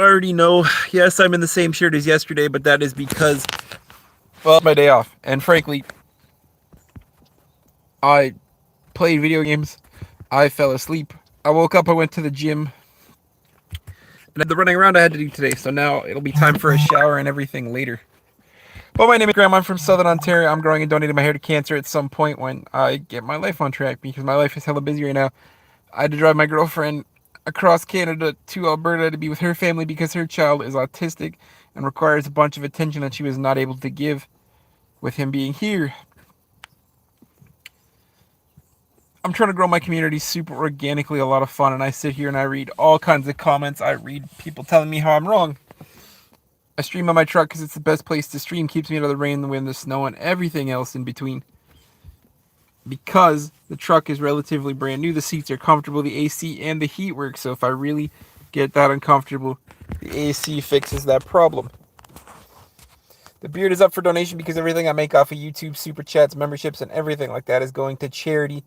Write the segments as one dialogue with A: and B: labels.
A: already know, yes, I'm in the same shirt as yesterday, but that is because, well, it's my day off. And frankly, I played video games. I fell asleep. I woke up, I went to the gym, and the running around I had to do today. So now it'll be time for a shower and everything later. But my name is Graham. I'm from Southern Ontario. I'm growing and donating my hair to cancer at some point when I get my life on track because my life is hella busy right now. I had to drive my girlfriend across Canada to Alberta to be with her family because her child is autistic and requires a bunch of attention that she was not able to give with him being here. I'm trying to grow my community super organically, a lot of fun, and I sit here and I read all kinds of comments. I read people telling me how I'm wrong. I stream on my truck because it's the best place to stream, keeps me out of the rain, the wind, the snow, and everything else in between. Because the truck is relatively brand new, the seats are comfortable, the AC and the heat work, so if I really get that uncomfortable, the AC fixes that problem. The beard is up for donation because everything I make off of YouTube, super chats, memberships, and everything like that is going to charity.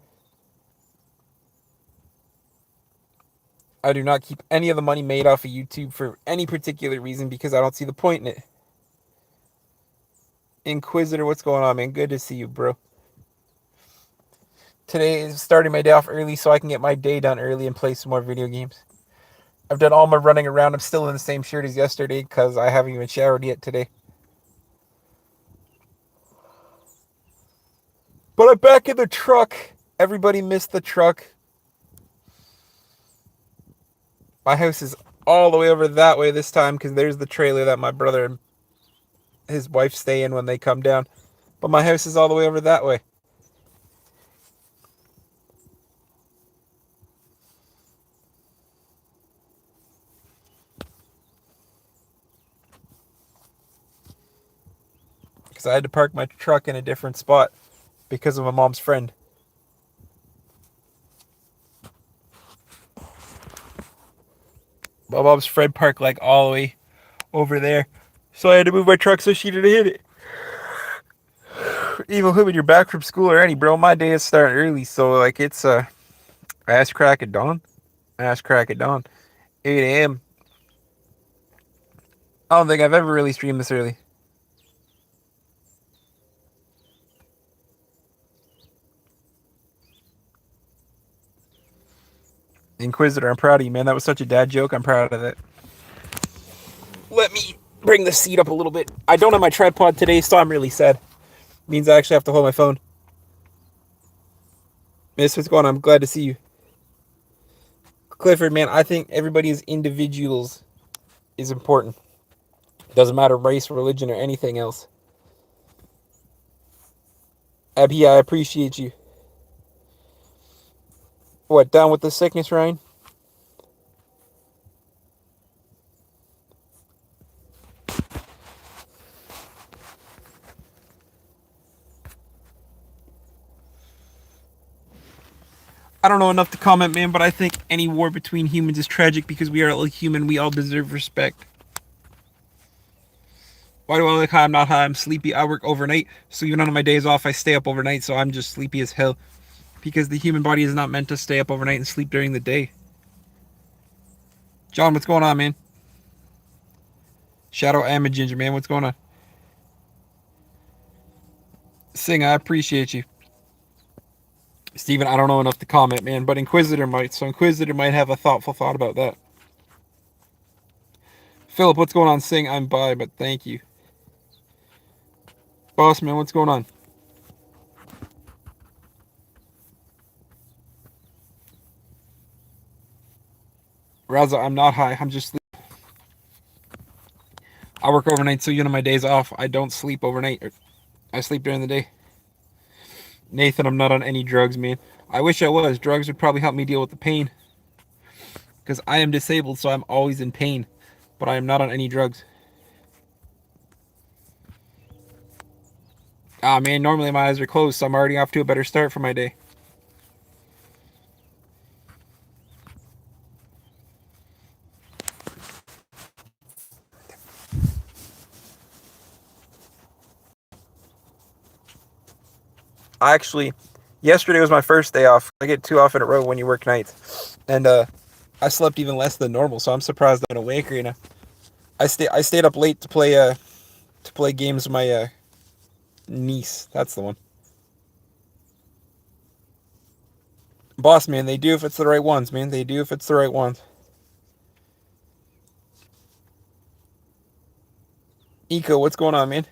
A: I do not keep any of the money made off of YouTube for any particular reason because I don't see the point in it. Inquisitor, what's going on, man? Good to see you, bro. Today is starting my day off early so I can get my day done early and play some more video games. I've done all my running around. I'm still in the same shirt as yesterday because I haven't even showered yet today. But I'm back in the truck. Everybody missed the truck. My house is all the way over that way this time because there's the trailer that my brother and his wife stay in when they come down. But my house is all the way over that way. Because I had to park my truck in a different spot because of my mom's friend. My mom's friend parked like all the way over there. So I had to move my truck so she didn't hit it. Even when you're back from school or any, bro, my day is starting early. So like it's ass crack at dawn. 8 a.m. I don't think I've ever really streamed this early. Inquisitor, I'm proud of you, man. That was such a dad joke. I'm proud of it. Let me bring the seat up a little bit. I don't have my tripod today, so I'm really sad. It means I actually have to hold my phone. Miss, what's going on? I'm glad to see you. Clifford, man, I think everybody as individuals is important. It doesn't matter race, religion, or anything else. Abby, I appreciate you. What, down with the sickness, Ryan? I don't know enough to comment, man, but I think any war between humans is tragic because we are all human. We all deserve respect. Why do I look high? I'm not high. I'm sleepy. I work overnight, so even on my days off, I stay up overnight, so I'm just sleepy as hell. Because the human body is not meant to stay up overnight and sleep during the day. John, what's going on, man? Shadow, I'm a ginger, man. What's going on? Sing, I appreciate you. Steven, I don't know enough to comment, man, but Inquisitor might, so Inquisitor might have a thoughtful thought about that. Philip, what's going on? Sing, I'm bi, but thank you. Boss, man, what's going on? Raza, I'm not high. I'm just sleeping. I work overnight, so you know my days off. I don't sleep overnight. I sleep during the day. Nathan, I'm not on any drugs, man. I wish I was. Drugs would probably help me deal with the pain. Because I am disabled, so I'm always in pain. But I am not on any drugs. Ah, man, normally my eyes are closed, so I'm already off to a better start for my day. Yesterday was my first day off. I get 2 off in a row when you work nights. And I slept even less than normal, so I'm surprised I'm awake right now. I stayed up late to play games with my niece. That's the one. Boss man, they do if it's the right ones, man. They do if it's the right ones. Eco, what's going on, man?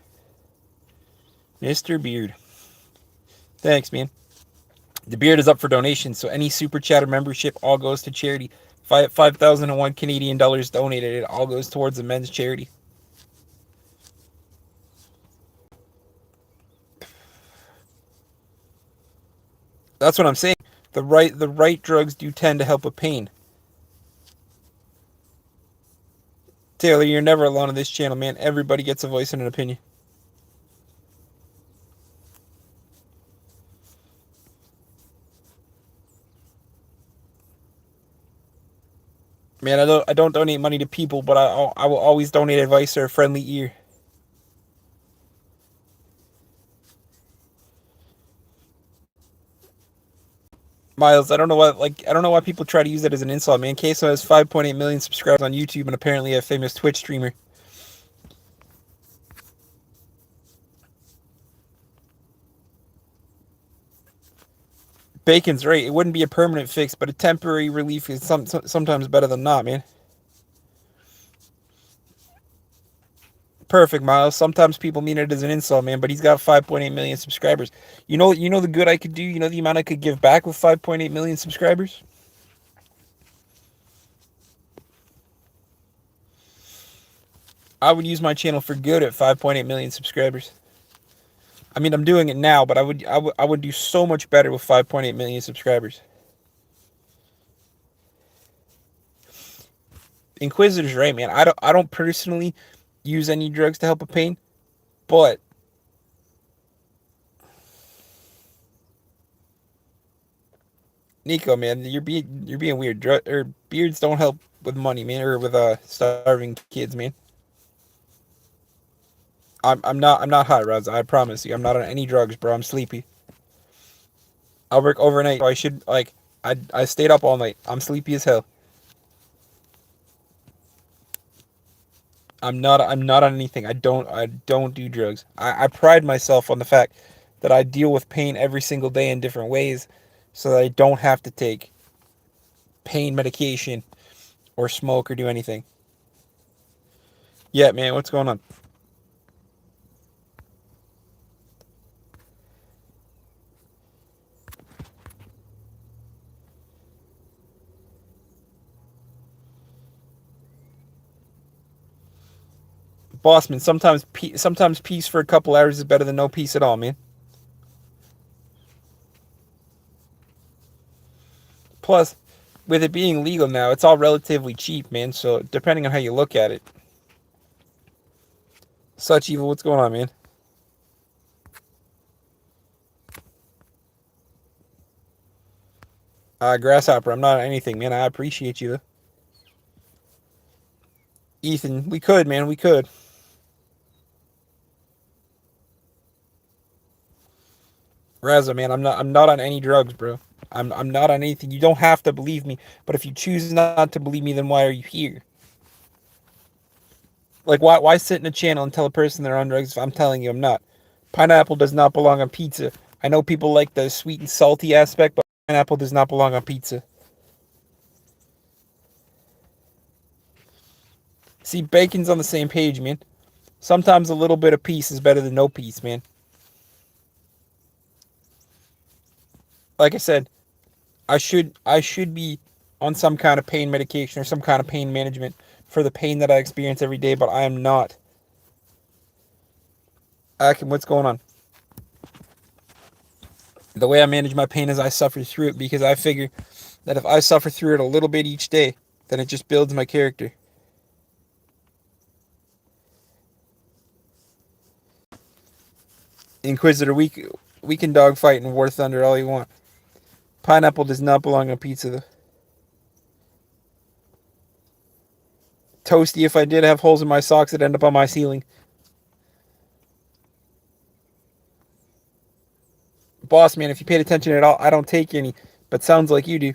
A: Mr. Beard. Thanks, man. The beard is up for donation, so any super chat or membership all goes to charity. 5,001 Canadian dollars donated. It all goes towards the men's charity. That's what I'm saying. The right drugs do tend to help with pain. Taylor, you're never alone on this channel, man. Everybody gets a voice and an opinion. Man, I don't donate money to people, but I will always donate advice or a friendly ear. Miles, I don't know why people try to use that as an insult, man. Queso has 5.8 million subscribers on YouTube and apparently a famous Twitch streamer. Bacon's right. It wouldn't be a permanent fix, but a temporary relief is sometimes better than not, man. Perfect, Miles. Sometimes people mean it as an insult, man, but he's got 5.8 million subscribers. You know the good I could do? You know the amount I could give back with 5.8 million subscribers? I would use my channel for good at 5.8 million subscribers. I mean, I'm doing it now, but I would do so much better with 5.8 million subscribers. Inquisitor's right, man. I don't personally use any drugs to help with pain, but Nico, man, you're being weird. Beards don't help with money, man, or with starving kids, man. I'm not high, Raz. I promise you, I'm not on any drugs, bro. I'm sleepy. I work overnight, so I should I stayed up all night. I'm sleepy as hell. I'm not on anything. I don't do drugs. I pride myself on the fact that I deal with pain every single day in different ways, so that I don't have to take pain medication or smoke or do anything. Yeah, man, what's going on? Bossman, sometimes peace for a couple hours is better than no peace at all, man. Plus, with it being legal now, it's all relatively cheap, man. So depending on how you look at it. Such evil, what's going on, man? Grasshopper, I'm not anything, man. I appreciate you, though. Ethan, we could, man, we could. Raza, man, I'm not on any drugs, bro. I'm not on anything. You don't have to believe me, but if you choose not to believe me, then why are you here? Like, why sit in a channel and tell a person they're on drugs if I'm telling you I'm not? Pineapple does not belong on pizza. I know people like the sweet and salty aspect, but pineapple does not belong on pizza. See, bacon's on the same page, man. Sometimes a little bit of peace is better than no peace, man. Like I said, I should be on some kind of pain medication or some kind of pain management for the pain that I experience every day, but I am not. Akin, what's going on? The way I manage my pain is I suffer through it because I figure that if I suffer through it a little bit each day, then it just builds my character. Inquisitor, we can dogfight in War Thunder all you want. Pineapple does not belong on pizza, though. Toasty, if I did have holes in my socks, it'd end up on my ceiling. Boss man, if you paid attention at all, I don't take any, but sounds like you do.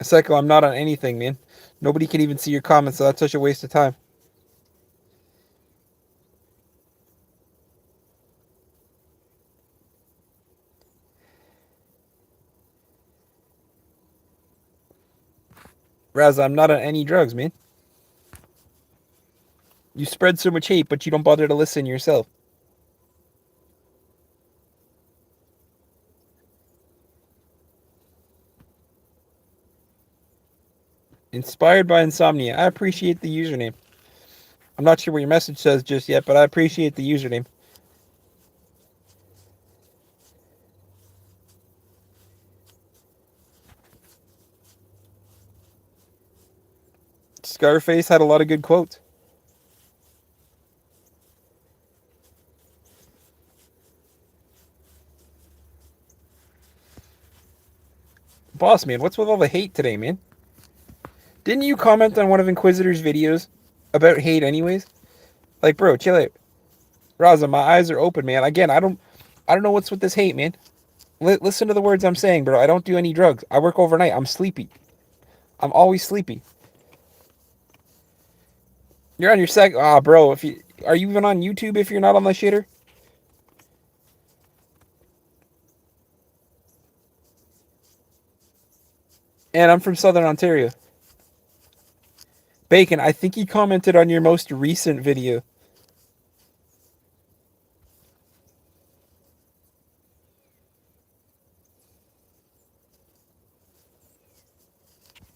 A: Psycho, I'm not on anything, man. Nobody can even see your comments, so that's such a waste of time. Raz, I'm not on any drugs, man. You spread so much hate, but you don't bother to listen yourself. Inspired by insomnia. I appreciate the username. I'm not sure what your message says just yet, but I appreciate the username. Scarface had a lot of good quotes. Boss man, what's with all the hate today, man? Didn't you comment on one of Inquisitor's videos about hate anyways? Like, bro, chill out. Raza, my eyes are open, man. Again, I don't know what's with this hate, man. Listen to the words I'm saying, bro. I don't do any drugs. I work overnight. I'm sleepy. I'm always sleepy. You're on your bro. If you are you even on YouTube if you're not on the shitter? And I'm from Southern Ontario. Bacon, I think he commented on your most recent video.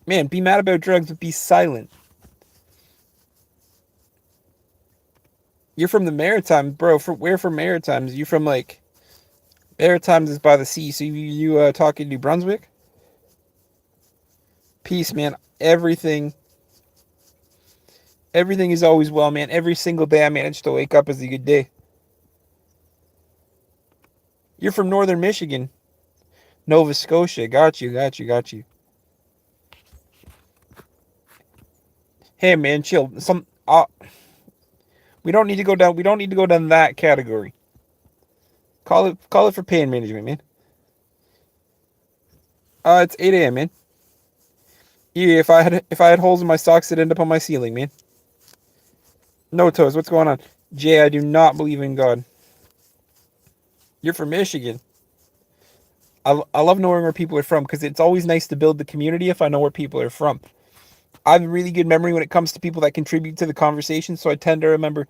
A: Man, be mad about drugs, but be silent. You're from the Maritimes, bro. Where from Maritimes? You from like Maritimes is by the sea. So you talking New Brunswick? Peace, man. Everything is always well, man. Every single day I manage to wake up is a good day. You're from Northern Michigan, Nova Scotia. Got you, got you, got you. Hey, man, chill. We don't need to go down. We don't need to go down that category. Call it for pain management, man. It's 8 a.m., man. Yeah, if I had holes in my socks, it'd end up on my ceiling, man. No toes. What's going on? Jay, I do not believe in God. You're from Michigan. I love knowing where people are from because it's always nice to build the community if I know where people are from. I have a really good memory when it comes to people that contribute to the conversation, so I tend to remember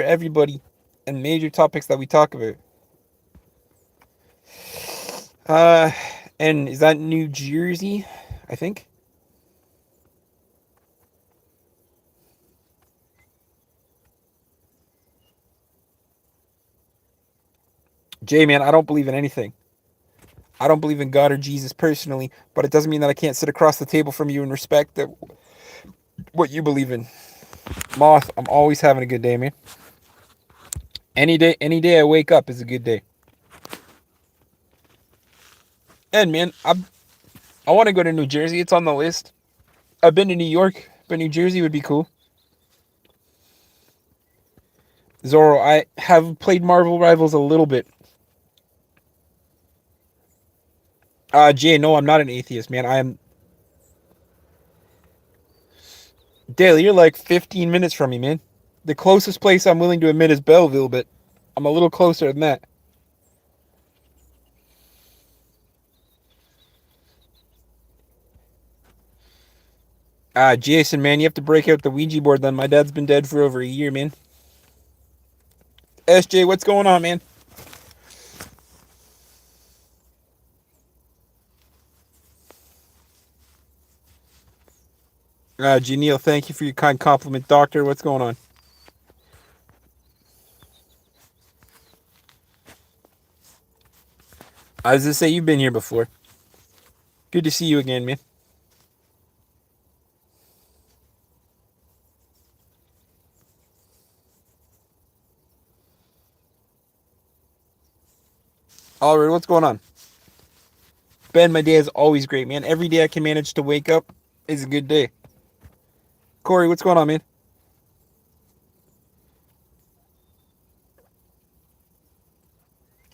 A: everybody and major topics that we talk about. Uh, and is that New Jersey? I think. Jay, man, I don't believe in anything. I don't believe in God or Jesus personally, but it doesn't mean that I can't sit across the table from you and respect what you believe in. Moth, I'm always having a good day, man. Any day I wake up is a good day. And man, I want to go to New Jersey. It's on the list. I've been to New York, but New Jersey would be cool. Zoro, I have played Marvel Rivals a little bit. Jay, no, I'm not an atheist, man. I am. Daily, you're like 15 minutes from me, man. The closest place I'm willing to admit is Belleville, but I'm a little closer than that. Jason, man, you have to break out the Ouija board then. My dad's been dead for over a year, man. SJ, what's going on, man? Janelle, thank you for your kind compliment. Doctor, what's going on? I was gonna say, you've been here before. Good to see you again, man. Alright, what's going on? Ben, my day is always great, man. Every day I can manage to wake up is a good day. Corey, what's going on, man?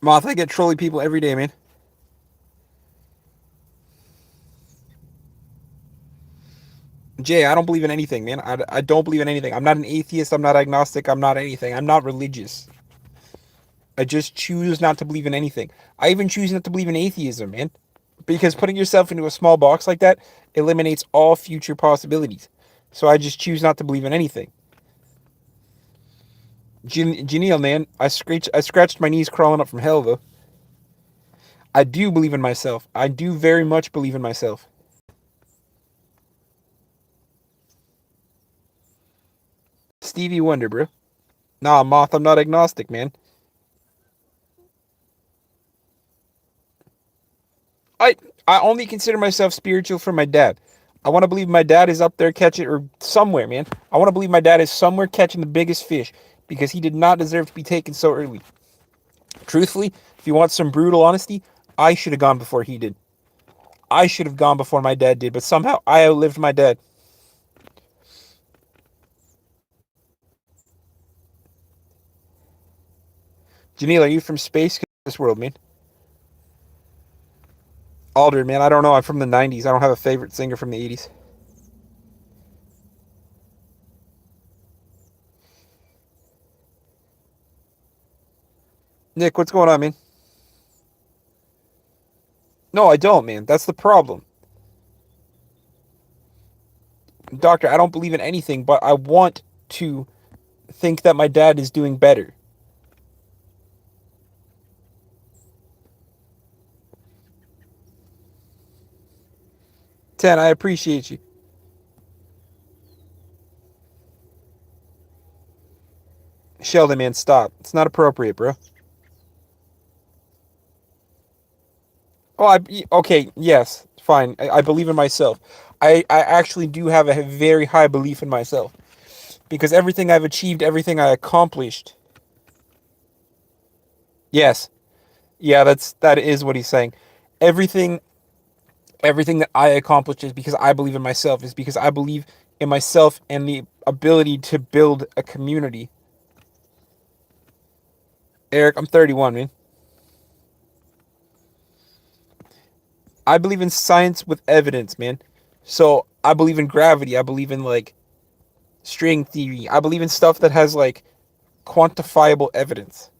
A: Moth, I get trolly people every day, man. Jay, I don't believe in anything, man. I don't believe in anything. I'm not an atheist. I'm not agnostic. I'm not anything. I'm not religious. I just choose not to believe in anything. I even choose not to believe in atheism, man. Because putting yourself into a small box like that eliminates all future possibilities. So I just choose not to believe in anything. Genial, man. I scratched my knees crawling up from hell, though. I do believe in myself. I do very much believe in myself. Stevie Wonder, bro. Nah, Moth, I'm not agnostic, man. I I only consider myself spiritual for my dad. I want to believe my dad is up there catching, or somewhere, man. I want to believe my dad is somewhere catching the biggest fish because he did not deserve to be taken so early. Truthfully, if you want some brutal honesty, I should have gone before he did. I should have gone before my dad did, but somehow I outlived my dad. Janelle, are you from space? This world, man. Alder, man. I don't know. I'm from the '90s. I don't have a favorite singer from the '80s. Nick, what's going on, man? No, I don't, man. That's the problem. Doctor, I don't believe in anything, but I want to think that my dad is doing better. 10, I appreciate you. Sheldon, man, stop. It's not appropriate, bro. Oh, okay, yes, fine. I believe in myself. I actually do have a very high belief in myself because everything I've achieved, everything I accomplished. Yes, yeah, that is what he's saying. Everything, everything that I accomplished is because I believe in myself. Is because I believe in myself and the ability to build a community. Eric, I'm 31, man. I believe in science with evidence, man. So I believe in gravity. I believe in like string theory. I believe in stuff that has like quantifiable evidence.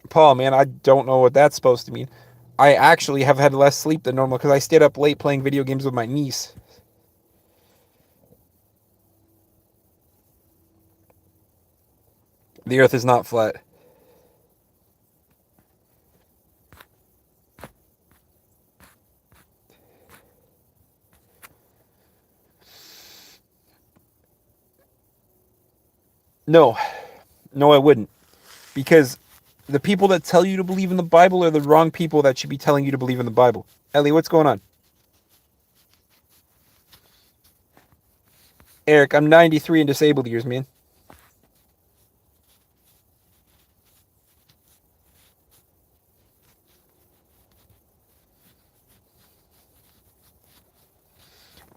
A: Paul, man, I don't know what that's supposed to mean. I actually have had less sleep than normal because I stayed up late playing video games with my niece. The earth is not flat. No, no, I wouldn't. Because the people that tell you to believe in the Bible are the wrong people that should be telling you to believe in the Bible. Ellie, what's going on? Eric, I'm 93 in disabled years, man.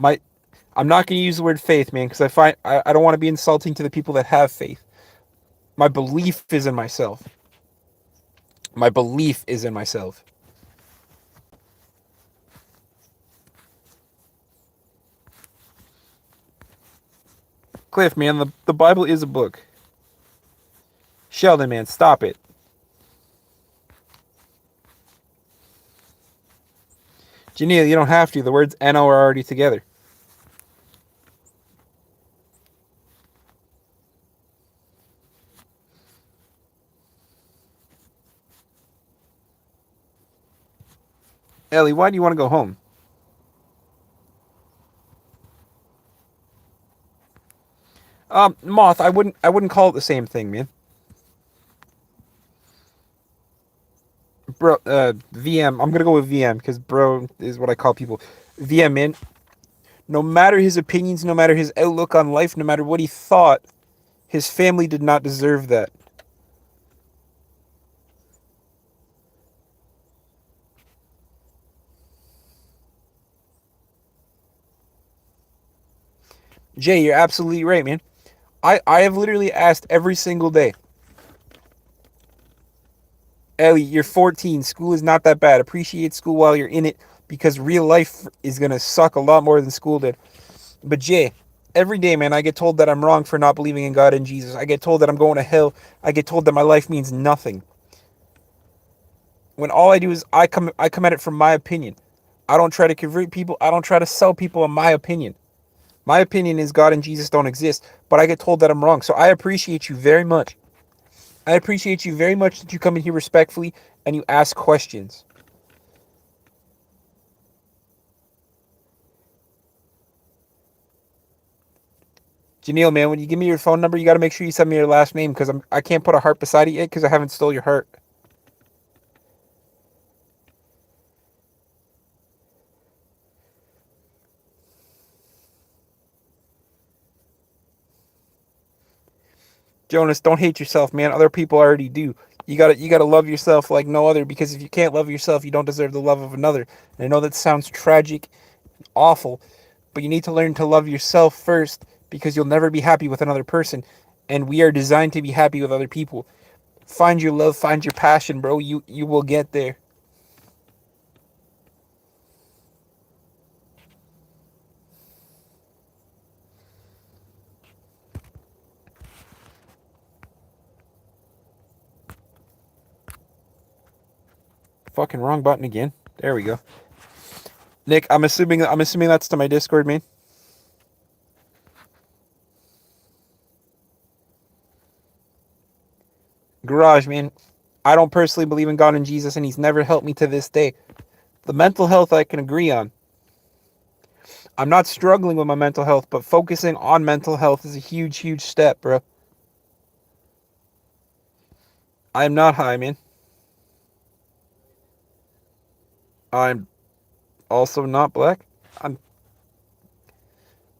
A: My, I'm not going to use the word faith, man, because I don't want to be insulting to the people that have faith. My belief is in myself. My belief is in myself. Cliff, man, the Bible is a book. Sheldon, man, stop it. Janelle, you don't have to. The words NO are already together. Ellie, why do you want to go home? Moth, I wouldn't call it the same thing, man. Bro, VM. I'm gonna go with VM because bro is what I call people. VM, man. No matter his opinions, no matter his outlook on life, no matter what he thought, his family did not deserve that. Jay, you're absolutely right, man. I have literally asked every single day. Ellie, you're 14. School is not that bad. Appreciate school while you're in it. because real life is gonna suck a lot more than school did. But Jay, every day, man, I get told that I'm wrong for not believing in God and Jesus. I get told that I'm going to hell. I get told that my life means nothing. When all I do is I come at it from my opinion. I don't try to convert people. I don't try to sell people on my opinion. My opinion is God and Jesus don't exist, but I get told that I'm wrong. So I appreciate you very much. I appreciate you very much that you come in here respectfully and you ask questions. Janelle, man, when you give me your phone number, you got to make sure you send me your last name because I can't put a heart beside it yet because I haven't stole your heart. Jonas, don't hate yourself, man. Other people already do. You gotta love yourself like no other because if you can't love yourself, you don't deserve the love of another. And I know that sounds tragic, awful, but you need to learn to love yourself first because you'll never be happy with another person. And we are designed to be happy with other people. Find your love, find your passion, bro. You will get there. Fucking wrong button again. There we go. Nick, I'm assuming that's to my Discord, man. Garage, man. I don't personally believe in God and Jesus, and He's never helped me to this day. The mental health I can agree on. I'm not struggling with my mental health, but focusing on mental health is a huge, huge step, bro. I am not high, man. I'm also not black. I'm,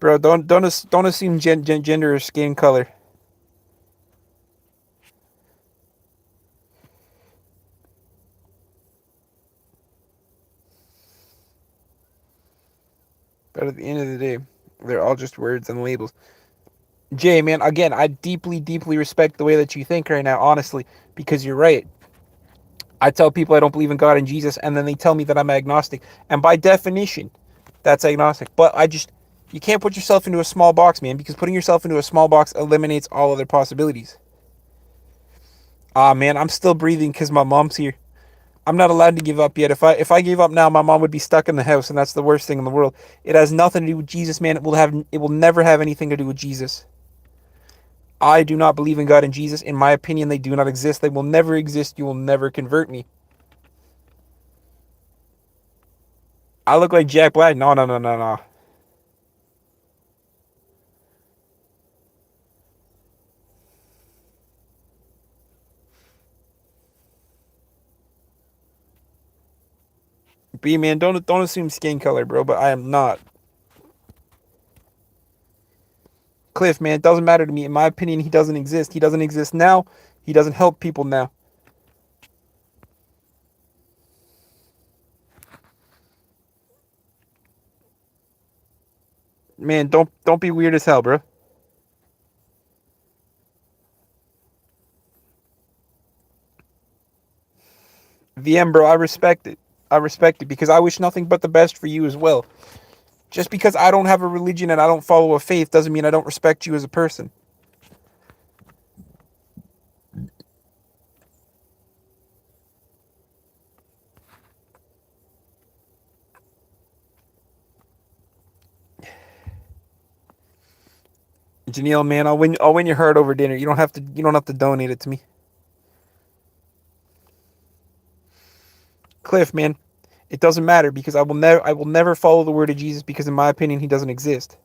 A: bro. Don't assume gender or skin color. But at the end of the day, they're all just words and labels. Jay, man, again, I deeply, deeply respect the way that you think right now, honestly, because you're right. I tell people I don't believe in God and Jesus, and then they tell me that I'm agnostic. And by definition, that's agnostic. But you can't put yourself into a small box, man, because putting yourself into a small box eliminates all other possibilities. Ah, man, I'm still breathing because my mom's here. I'm not allowed to give up yet. If I gave up now, my mom would be stuck in the house, and that's the worst thing in the world. It has nothing to do with Jesus, man. It will never have anything to do with Jesus. I do not believe in God and Jesus. In my opinion, they do not exist. They will never exist. You will never convert me. I look like Jack Black. No, no, no, no, no. B man, don't assume skin color, bro. But I am not. Cliff, man, it doesn't matter to me. In my opinion, he doesn't exist. He doesn't exist now. He doesn't help people now. Man, don't be weird as hell, bro. VM, bro, I respect it. I respect it because I wish nothing but the best for you as well. Just because I don't have a religion and I don't follow a faith doesn't mean I don't respect you as a person. Janelle, man, I'll win your heart over dinner. You don't have to donate it to me. Cliff, man, it doesn't matter because I will never follow the word of Jesus because in my opinion he doesn't exist.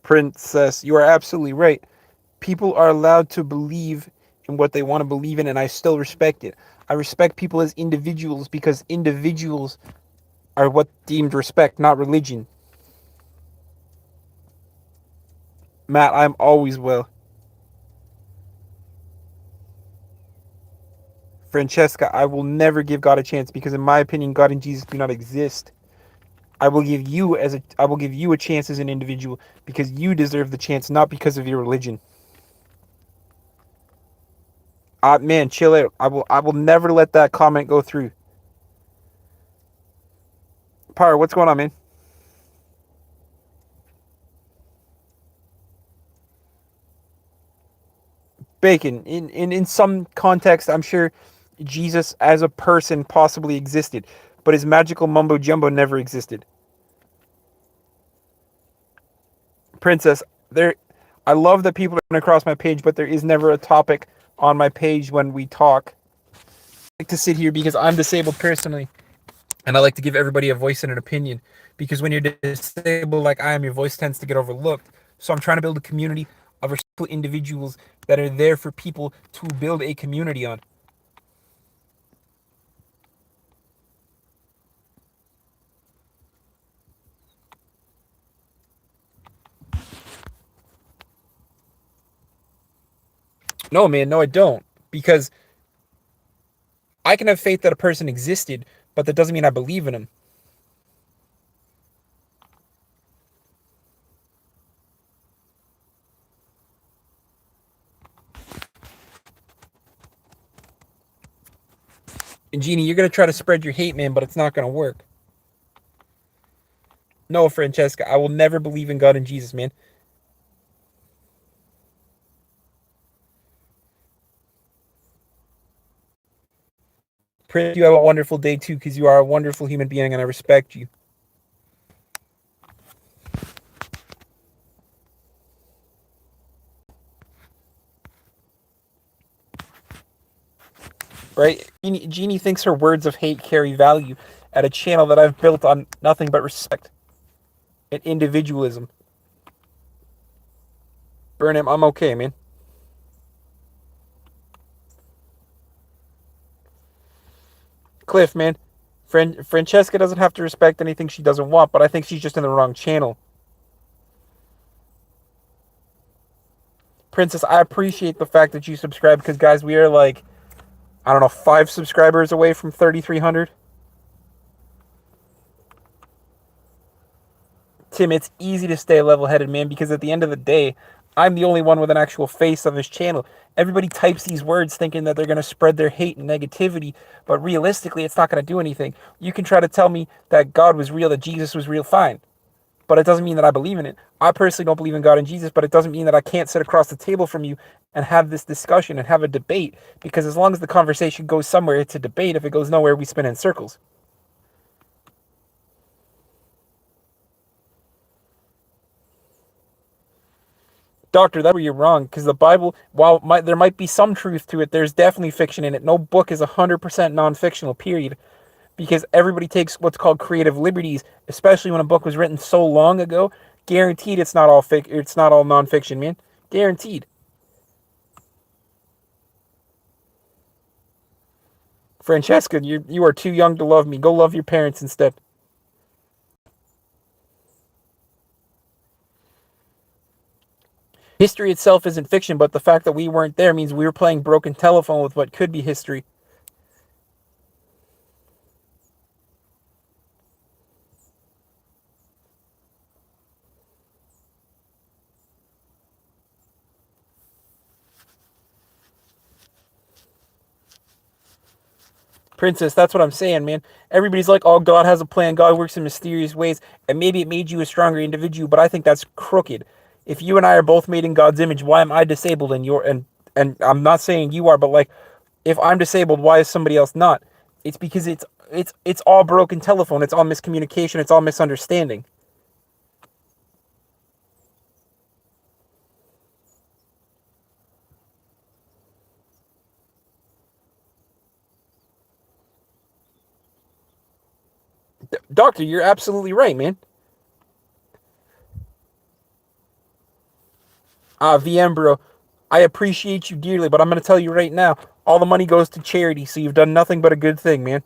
A: Princess, you are absolutely right. People are allowed to believe in what they want to believe in and I still respect it. I respect people as individuals because individuals are what deemed respect, not religion. Matt, I'm always well. Francesca, I will never give God a chance because in my opinion God and Jesus do not exist. I will give you a chance as an individual because you deserve the chance, not because of your religion. Man, chill out. I will never let that comment go through. Pyro, what's going on, man? Bacon. In some context, I'm sure Jesus as a person possibly existed, but his magical mumbo jumbo never existed. Princess, there I love that people are going across my page, but there is never a topic on my page when we talk. I like to sit here because I'm disabled personally, and I like to give everybody a voice and an opinion. Because when you're disabled like I am, your voice tends to get overlooked. So I'm trying to build a community of respectful individuals that are there for people to build a community on. No, man, no, I don't. Because I can have faith that a person existed, but that doesn't mean I believe in him. And Jeannie, you're going to try to spread your hate, man, but it's not going to work. No, Francesca, I will never believe in God and Jesus, man. Prince, you have a wonderful day too, because you are a wonderful human being and I respect you. Right? Jeannie thinks her words of hate carry value at a channel that I've built on nothing but respect and individualism. Burnham, I'm okay, man. Cliff, man. Francesca doesn't have to respect anything she doesn't want, but I think she's just in the wrong channel. Princess, I appreciate the fact that you subscribe because, guys, we are like, I don't know, 5 subscribers away from 3,300. Tim, it's easy to stay level-headed, man, because at the end of the day, I'm the only one with an actual face on this channel. Everybody types these words thinking that they're going to spread their hate and negativity, but realistically, it's not going to do anything. You can try to tell me that God was real, that Jesus was real, fine, but it doesn't mean that I believe in it. I personally don't believe in God and Jesus, but it doesn't mean that I can't sit across the table from you and have this discussion and have a debate, because as long as the conversation goes somewhere, it's a debate. If it goes nowhere, we spin in circles. Doctor, that's where you're wrong, because the Bible, while there might be some truth to it, there's definitely fiction in it. No book is 100% non-fictional, period, because everybody takes what's called creative liberties, especially when a book was written so long ago. Guaranteed it's not all non-fiction, man. Guaranteed. Francesca, you are too young to love me. Go love your parents instead. History itself isn't fiction, but the fact that we weren't there means we were playing broken telephone with what could be history. Princess, that's what I'm saying, man. Everybody's like, oh, God has a plan. God works in mysterious ways. And maybe it made you a stronger individual, but I think that's crooked. If you and I are both made in God's image, why am I disabled and you're and I'm not saying you are, but like if I'm disabled, why is somebody else not? It's because it's all broken telephone. It's all miscommunication. It's all misunderstanding. Doctor, you're absolutely right, man. VM, bro, I appreciate you dearly, but I'm going to tell you right now, all the money goes to charity, so you've done nothing but a good thing, man.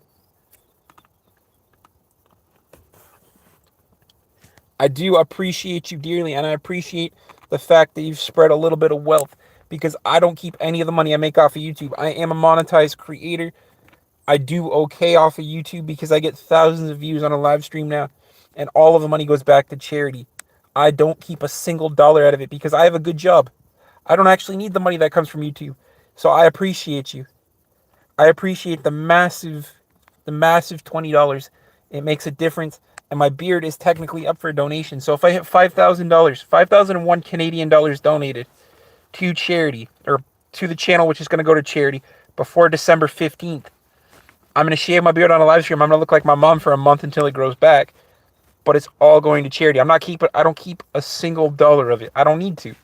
A: I do appreciate you dearly, and I appreciate the fact that you've spread a little bit of wealth, because I don't keep any of the money I make off of YouTube. I am a monetized creator. I do okay off of YouTube because I get thousands of views on a live stream now, and all of the money goes back to charity. I don't keep a single dollar out of it because I have a good job. I don't actually need the money that comes from YouTube. So I appreciate you. I appreciate the massive $20. It makes a difference, and my beard is technically up for a donation. So if I hit $5,000, 5,001 Canadian dollars donated to charity, or to the channel, which is going to go to charity before December 15th, I'm going to shave my beard on a live stream. I'm going to look like my mom for a month until it grows back, but it's all going to charity. I don't keep a single dollar of it. I don't need to.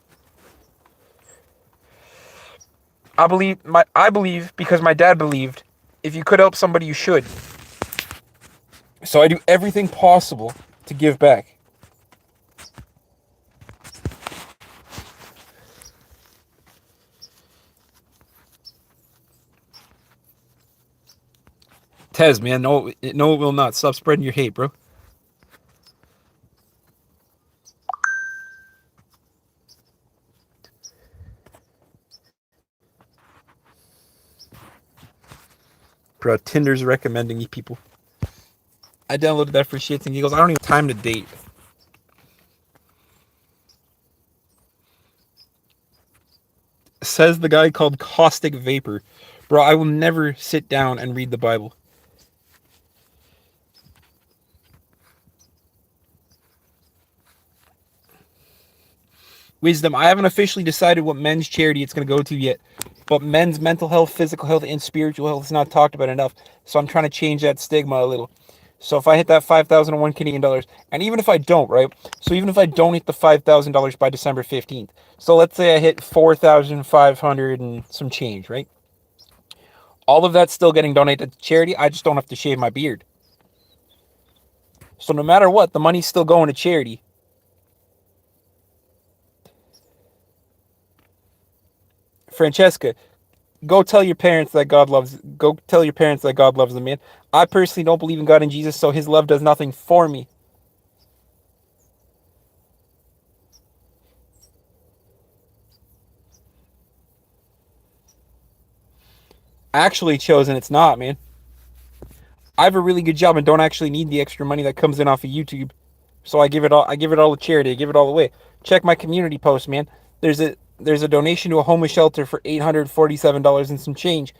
A: I believe because my dad believed, if you could help somebody, you should. So I do everything possible to give back. Tez, man, no, it will not. Stop spreading your hate, bro. Bro, Tinder's recommending me people. I downloaded that for shits and giggles. I don't even have time to date. Says the guy called Caustic Vapor. Bro, I will never sit down and read the Bible. Wisdom, I haven't officially decided what men's charity it's going to go to yet. But men's mental health, physical health, and spiritual health is not talked about enough. So I'm trying to change that stigma a little. So if I hit that 5,001 Canadian dollars, and even if I don't, right? So even if I don't hit the $5,000 by December 15th, so let's say I hit 4,500 and some change, right? All of that's still getting donated to charity. I just don't have to shave my beard. So no matter what, the money's still going to charity. Francesca, go tell your parents that God loves. Go tell your parents that God loves them, man. I personally don't believe in God and Jesus, so His love does nothing for me. Actually, chosen, it's not, man. I have a really good job and don't actually need the extra money that comes in off of YouTube. So I give it all. I give it all to charity. I give it all away. Check my community post, man. There's a donation to a homeless shelter for $847 and some change.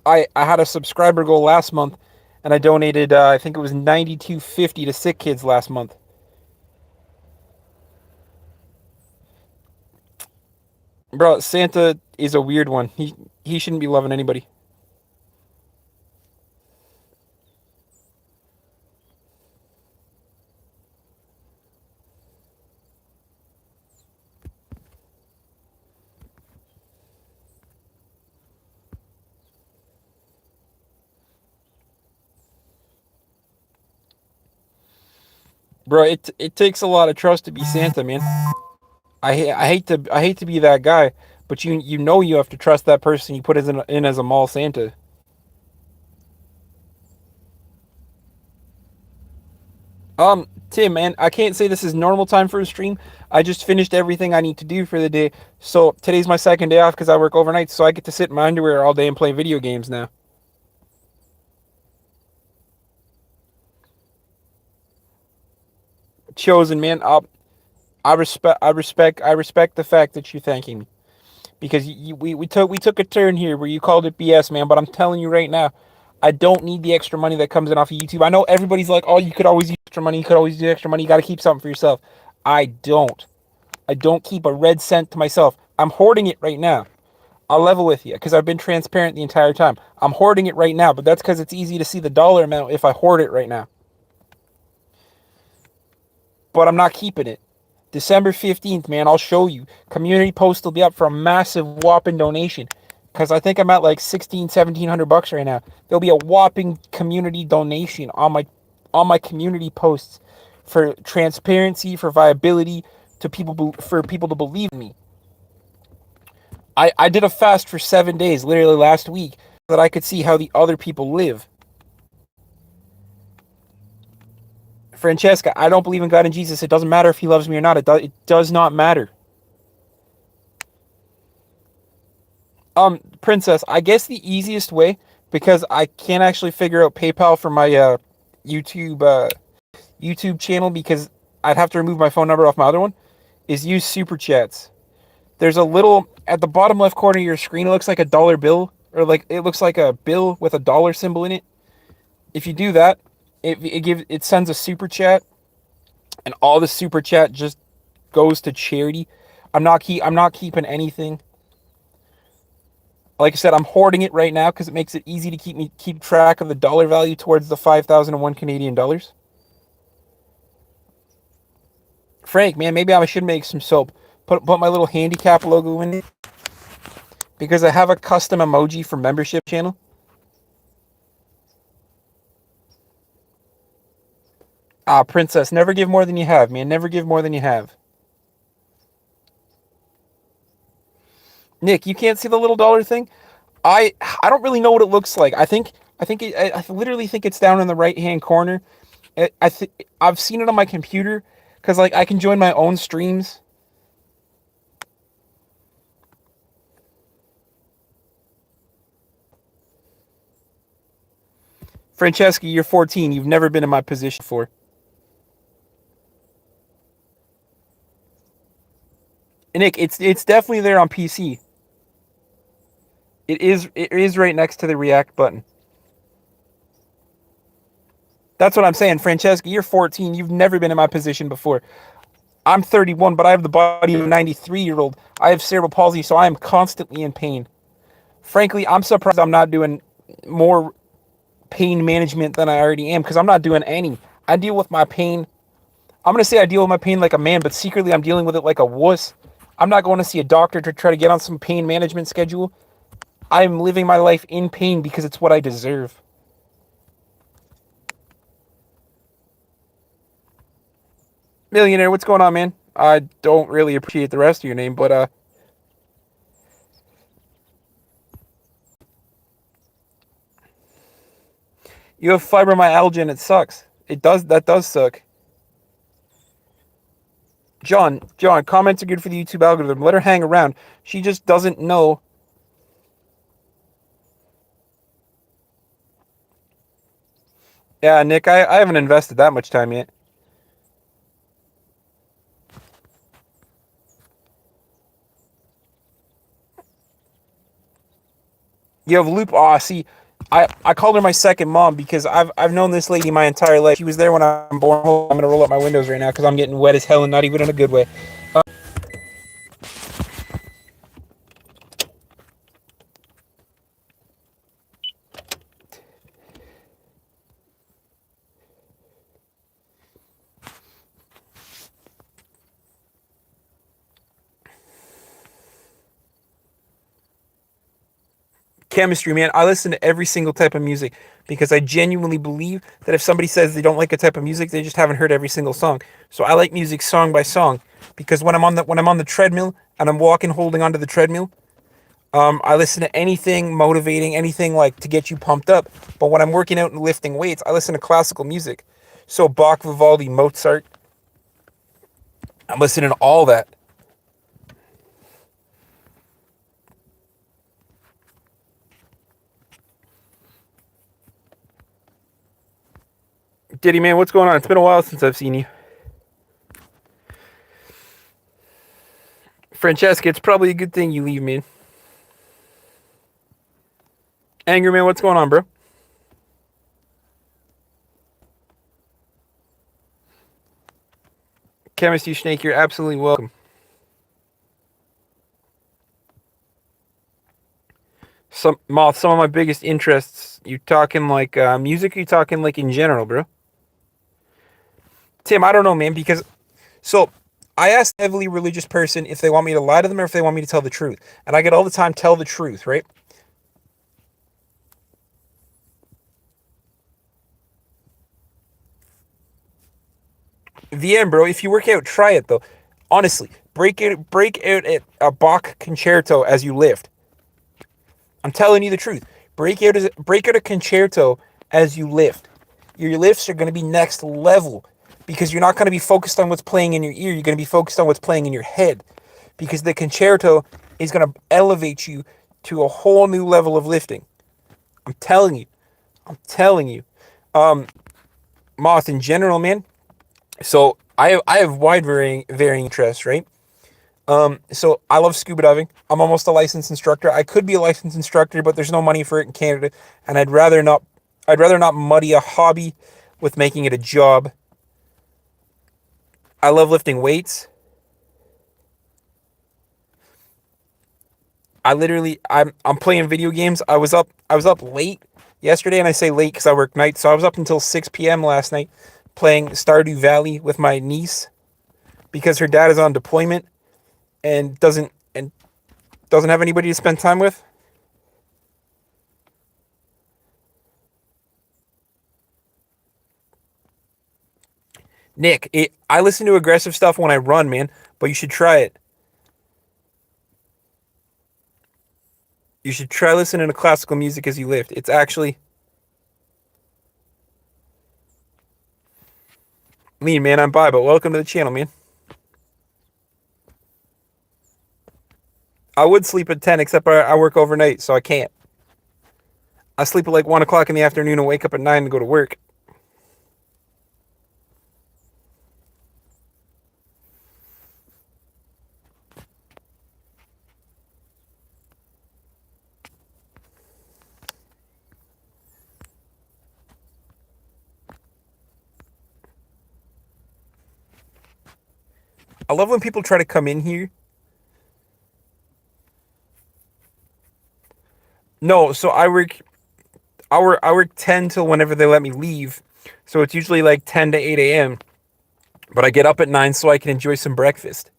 A: I had a subscriber goal last month, and I donated. I think it was $92.50 to sick kids last month. Bro, Santa is a weird one. He shouldn't be loving anybody. Bro, it takes a lot of trust to be Santa, man. I hate to be that guy, but you know you have to trust that person you put in as a mall Santa. Tim, man, I can't say this is normal time for a stream. I just finished everything I need to do for the day. So today's my second day off because I work overnight, so I get to sit in my underwear all day and play video games now. Chosen, man. I respect the fact that you're thanking me because we took a turn here where you called it BS, man. But I'm telling you right now, I don't need the extra money that comes in off of YouTube. I know everybody's like, oh, you could always use extra money. You could always use extra money. You got to keep something for yourself. I don't. I don't keep a red cent to myself. I'm hoarding it right now. I'll level with you because I've been transparent the entire time. I'm hoarding it right now, but that's because it's easy to see the dollar amount if I hoard it right now. But I'm not keeping it. December 15th, man, I'll show you. Community post will be up for a massive whopping donation. Because I think I'm at like 1700 bucks right now. There'll be a whopping community donation on my community posts for transparency, for viability, to people for people to believe in me. I did a fast for 7 days, literally last week, so that I could see how the other people live. Francesca, I don't believe in God and Jesus. It doesn't matter if He loves me or not. It does not matter. Princess, I guess the easiest way, because I can't actually figure out PayPal for my YouTube YouTube channel because I'd have to remove my phone number off my other one, is use super chats. There's a little at the bottom left corner of your screen. It looks like a dollar bill, or like it looks like a bill with a dollar symbol in it. If you do that, it sends a super chat, and all the super chat just goes to charity. I'm not keeping anything. Like I said, I'm hoarding it right now because it makes it easy to keep track of the dollar value towards the 5,001 Canadian dollars. Frank, man, maybe I should make some soap. Put my little handicap logo in it because I have a custom emoji for membership channel. Ah, Princess, never give more than you have, man. Never give more than you have. Nick, you can't see the little dollar thing? I don't really know what it looks like. I literally think it's down in the right hand corner. I've seen it on my computer because like I can join my own streams. Francesca, you're 14. You've never been in my position before. And Nick, it's definitely there on PC. It is right next to the react button. That's what I'm saying, Francesca. You're 14. You've never been in my position before. I'm 31, but I have the body of a 93-year-old. I have cerebral palsy, so I am constantly in pain. Frankly, I'm surprised I'm not doing more pain management than I already am because I'm not doing any. I deal with my pain. I'm going to say I deal with my pain like a man, but secretly I'm dealing with it like a wuss. I'm not going to see a doctor to try to get on some pain management schedule. I'm living my life in pain because it's what I deserve. Millionaire, what's going on, man? I don't really appreciate the rest of your name, but you have fibromyalgia and it sucks. That does suck. John, comments are good for the YouTube algorithm. Let her hang around. She just doesn't know. Yeah, Nick, I haven't invested that much time yet. You have loop. Aw, see, I called her my second mom because I've known this lady my entire life. She was there when I'm born. I'm gonna roll up my windows right now because I'm getting wet as hell and not even in a good way. Chemistry, man. I listen to every single type of music because I genuinely believe that if somebody says they don't like a type of music, they just haven't heard every single song. So I like music song by song because when I'm on the treadmill and I'm walking holding onto the treadmill, I listen to anything motivating, anything like to get you pumped up. But when I'm working out and lifting weights, I listen to classical music. So Bach, Vivaldi, Mozart. I'm listening to all that. Diddy, man, what's going on? It's been a while since I've seen you. Francesca, it's probably a good thing you leave me. Anger, man, what's going on, bro? Chemistry Snake, you're absolutely welcome. Some of my biggest interests. You talking like music? Or you talking like in general, bro? Tim, I don't know, man, because so I asked a heavily religious person if they want me to lie to them or if they want me to tell the truth, and I get all the time tell the truth, right? VM, bro. If you work out, try it though. Honestly, break out a Bach concerto as you lift. I'm telling you the truth. Break out a concerto as you lift. Your lifts are going to be next level because you're not going to be focused on what's playing in your ear. You're going to be focused on what's playing in your head because the concerto is going to elevate you to a whole new level of lifting. I'm telling you. I'm telling you. Moth in general, man. So I have wide varying interests, right? So I love scuba diving. I'm almost a licensed instructor. I could be a licensed instructor, but there's no money for it in Canada, and I'd rather not muddy a hobby with making it a job. I love lifting weights. I'm playing video games. I was up late yesterday, and I say late because I work nights. So I was up until 6 p.m. last night playing Stardew Valley with my niece because her dad is on deployment and doesn't have anybody to spend time with. Nick, I listen to aggressive stuff when I run, man, but you should try it. You should try listening to classical music as you lift. It's actually lean, man. I'm by, but welcome to the channel, man. I would sleep at 10, except I work overnight, so I can't. I sleep at like 1 o'clock in the afternoon and wake up at 9 to go to work. I love when people try to come in here. No, so I work 10 till whenever they let me leave. So it's usually like 10 to 8 a.m. But I get up at 9 so I can enjoy some breakfast.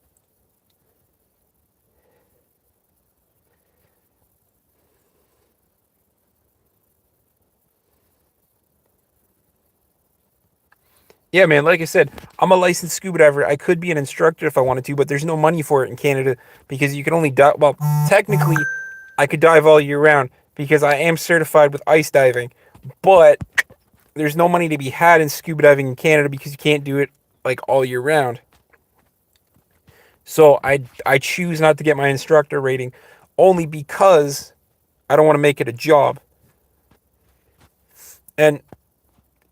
A: Yeah, man, like I said, I'm a licensed scuba diver. I could be an instructor if I wanted to, but there's no money for it in Canada because you can only dive. Well, technically, I could dive all year round because I am certified with ice diving, but there's no money to be had in scuba diving in Canada because you can't do it like all year round. So I choose not to get my instructor rating only because I don't want to make it a job. And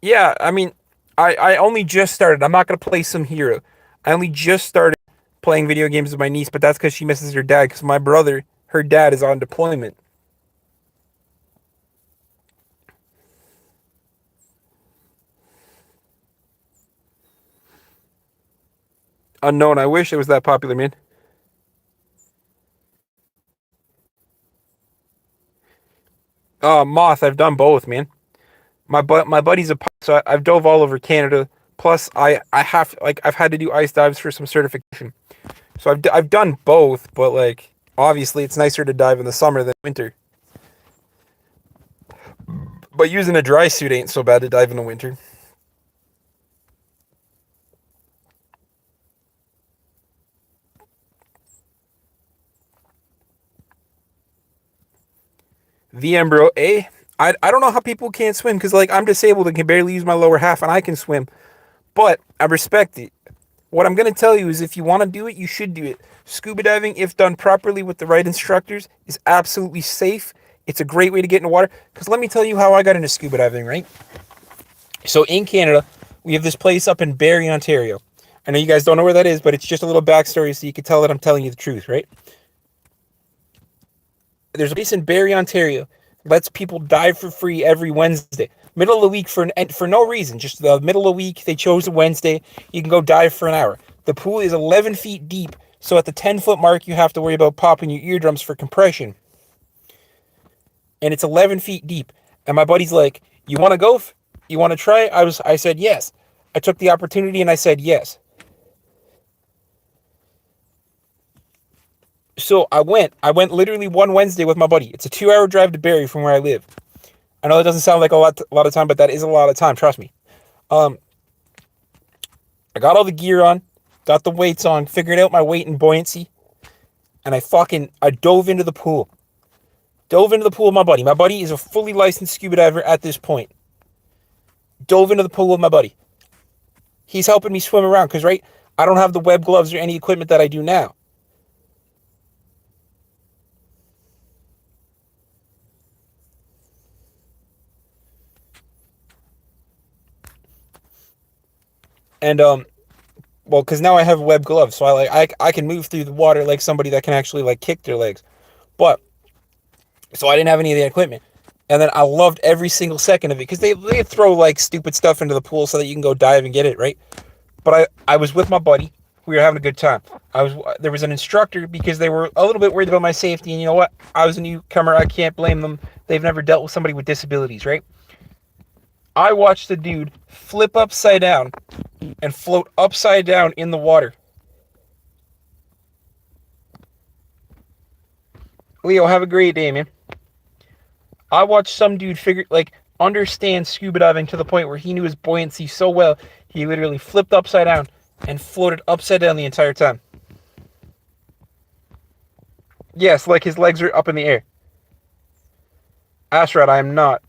A: yeah, I mean, I only just started. I'm not going to play some hero. I only just started playing video games with my niece, but that's because she misses her dad. Because my brother, her dad, is on deployment. Unknown. I wish it was that popular, man. Moth. I've done both, man. My buddy's a pilot, so I've dove all over Canada. Plus, I have like I've had to do ice dives for some certification. So I've done both, but like obviously it's nicer to dive in the summer than winter. But using a dry suit ain't so bad to dive in the winter. VM, bro. I don't know how people can't swim because like I'm disabled and can barely use my lower half and I can swim. But I respect it. What I'm going to tell you is if you want to do it, you should do it. Scuba diving, if done properly with the right instructors, is absolutely safe. It's a great way to get into water. Because let me tell you how I got into scuba diving, right? So in Canada, we have this place up in Barrie, Ontario. I know you guys don't know where that is, but it's just a little backstory so you can tell that I'm telling you the truth, right? There's a place in Barrie, Ontario, lets people dive for free every Wednesday. Middle of the week for no reason, just the middle of the week they chose a Wednesday. You can go dive for an hour. The pool is 11 feet deep, so at the 10-foot mark you have to worry about popping your eardrums for compression. And it's 11 feet deep. And my buddy's like, "You want to go? You want to try?" I said yes. I took the opportunity and I said yes. So I went. I went literally one Wednesday with my buddy. It's a 2-hour drive to Barrie from where I live. I know that doesn't sound like a lot of time, but that is a lot of time. Trust me. Um, I got all the gear on, got the weights on, figured out my weight and buoyancy, and I dove into the pool. Dove into the pool with my buddy. My buddy is a fully licensed scuba diver at this point. Dove into the pool with my buddy. He's helping me swim around because, right, I don't have the web gloves or any equipment that I do now. And well, because now I have web gloves, so I can move through the water like somebody that can actually like kick their legs. But so I didn't have any of the equipment. And then I loved every single second of it because they throw like stupid stuff into the pool so that you can go dive and get it, right? But I was with my buddy. We were having a good time. There was an instructor because they were a little bit worried about my safety. And you know what? I was a newcomer. I can't blame them. They've never dealt with somebody with disabilities, right? I watched the dude flip upside down and float upside down in the water. Leo, have a great day, man. I watched some dude understand scuba diving to the point where he knew his buoyancy so well, he literally flipped upside down and floated upside down the entire time. Yes, like his legs are up in the air. Ashrad, I am not.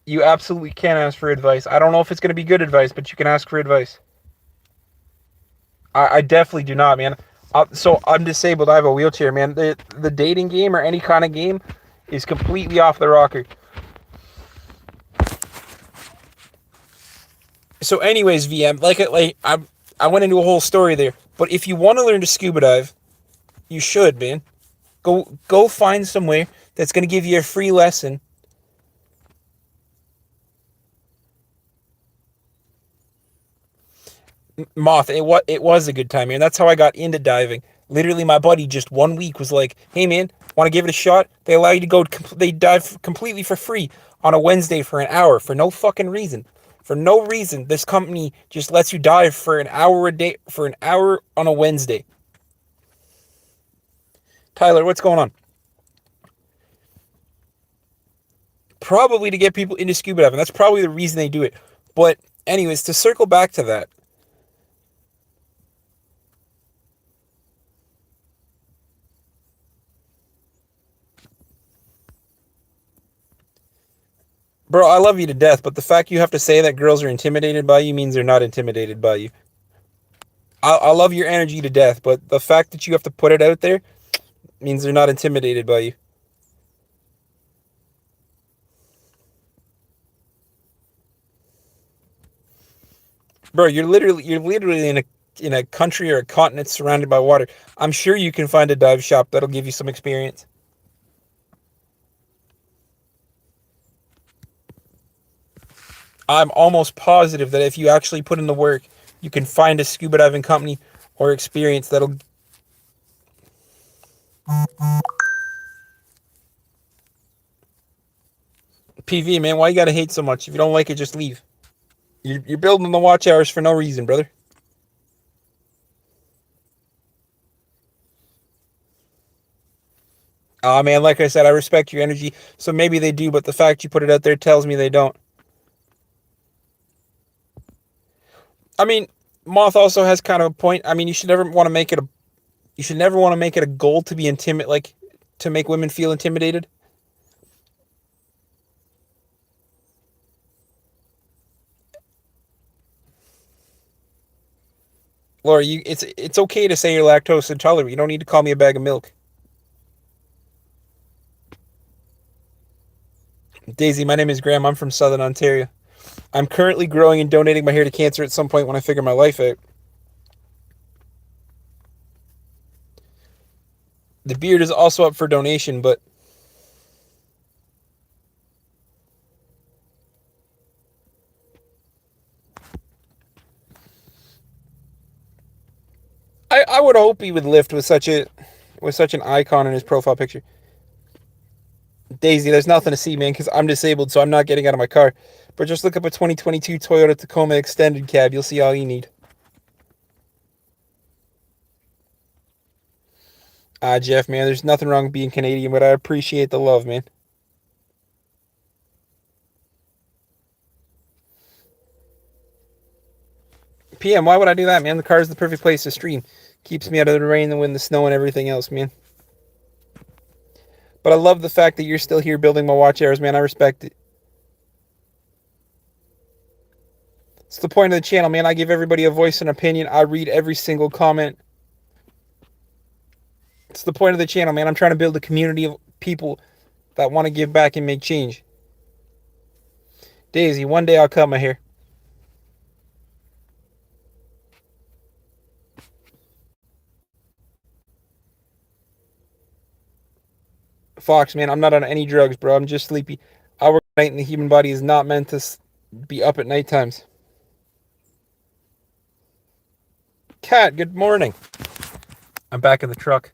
A: You absolutely can ask for advice. I don't know if it's going to be good advice, but you can ask for advice. I definitely do not, man. So I'm disabled. I have a wheelchair, man. The dating game or any kind of game is completely off the rocker. So, anyways, VM, I went into a whole story there. But if you want to learn to scuba dive, you should, man. Go find somewhere that's going to give you a free lesson. Moth, it was a good time, man. That's how I got into diving. Literally, my buddy just 1 week was like, "Hey, man, want to give it a shot?" They allow you to go. They dive completely for free on a Wednesday for an hour for no fucking reason. For no reason, this company just lets you dive for an hour a day for an hour on a Wednesday. Tyler, what's going on? Probably to get people into scuba diving. That's probably the reason they do it. But anyways, to circle back to that, bro, I love you to death, but the fact you have to say that girls are intimidated by you means they're not intimidated by you. I love your energy to death, but the fact that you have to put it out there means they're not intimidated by you. Bro, you're literally in a country or a continent surrounded by water. I'm sure you can find a dive shop that'll give you some experience. I'm almost positive that if you actually put in the work, you can find a scuba diving company or experience that'll. PV, man, why you gotta hate so much? If you don't like it, just leave. You're building the watch hours for no reason, brother. Ah, man, like I said, I respect your energy, so maybe they do, but the fact you put it out there tells me they don't. I mean, Moth also has kind of a point. I mean, you should never want to make it a goal to be to make women feel intimidated. Laura, it's okay to say you're lactose intolerant. You don't need to call me a bag of milk. Daisy, my name is Graham. I'm from Southern Ontario. I'm currently growing and donating my hair to cancer at some point when I figure my life out. The beard is also up for donation, but I would hope he would lift with such an icon in his profile picture. Daisy, there's nothing to see, man, because I'm disabled, so I'm not getting out of my car. But just look up a 2022 Toyota Tacoma extended cab. You'll see all you need. Ah, Jeff, man, there's nothing wrong with being Canadian, but I appreciate the love, man. PM, why would I do that, man? The car is the perfect place to stream. Keeps me out of the rain, the wind, the snow, and everything else, man. But I love the fact that you're still here building my watch hours, man. I respect it. It's the point of the channel, man. I give everybody a voice and opinion. I read every single comment. It's the point of the channel, man. I'm trying to build a community of people that want to give back and make change. Daisy, one day I'll cut my hair. Fox, man, I'm not on any drugs, bro. I'm just sleepy. I work at night, and the human body is not meant to be up at night times. Cat, good morning. I'm back in the truck.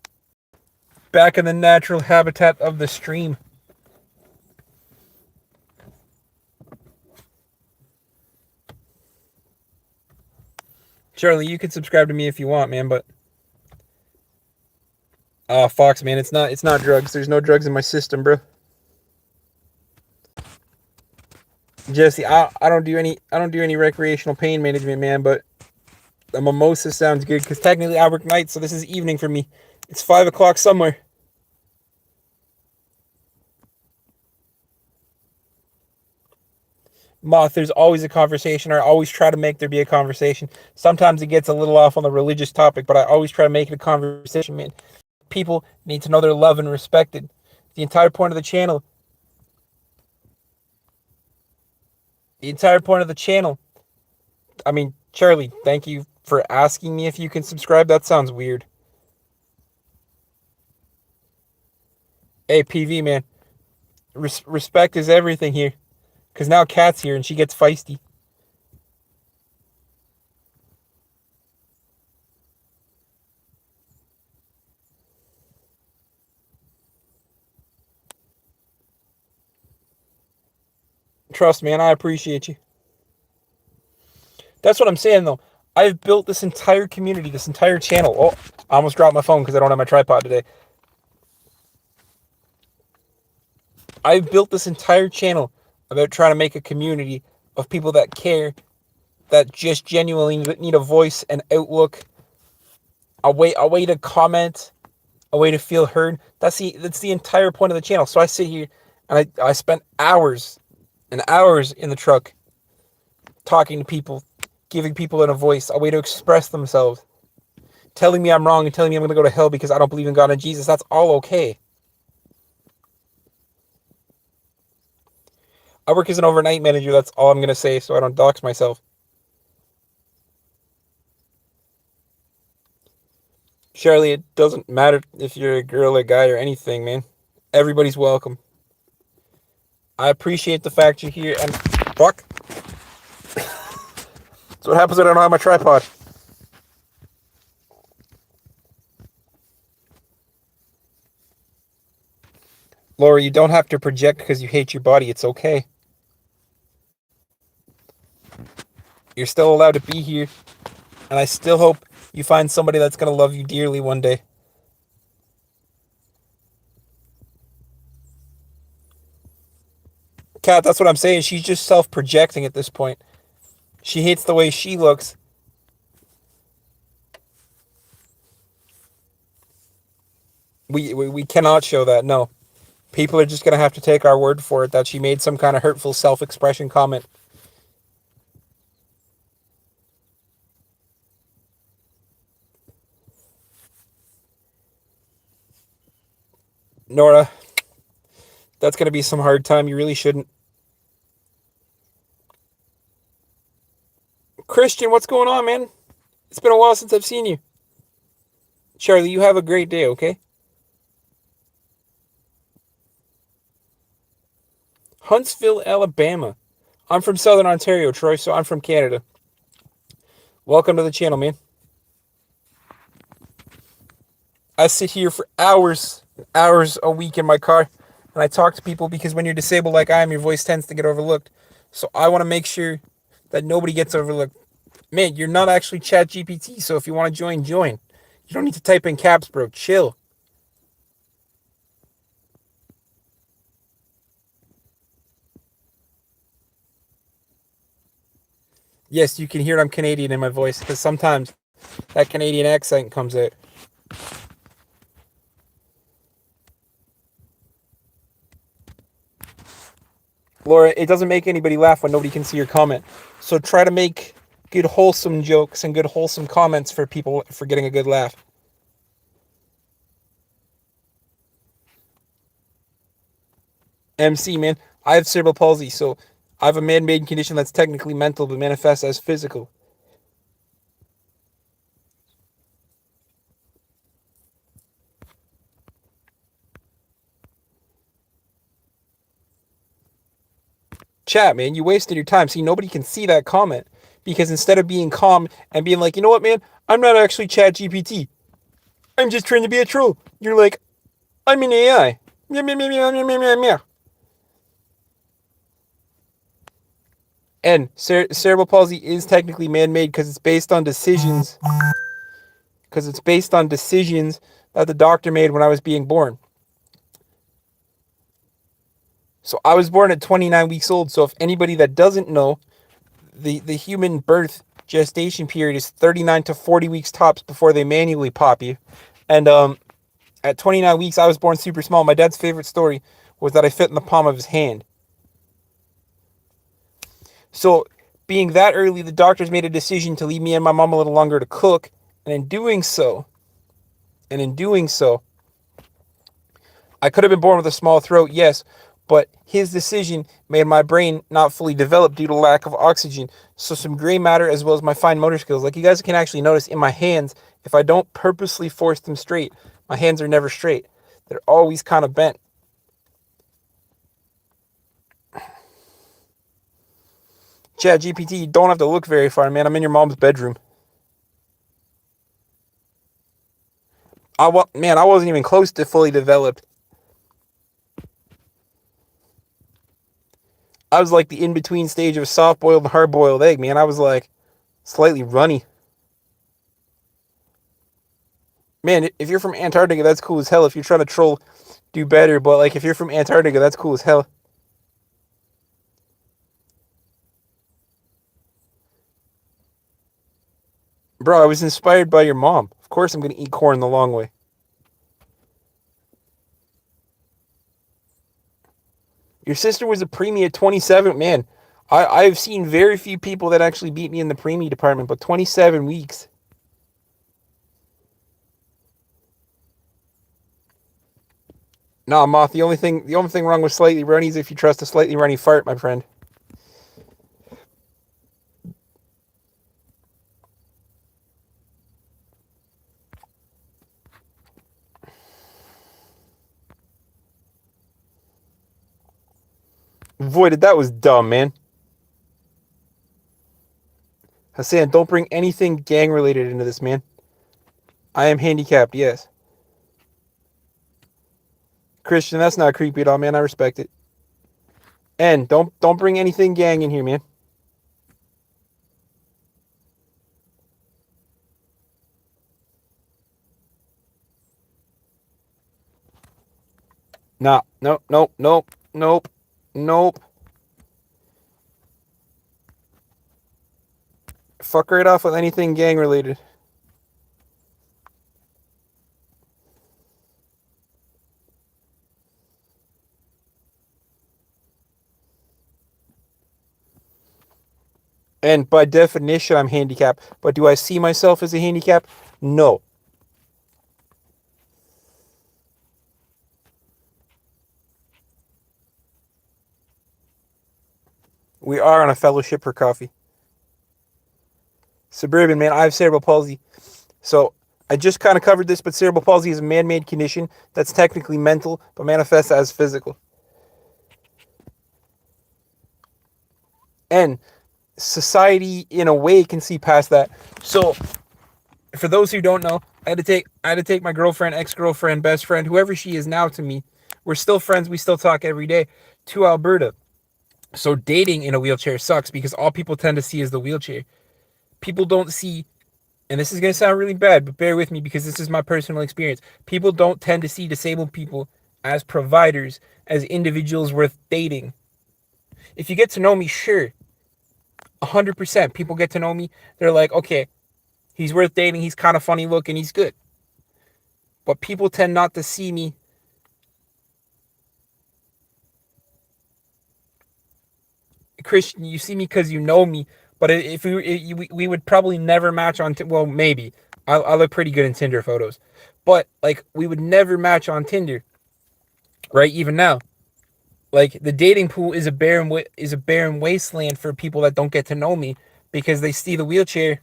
A: Back in the natural habitat of the stream. Charlie, you can subscribe to me if you want, man, but Fox, man, it's not drugs. There's no drugs in my system, bro. Jesse, I don't do any recreational pain management, man, but a mimosa sounds good because technically I work nights, so this is evening for me. It's 5 o'clock somewhere. Moth, there's always a conversation. I always try to make there be a conversation. Sometimes it gets a little off on the religious topic, but I always try to make it a conversation, man. People need to know they're loved and respected. The entire point of the channel. The entire point of the channel. I mean, Charlie, thank you for asking me if you can subscribe. That sounds weird. Hey, PV, man. Respect is everything here. Because now Kat's here and she gets feisty. Trust, man, I appreciate you. That's what I'm saying, though. I've built this entire community, this entire channel. Oh, I almost dropped my phone because I don't have my tripod today. I've built this entire channel about trying to make a community of people that care, that just genuinely need a voice, an outlook, a way to comment, a way to feel heard. That's the entire point of the channel. So I sit here and I spent hours and hours in the truck talking to people, giving people a voice, a way to express themselves, telling me I'm wrong and telling me I'm going to go to hell because I don't believe in God and Jesus. That's all okay. I work as an overnight manager. That's all I'm going to say so I don't dox myself. Charlie, it doesn't matter if you're a girl, a guy, or anything, man. Everybody's welcome. I appreciate the fact you're here, and fuck. That's what happens when I don't have my tripod. Laura, you don't have to project because you hate your body. It's okay. You're still allowed to be here, and I still hope you find somebody that's going to love you dearly one day. Kat, that's what I'm saying. She's just self-projecting at this point. She hates the way she looks. We cannot show that, no. People are just going to have to take our word for it that she made some kind of hurtful self-expression comment. Nora, that's going to be some hard time. You really shouldn't. Christian, what's going on, man? It's been a while since I've seen you. Charlie, you have a great day, okay? Huntsville, Alabama. I'm from Southern Ontario, Troy, so I'm from Canada. Welcome to the channel, man. I sit here for hours a week in my car, and I talk to people because when you're disabled like I am, your voice tends to get overlooked. So I want to make sure that nobody gets overlooked. Man, you're not actually ChatGPT, so if you want to join, join. You don't need to type in caps, bro. Chill. Yes, you can hear I'm Canadian in my voice because sometimes that Canadian accent comes out. Laura, it doesn't make anybody laugh when nobody can see your comment. So try to make good wholesome jokes and good wholesome comments for people for getting a good laugh. MC, man, I have cerebral palsy, so I have a man-made condition that's technically mental but manifests as physical. Chat, man, you wasted your time. See, nobody can see that comment because instead of being calm and being like, you know what, man, I'm not actually Chat GPT. I'm just trying to be a troll. You're like, I'm an AI. Meow, meow, meow, meow, meow, meow, meow. And cerebral palsy is technically man-made because it's based on decisions. Because it's based on decisions that the doctor made when I was being born. So I was born at 29 weeks old. So if anybody that doesn't know, the human birth gestation period is 39 to 40 weeks tops before they manually pop you. And at 29 weeks, I was born super small. My dad's favorite story was that I fit in the palm of his hand. So being that early, the doctors made a decision to leave me and my mom a little longer to cook. And in doing so, I could have been born with a small throat, yes, but his decision made my brain not fully develop due to lack of oxygen. So some gray matter as well as my fine motor skills. Like you guys can actually notice in my hands, if I don't purposely force them straight, my hands are never straight. They're always kind of bent. Chat GPT, you don't have to look very far, man. I'm in your mom's bedroom. I wasn't even close to fully developed. I was like the in-between stage of a soft-boiled and hard-boiled egg, man. I was like slightly runny. Man, if you're from Antarctica, that's cool as hell. If you're trying to troll, do better. But like, if you're from Antarctica, that's cool as hell. Bro, I was inspired by your mom. Of course I'm going to eat corn the long way. Your sister was a preemie at 27. Man, I've seen very few people that actually beat me in the preemie department, but 27 weeks. Nah, Moth, the only thing wrong with slightly runny is if you trust a slightly runny fart, my friend. Voided, that was dumb, man. Hassan, don't bring anything gang related into this, man. I am handicapped, yes. Christian, that's not creepy at all, man. I respect it. And don't bring anything gang in here, man. Nah, nope, nope, nope, nope, nope. Fuck right off with anything gang related. And by definition, I'm handicapped. But do I see myself as a handicap? No. We are on a fellowship for coffee. Suburban, man, I have cerebral palsy. So I just kind of covered this, but cerebral palsy is a man-made condition that's technically mental, but manifests as physical. And society, in a way, can see past that. So, for those who don't know, I had to take my girlfriend, ex-girlfriend, best friend, whoever she is now to me. We're still friends. We still talk every day. To Alberta. So dating in a wheelchair sucks because all people tend to see is the wheelchair. People don't see, and this is going to sound really bad, but bear with me because this is my personal experience. People don't tend to see disabled people as providers, as individuals worth dating. If you get to know me, sure, 100%. People get to know me. They're like, okay, he's worth dating. He's kind of funny looking. He's good. But people tend not to see me. Christian, you see me because you know me. But if we would probably never match on. Well, maybe I look pretty good in Tinder photos, but like we would never match on Tinder, right? Even now. Like the dating pool is a barren wasteland for people that don't get to know me because they see the wheelchair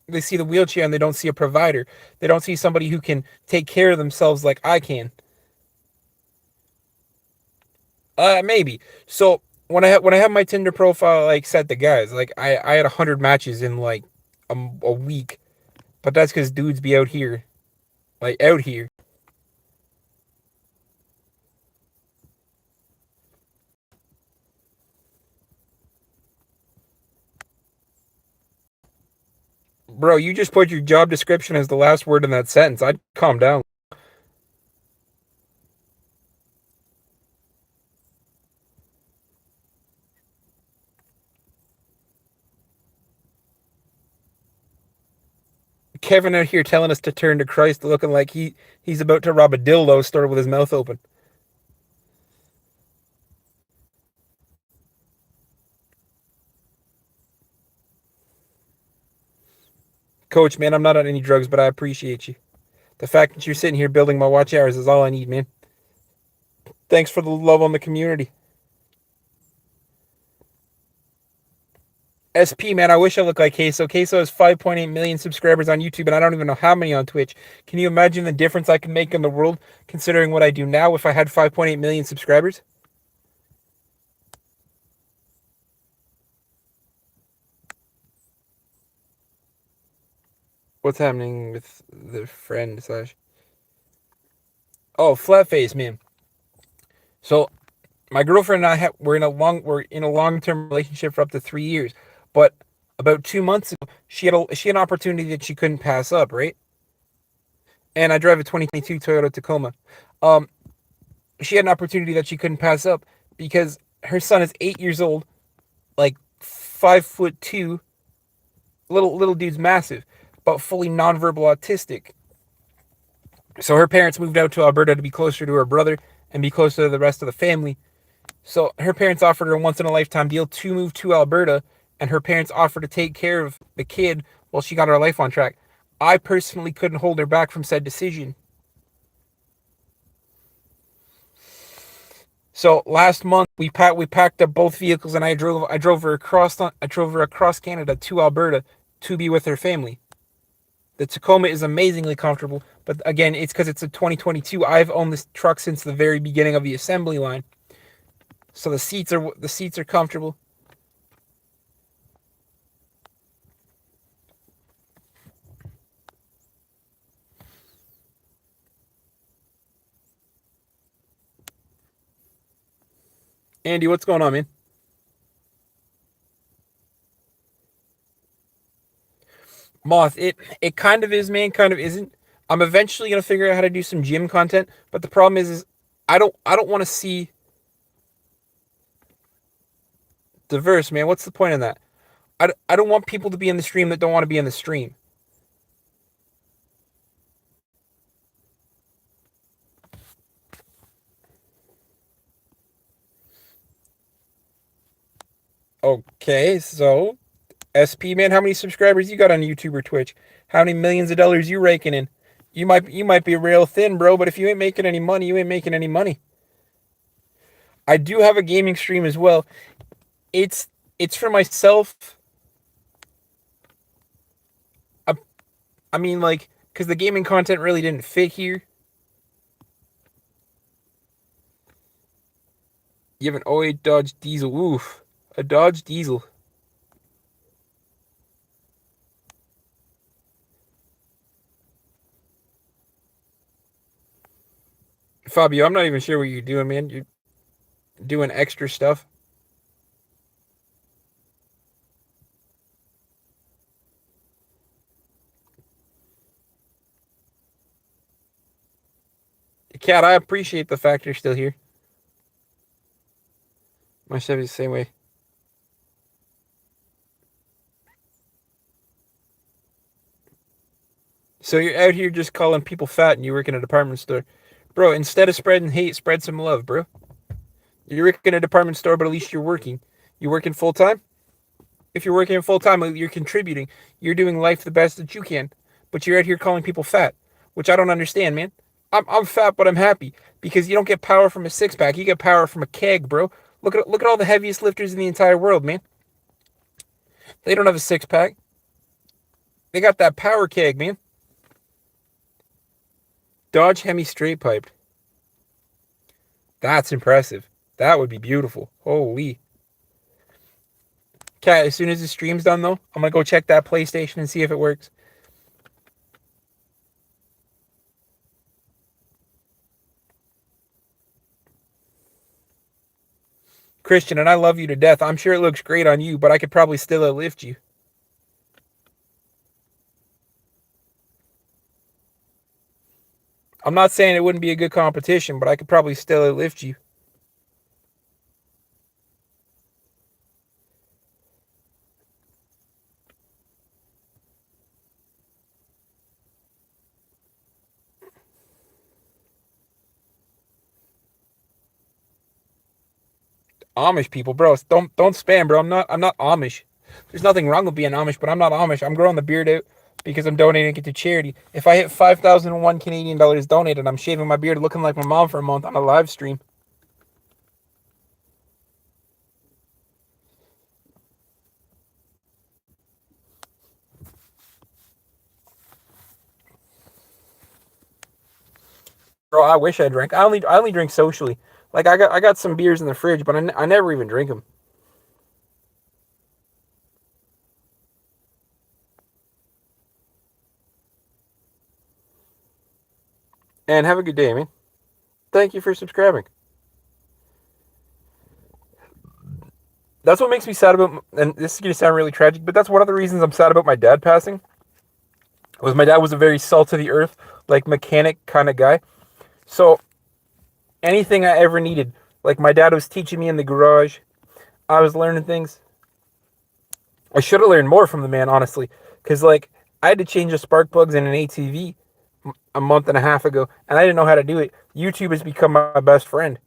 A: and they don't see a provider. They don't see somebody who can take care of themselves like I can. Maybe. So when I have my Tinder profile like set to guys, like I had 100 matches in like a week, but that's because dudes be out here, like out here. Bro, you just put your job description as the last word in that sentence. I'd calm down. Kevin out here telling us to turn to Christ, looking like he's about to rob a dildo store with his mouth open. Coach, man, I'm not on any drugs, but I appreciate you. The fact that you're sitting here building my watch hours is all I need, man. Thanks for the love on the community. SP, man, I wish I looked like Queso. Queso has 5.8 million subscribers on YouTube, and I don't even know how many on Twitch. Can you imagine the difference I could make in the world considering what I do now if I had 5.8 million subscribers? What's happening with the friend slash? Oh, flat face, man. So my girlfriend and we're in a long term relationship for up to 3 years, but about 2 months ago she had an opportunity that she couldn't pass up, right? And I drive a 2022 Toyota Tacoma. Um, she had an opportunity that she couldn't pass up because her son is 8 years old, like 5'2", little dude's massive, but fully nonverbal autistic. So her parents moved out to Alberta to be closer to her brother and be closer to the rest of the family. So her parents offered her a once in a lifetime deal to move to Alberta, and her parents offered to take care of the kid while she got her life on track. I personally couldn't hold her back from said decision. So last month we packed up both vehicles and I drove her across Canada to Alberta to be with her family. The Tacoma is amazingly comfortable, but again, it's because it's a 2022. I've owned this truck since the very beginning of the assembly line, so the seats are comfortable. Andy, what's going on, man? Moth, it kind of is, man, kind of isn't. I'm eventually gonna figure out how to do some gym content, but the problem is I don't want to see diverse, man. What's the point in that? I don't want people to be in the stream that don't want to be in the stream. Okay, so SP, man, how many subscribers you got on YouTube or Twitch? How many millions of dollars you raking in? You might be real thin, bro, but if you ain't making any money, you ain't making any money. I do have a gaming stream as well. It's it's for myself. I, I mean, like, because the gaming content really didn't fit here. You have an '08 Dodge Diesel. Oof, a Dodge Diesel. Fabio, I'm not even sure what you're doing, man. You're doing extra stuff. Cat, I appreciate the fact you're still here. My Chevy's the same way. So you're out here just calling people fat and you work in a department store. Bro, instead of spreading hate, spread some love, bro. You're working in a department store, but at least you're working. You working full time? If you're working full time, you're contributing. You're doing life the best that you can. But you're out here calling people fat, which I don't understand, man. I'm fat, but I'm happy because you don't get power from a six pack. You get power from a keg, bro. Look at all the heaviest lifters in the entire world, man. They don't have a six pack. They got that power keg, man. Dodge Hemi straight piped. That's impressive. That would be beautiful. Holy. Okay, as soon as the stream's done, though, I'm going to go check that PlayStation and see if it works. Christian, and I love you to death. I'm sure it looks great on you, but I could probably still lift you. I'm not saying it wouldn't be a good competition, but I could probably still lift you. Amish people, bro, don't spam, bro. I'm not Amish. There's nothing wrong with being Amish, but I'm not Amish. I'm growing the beard out because I'm donating it to charity. If I hit 5,001 Canadian dollars donated, I'm shaving my beard looking like my mom for a month on a live stream. Bro, I wish I drank. I only drink socially. Like I got some beers in the fridge, but I never even drink them. And have a good day, man. Thank you for subscribing. That's what makes me sad about, and this is gonna sound really tragic, but that's one of the reasons I'm sad about my dad passing. Was my dad was a very salt of the earth, like mechanic kind of guy. So anything I ever needed, like my dad was teaching me in the garage, I was learning things. I should have learned more from the man, honestly, because like I had to change the spark plugs in an ATV a month and a half ago, and I didn't know how to do it. YouTube has become my best friend.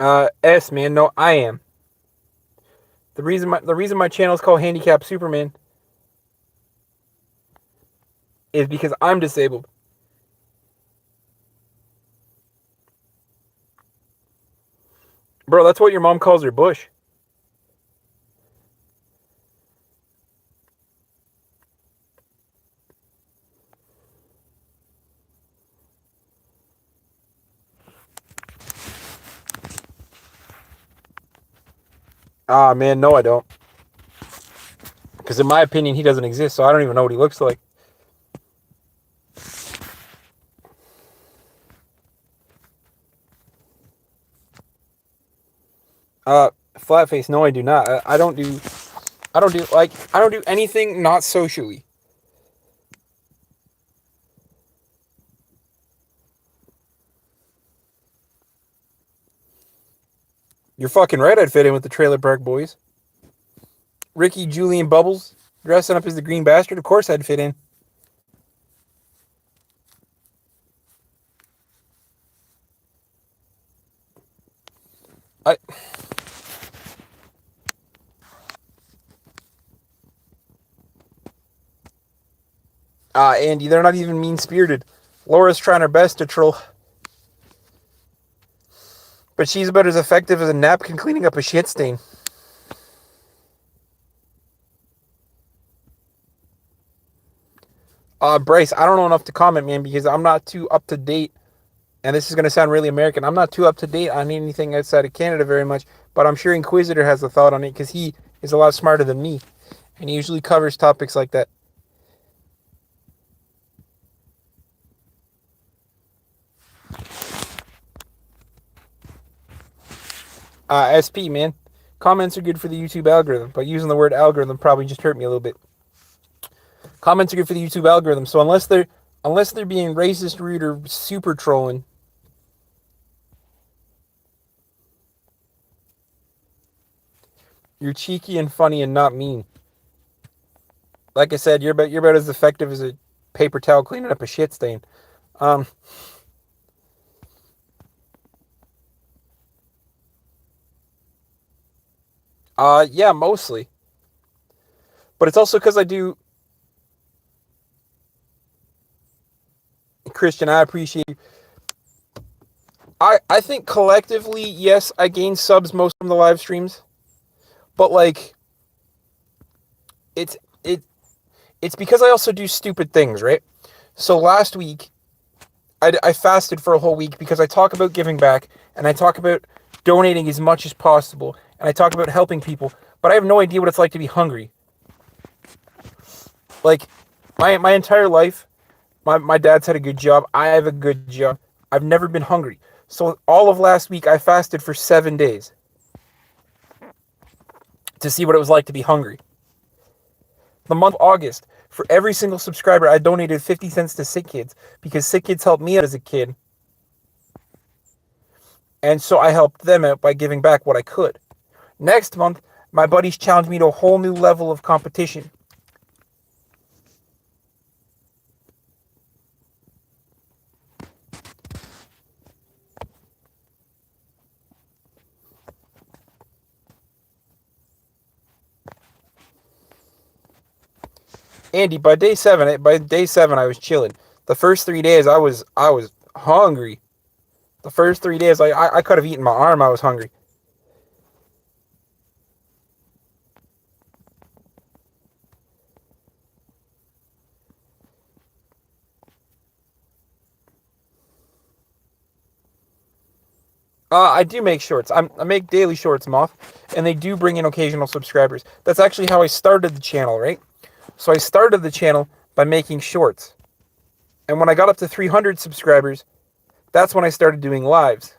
A: S man, no, I am. The reason my channel is called Handicap Superman is because I'm disabled. Bro, that's what your mom calls her bush. Ah, man, no, I don't. Because in my opinion, he doesn't exist, so I don't even know what he looks like. Flat face, no, I do not. I don't do anything not socially. You're fucking right, I'd fit in with the Trailer Park Boys. Ricky, Julian, Bubbles, dressing up as the Green Bastard, of course I'd fit in. I Andy, they're not even mean-spirited. Laura's trying her best to troll, but she's about as effective as a napkin cleaning up a shit stain. Bryce, I don't know enough to comment, man, because I'm not too up to date. And this is going to sound really American. I'm not too up to date on anything outside of Canada very much, but I'm sure Inquisitor has a thought on it because he is a lot smarter than me, and he usually covers topics like that. SP, man. Comments are good for the YouTube algorithm, but using the word algorithm probably just hurt me a little bit. Comments are good for the YouTube algorithm, so unless they're being racist, rude, or super trolling, you're cheeky and funny and not mean. Like I said, you're about as effective as a paper towel cleaning up a shit stain. Yeah, mostly. But it's also because I do Christian, I appreciate you. I think collectively, yes, I gain subs most from the live streams, but like it's it it's because I also do stupid things, right? So last week, I fasted for a whole week because I talk about giving back and I talk about donating as much as possible and I talk about helping people, but I have no idea what it's like to be hungry. Like my entire life, my dad's had a good job. I have a good job. I've never been hungry. So all of last week I fasted for 7 days to see what it was like to be hungry. The month of August, for every single subscriber, I donated 50 cents to Sick Kids because Sick Kids helped me out as a kid. And so I helped them out by giving back what I could. Next month, my buddies challenged me to a whole new level of competition. Andy, by day seven, I was chilling. The first 3 days, I was hungry. The first 3 days, I could have eaten my arm. I was hungry. I do make shorts. I make daily shorts, Moth, and they do bring in occasional subscribers. That's actually how I started the channel, right? So I started the channel by making shorts. And when I got up to 300 subscribers, that's when I started doing lives.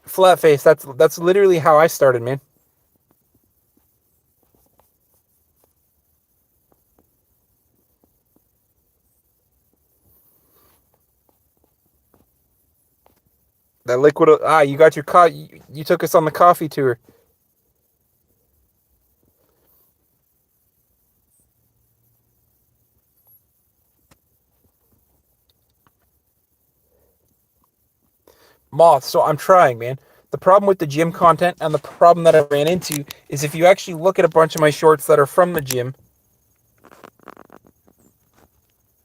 A: Flat face, that's literally how I started, man. That liquid, you got your you took us on the coffee tour. Moth, so I'm trying, man. The problem with the gym content and the problem that I ran into is if you actually look at a bunch of my shorts that are from the gym,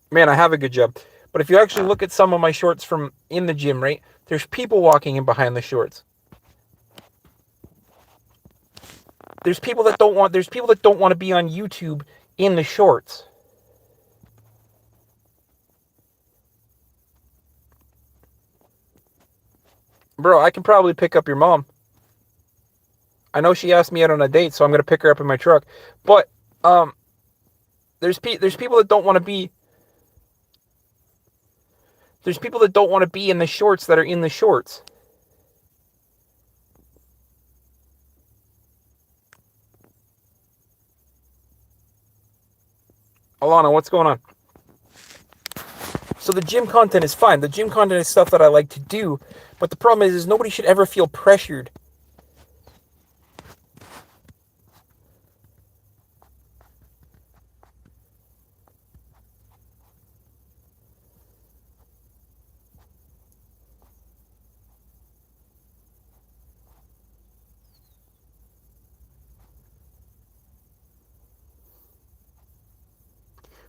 A: man, I have a good job. But if you actually look at some of my shorts from in the gym, right, there's people walking in behind the shorts. There's people that don't want to be on YouTube in the shorts. Bro, I can probably pick up your mom. I know she asked me out on a date, so I'm going to pick her up in my truck. But there's people that don't want to be in the shorts that are in the shorts. Alana, what's going on? So the gym content is fine. The gym content is stuff that I like to do, but the problem is nobody should ever feel pressured.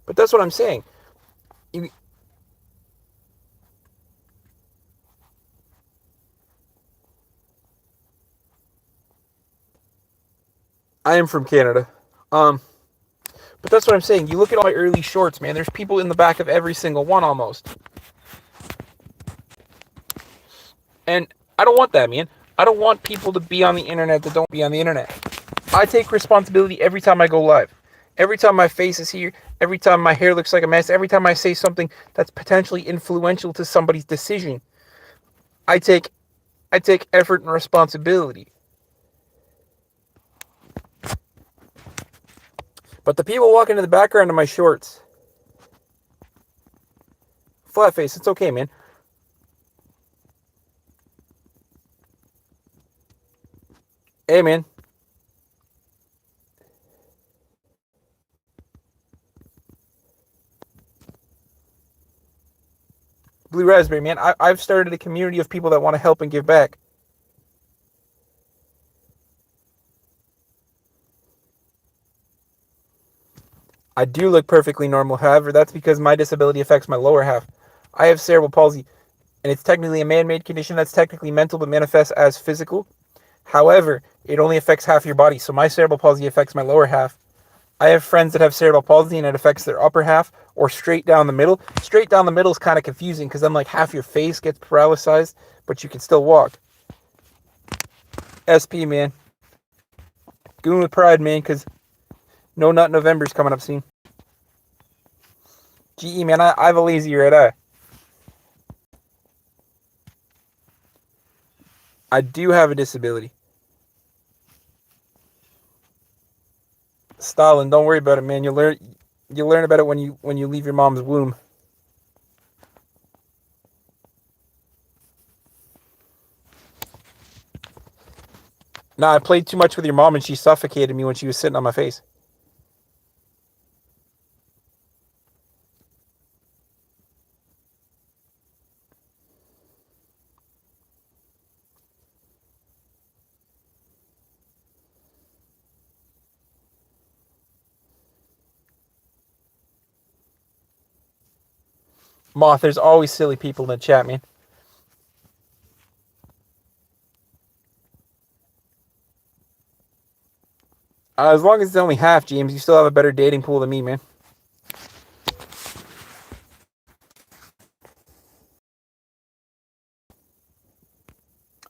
A: But that's what I'm saying. I am from Canada. But that's what I'm saying. You look at all my early shorts, man. There's people in the back of every single one almost. And I don't want that, man. I don't want people to be on the internet that don't be on the internet. I take responsibility every time I go live. Every time my face is here, every time my hair looks like a mess, every time I say something that's potentially influential to somebody's decision, I take effort and responsibility. But the people walking in the background of my shorts, flat face, it's okay, man. Hey, man. Blue Raspberry, man. I've started a community of people that want to help and give back. I do look perfectly normal. However, that's because my disability affects my lower half. I have cerebral palsy, and it's technically a man-made condition that's technically mental but manifests as physical. However, it only affects half your body. So my cerebral palsy affects my lower half. I have friends that have cerebral palsy and it affects their upper half or straight down the middle. Straight down the middle is kind of confusing because then like half your face gets paralyzed, but you can still walk. SP, man. Goon with pride, man, because No Nut November's coming up soon. GE, man, I have a lazy red eye. I do have a disability. Stalin, don't worry about it, man. You'll learn about it when you leave your mom's womb. Nah, I played too much with your mom and she suffocated me when she was sitting on my face. Moth, there's always silly people in the chat, man. As long as it's only half, James, you still have a better dating pool than me, man.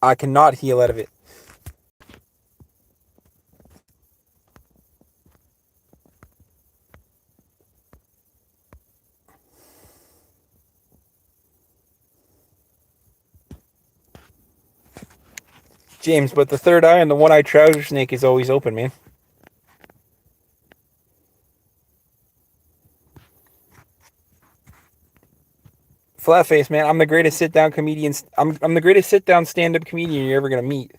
A: I cannot heal out of it. James, but the third eye and the one-eyed trouser snake is always open, man. Flat face, man. I'm the greatest sit-down comedian. I'm the greatest sit-down stand-up comedian you're ever gonna meet.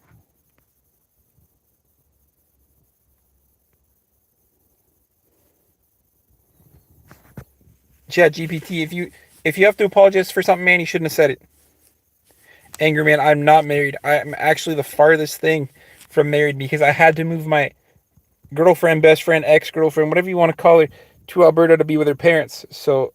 A: Chat GPT, if you have to apologize for something, man, you shouldn't have said it. Angry man, I'm not married. I'm actually the farthest thing from married because I had to move my girlfriend, best friend, ex-girlfriend, whatever you want to call her, to Alberta to be with her parents. So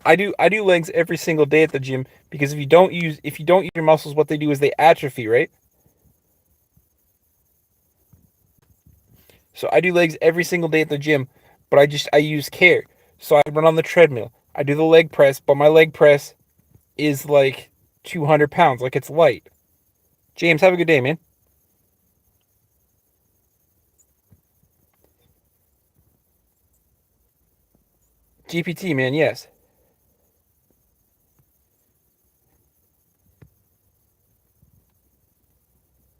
A: I do legs every single day at the gym because if you don't use your muscles, what they do is they atrophy, right? So I do legs every single day at the gym, but I use care. So I run on the treadmill. I do the leg press, but my leg press is like 200 pounds, like it's light. James, have a good day, man. GPT, man, yes.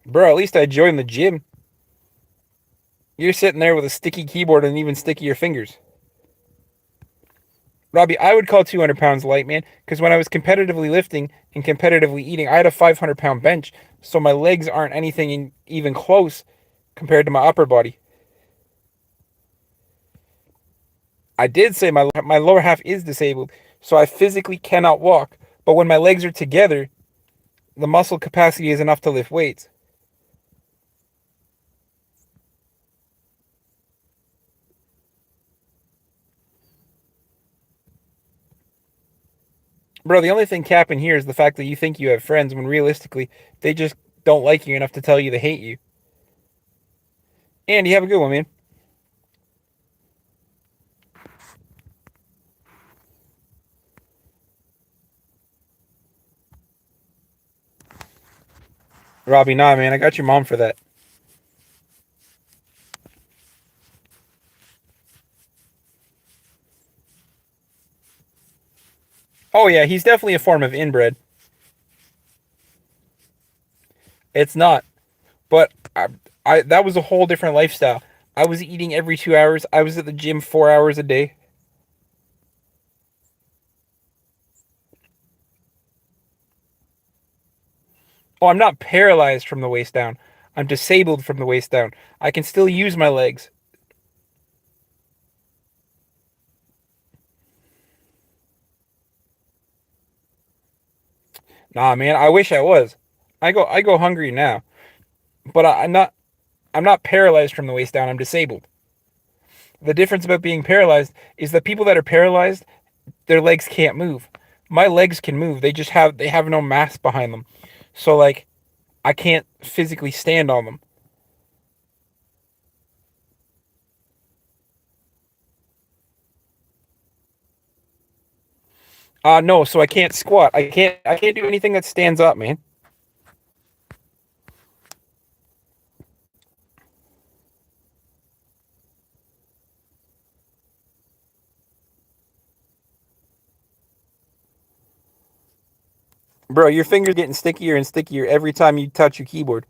A: Bro, at least I joined the gym. You're sitting there with a sticky keyboard and even stickier fingers. Robbie, I would call 200 pounds light, man, because when I was competitively lifting and competitively eating, I had a 500-pound bench, so my legs aren't anything even close compared to my upper body. I did say my lower half is disabled, so I physically cannot walk, but when my legs are together, the muscle capacity is enough to lift weights. Bro, the only thing capping here is the fact that you think you have friends when realistically they just don't like you enough to tell you they hate you. Andy, have a good one, man. Robbie, nah, man, I got your mom for that. Oh yeah, he's definitely a form of inbred. It's not, but I that was a whole different lifestyle. I was eating every 2 hours. I was at the gym 4 hours a day. Oh, I'm not paralyzed from the waist down. I'm disabled from the waist down. I can still use my legs. Nah, man, I wish I was. I go hungry now, but I'm not paralyzed from the waist down. I'm disabled. The difference about being paralyzed is that people that are paralyzed, their legs can't move. My legs can move. They have no mass behind them. So like I can't physically stand on them. No, so I can't squat. I can't do anything that stands up, man. Bro, your fingers getting stickier and stickier every time you touch your keyboard.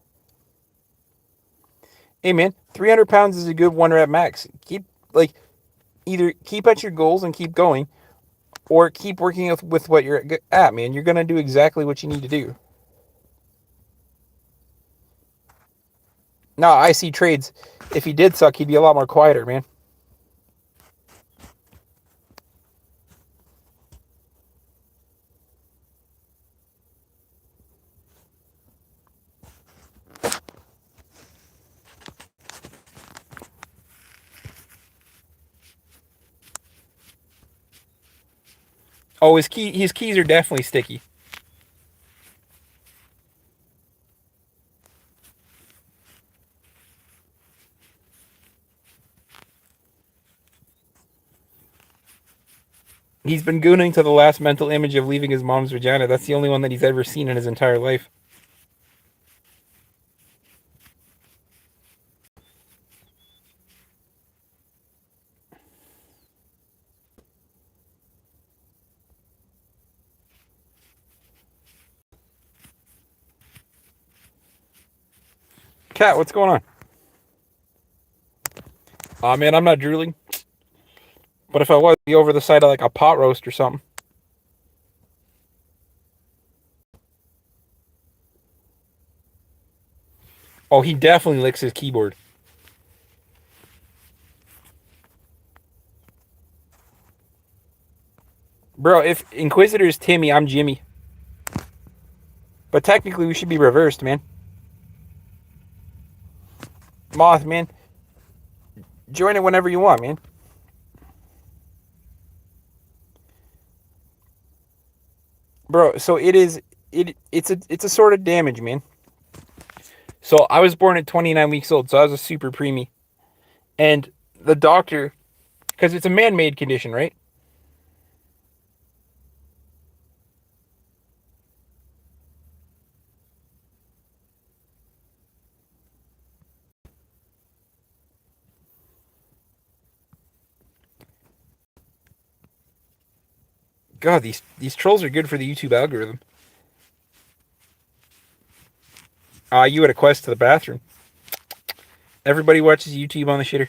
A: Hey man, 300 pounds is a good one rep max. Like either keep at your goals and keep going, or keep working with what you're at, man. You're gonna do exactly what you need to do. No, I see trades. If he did suck, he'd be a lot more quieter, man. Oh, his keys are definitely sticky. He's been gooning to the last mental image of leaving his mom's vagina. That's the only one that he's ever seen in his entire life. Cat, what's going on? Aw, man, I'm not drooling. But if I was, I'd be over the side of like a pot roast or something. Oh, he definitely licks his keyboard. Bro, if Inquisitor's Timmy, I'm Jimmy. But technically, we should be reversed, man. Moth, man. Join it whenever you want, man. Bro, so it's a sort of damage, man. So I was born at 29 weeks old, so I was a super preemie. And the doctor, because it's a man-made condition, right? God, these trolls are good for the YouTube algorithm. You had a quest to the bathroom. Everybody watches YouTube on the shitter.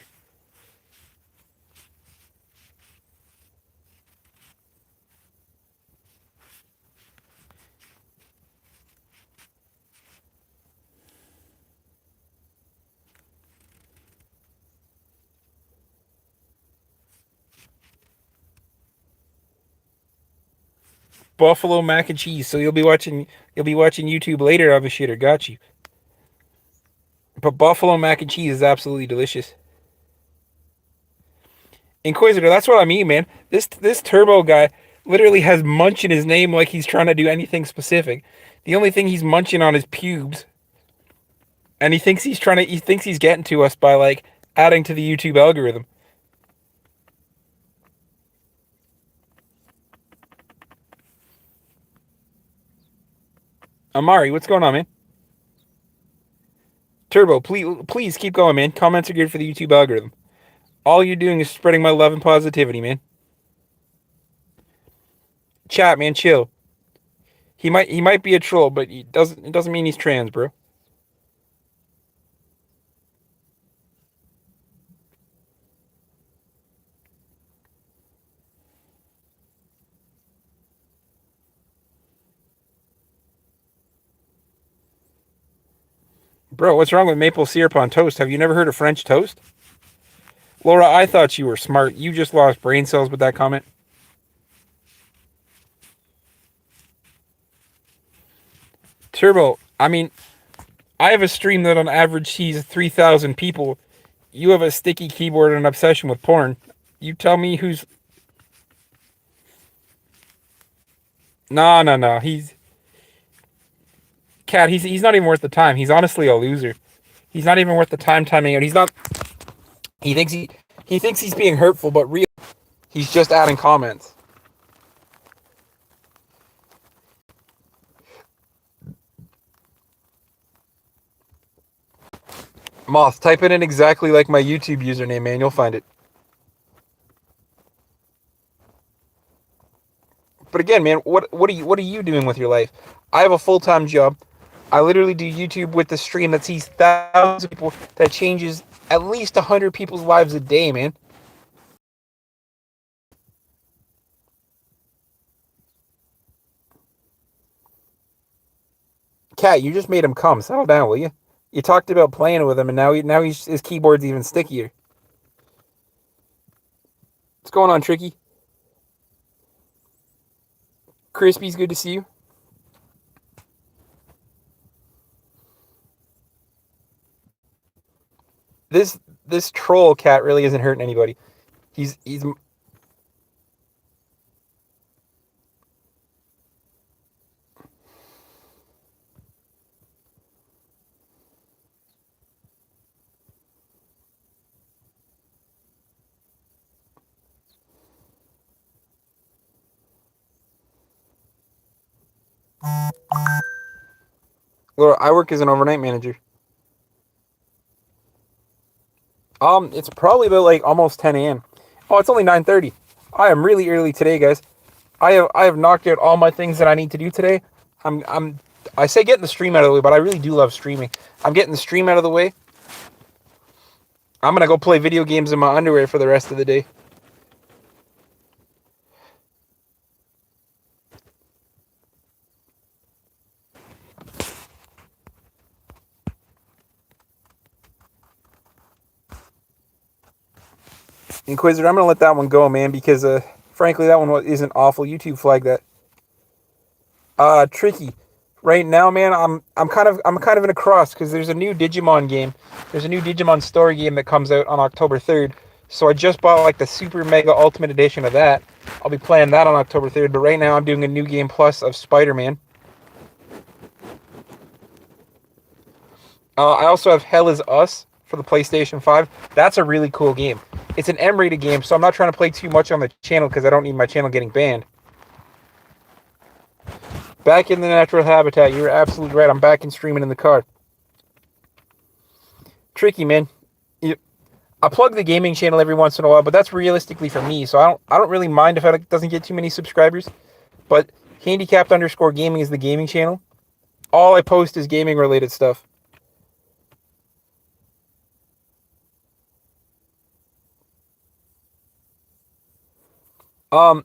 A: Buffalo mac and cheese. So you'll be watching YouTube later on the shitter. Got you. But buffalo mac and cheese is absolutely delicious. Inquisitor, that's what I mean, man. This turbo guy literally has munch in his name like he's trying to do anything specific. The only thing he's munching on is pubes, and he thinks he's getting to us by like adding to the YouTube algorithm. Amari, what's going on, man? Turbo, please keep going, man. Comments are good for the YouTube algorithm. All you're doing is spreading my love and positivity, man. Chat, man, chill. He might be a troll, but it doesn't mean he's trans, bro. Bro, what's wrong with maple syrup on toast? Have you never heard of French toast? Laura, I thought you were smart. You just lost brain cells with that comment. Turbo, I mean, I have a stream that on average sees 3,000 people. You have a sticky keyboard and an obsession with porn. You tell me who's. No, no, no. Cat, he's not even worth the time. He's honestly a loser. He's not even worth the time timing out. He's not. He thinks he's being hurtful, but real. He's just adding comments. Moth, type it in exactly like my YouTube username, man. You'll find it. But again, man, what are you doing with your life? I have a full-time job. I literally do YouTube with the stream that sees thousands of people, that changes at least 100 people's lives a day, man. Cat, you just made him come. Settle down, will you? You talked about playing with him, and now his keyboard's even stickier. What's going on, Tricky? Crispy's good to see you. This this troll cat really isn't hurting anybody. He's Laura, I work as an overnight manager. It's probably about like almost 10 a.m. Oh, it's only 9:30. I am really early today, guys. I have knocked out all my things that I need to do today. I say getting the stream out of the way, but I really do love streaming. I'm getting the stream out of the way. I'm gonna go play video games in my underwear for the rest of the day. Inquisitor, I'm gonna let that one go, man, because frankly, that one isn't awful. YouTube flag that. Tricky. Right now, man, I'm kind of in a cross because there's a new Digimon game. There's a new Digimon story game that comes out on October 3rd. So I just bought like the Super Mega Ultimate Edition of that. I'll be playing that on October 3rd. But right now, I'm doing a new game plus of Spider-Man. I also have Hell Is Us for the PlayStation 5. That's a really cool game. It's an M-rated game, so I'm not trying to play too much on the channel because I don't need my channel getting banned. Back in the natural habitat. You're absolutely right. I'm back in streaming in the car. Tricky, man. I plug the gaming channel every once in a while, but that's realistically for me. So I don't really mind if it doesn't get too many subscribers. But handicapped underscore gaming is the gaming channel. All I post is gaming related stuff.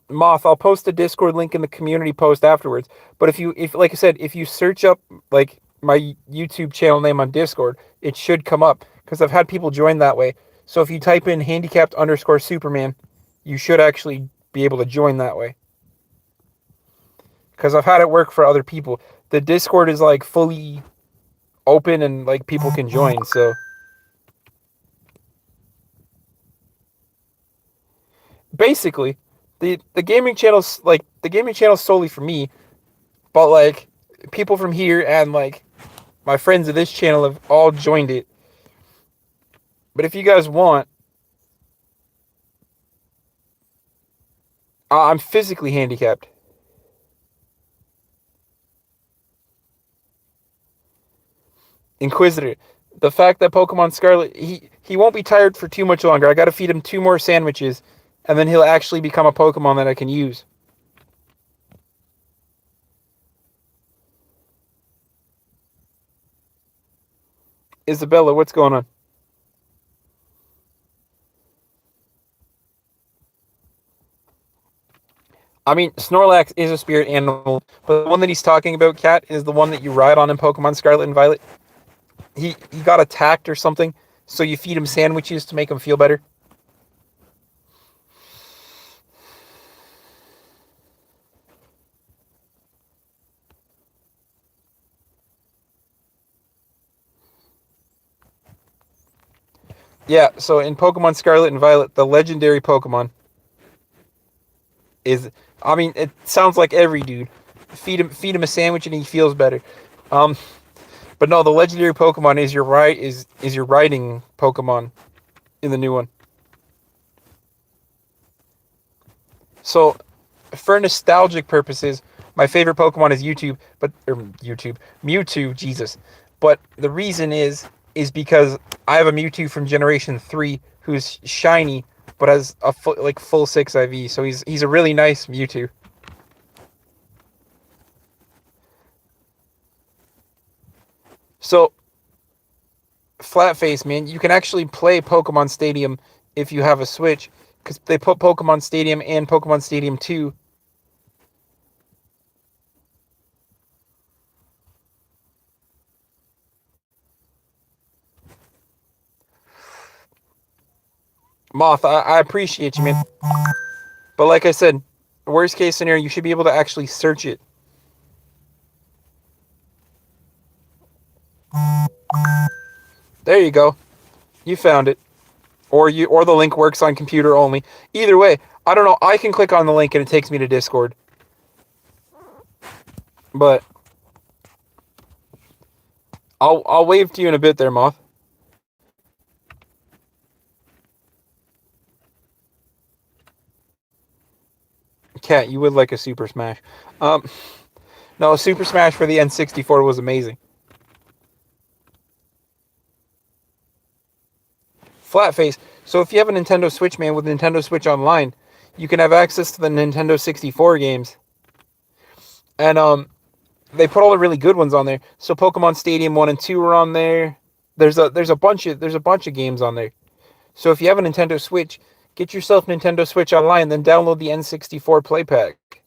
A: Moth, I'll post a Discord link in the community post afterwards. But if like I said, if you search up like my YouTube channel name on Discord, it should come up because I've had people join that way. So if you type in handicapped underscore Superman, you should actually be able to join that way. Because I've had it work for other people. The Discord is like fully open and like people can join. So basically, the gaming channel's like the gaming channel's solely for me, but like people from here and like my friends of this channel have all joined it. But if you guys want, I'm physically handicapped. Inquisitor. The fact that Pokemon Scarlet, he won't be tired for too much longer. I got to feed him 2 more sandwiches, and then he'll actually become a Pokemon that I can use. Isabella, what's going on? I mean, Snorlax is a spirit animal, but the one that he's talking about, Cat, is the one that you ride on in Pokemon Scarlet and Violet. He got attacked or something, so you feed him sandwiches to make him feel better. Yeah, so in Pokemon Scarlet and Violet, the legendary Pokemon is, I mean, it sounds like every dude. Feed him a sandwich and he feels better. Um, but no, the legendary Pokemon is your riding Pokemon in the new one. So for nostalgic purposes, my favorite Pokemon is Mewtwo, Jesus. But the reason is because I have a Mewtwo from Generation 3 who's shiny but has a full 6 IV, so he's a really nice Mewtwo. So flat face, man, you can actually play Pokemon Stadium if you have a Switch, because they put Pokemon Stadium and Pokemon Stadium 2. Moth, I appreciate you, man. But like I said, worst case scenario, you should be able to actually search it. There you go. You found it. Or the link works on computer only. Either way, I don't know. I can click on the link and it takes me to Discord. But I'll wave to you in a bit there, Moth. Cat, you would like a Super Smash. Um, no, Super Smash for the N64 was amazing. Flat face. So if you have a Nintendo Switch, man, with Nintendo Switch Online, you can have access to the Nintendo 64 games. And they put all the really good ones on there. So Pokemon Stadium 1 and 2 are on there. There's a bunch of games on there. So if you have a Nintendo Switch, get yourself Nintendo Switch Online, then download the N64 Play Pack.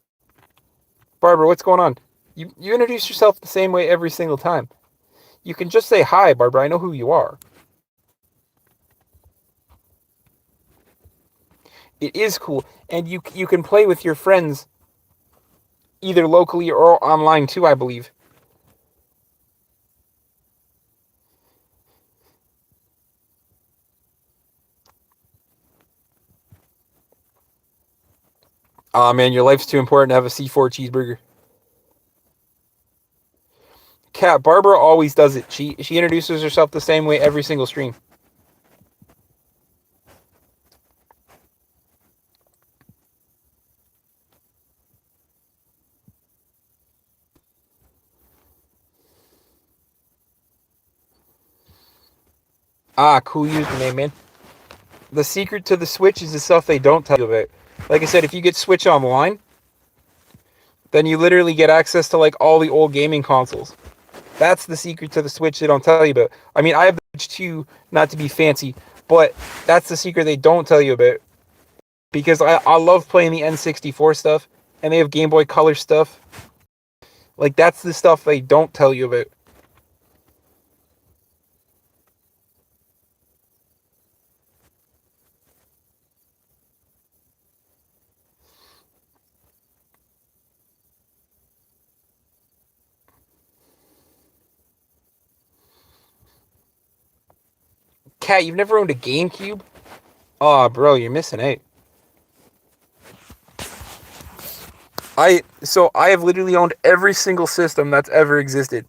A: Barbara, what's going on? You introduce yourself the same way every single time. You can just say hi, Barbara. I know who you are. It is cool, and you can play with your friends either locally or online too, I believe. Aw, man, your life's too important to have a C4 cheeseburger. Cat, Barbara always does it. She introduces herself the same way every single stream. Ah, cool username, man. The secret to the Switch is the stuff they don't tell you about. Like I said, if you get Switch Online, then you literally get access to like all the old gaming consoles. That's the secret to the Switch they don't tell you about. I mean, I have the Switch too, not to be fancy, but that's the secret they don't tell you about. Because I love playing the N64 stuff, and they have Game Boy Color stuff. Like, that's the stuff they don't tell you about. Cat, you've never owned a GameCube? Aw, bro, you're missing out. I have literally owned every single system that's ever existed.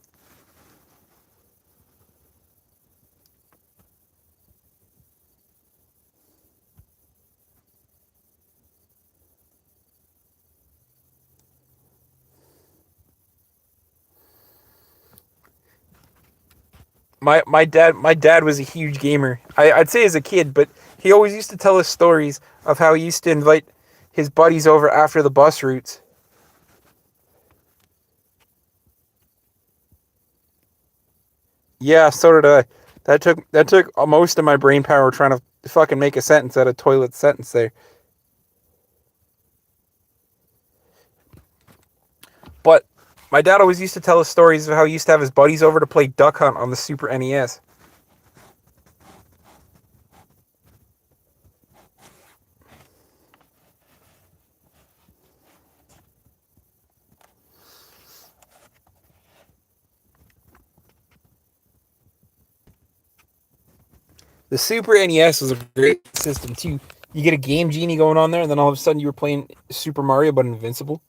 A: My dad was a huge gamer. I'd say as a kid, but he always used to tell us stories of how he used to invite his buddies over after the bus routes. Yeah, so did I. That took most of my brain power trying to fucking make a sentence out of toilet sentence there. But my dad always used to tell us stories of how he used to have his buddies over to play Duck Hunt on the Super NES. The Super NES was a great system too. You get a Game Genie going on there, and then all of a sudden you were playing Super Mario but Invincible.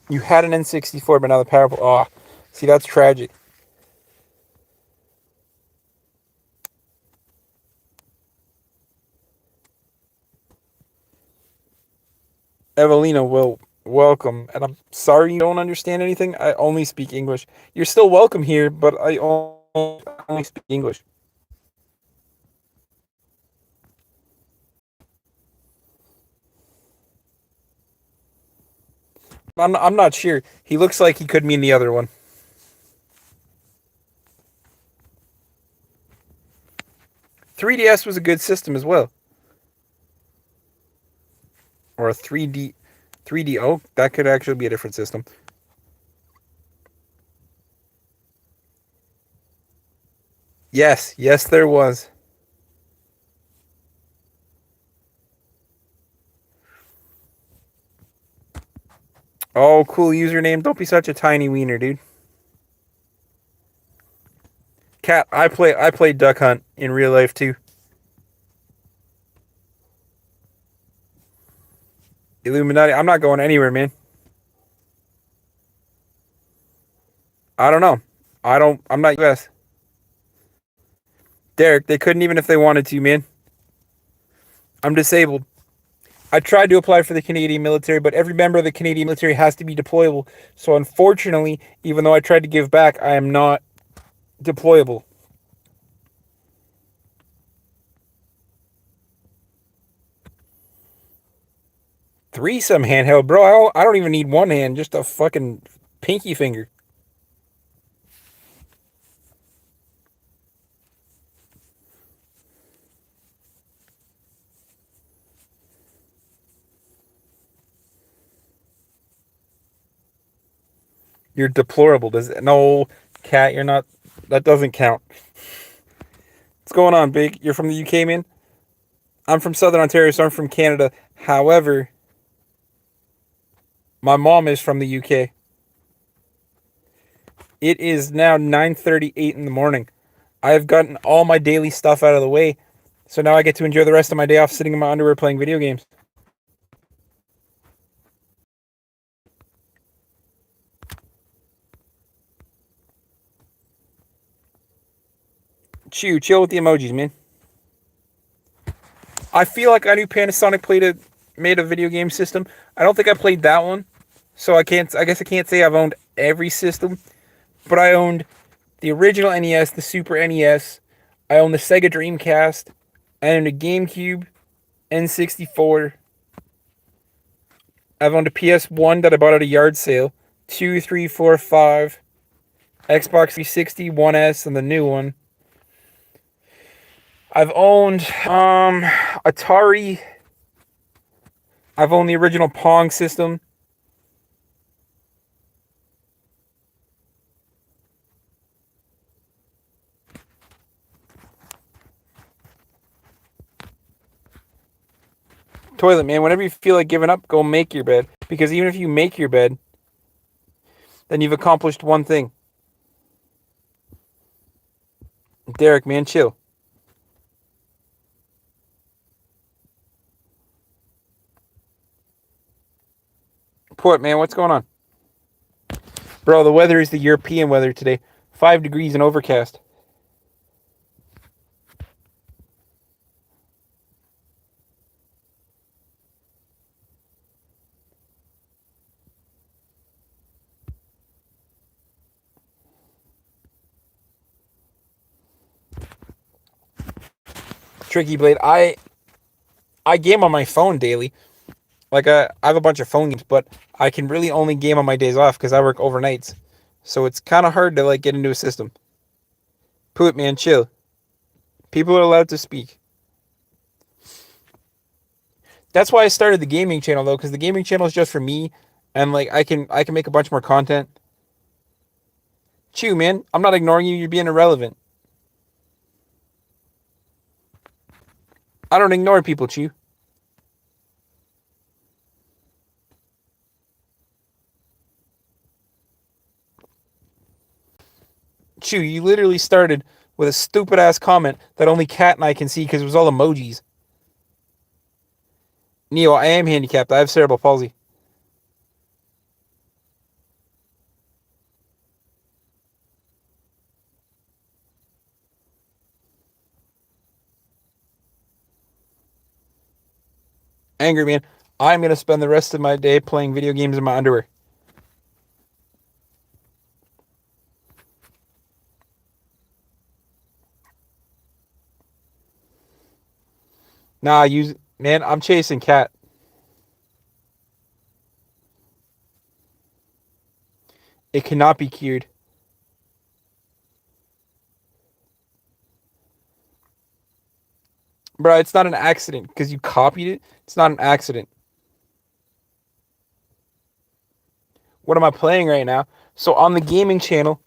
A: You had an N64, but now the powerful. Oh, see, that's tragic. Evelina, welcome. And I'm sorry you don't understand anything. I only speak English. You're still welcome here, but I only speak English. I'm not sure. He looks like he could mean the other one. 3DS was a good system as well. Or a 3DO. That could actually be a different system. Yes, there was. Oh, cool username. Don't be such a tiny wiener, dude. Cat, I play Duck Hunt in real life too. Illuminati. I'm not going anywhere, man. I don't know. I'm not US. Derek, they couldn't even if they wanted to, man. I'm disabled. I tried to apply for the Canadian military, but every member of the Canadian military has to be deployable. So unfortunately, even though I tried to give back, I am not deployable. Threesome handheld, bro. I don't even need one hand, just a fucking pinky finger. You're deplorable. No, cat, you're not. That doesn't count. What's going on, Big? You're from the UK, man? I'm from Southern Ontario, so I'm from Canada. However, my mom is from the UK. It is now 9:38 in the morning. I have gotten all my daily stuff out of the way, so now I get to enjoy the rest of my day off sitting in my underwear playing video games. Chill with the emojis, man. I feel like I knew Panasonic made a video game system. I don't think I played that one, so I guess I can't say I've owned every system, but I owned the original NES, the Super NES. I owned the Sega Dreamcast. I owned a GameCube, N64. I've owned a PS1 that I bought at a yard sale. 2, 3, 4, 5. Xbox 360, 1S, and the new one. I've owned Atari. I've owned the original Pong system. Toilet, man. Whenever you feel like giving up, go make your bed. Because even if you make your bed, then you've accomplished one thing. Derek, man, chill. Port, man, what's going on? Bro, the weather is the European weather today. 5 degrees and overcast. Tricky Blade, I game on my phone daily. Like I have a bunch of phone games, but I can really only game on my days off because I work overnights. So it's kind of hard to like get into a system. Poot, man, chill. People are allowed to speak. That's why I started the gaming channel though, because the gaming channel is just for me, and like I can make a bunch more content. Chew, man. I'm not ignoring you. You're being irrelevant. I don't ignore people, Chew. Chew, you literally started with a stupid ass comment that only Kat and I can see because it was all emojis. Neo, I am handicapped. I have cerebral palsy. Angry man, I'm gonna spend the rest of my day playing video games in my underwear. Nah, use man, I'm chasing Cat. It cannot be cured. Bro, it's not an accident because you copied it. It's not an accident. What am I playing right now? So on the gaming channel,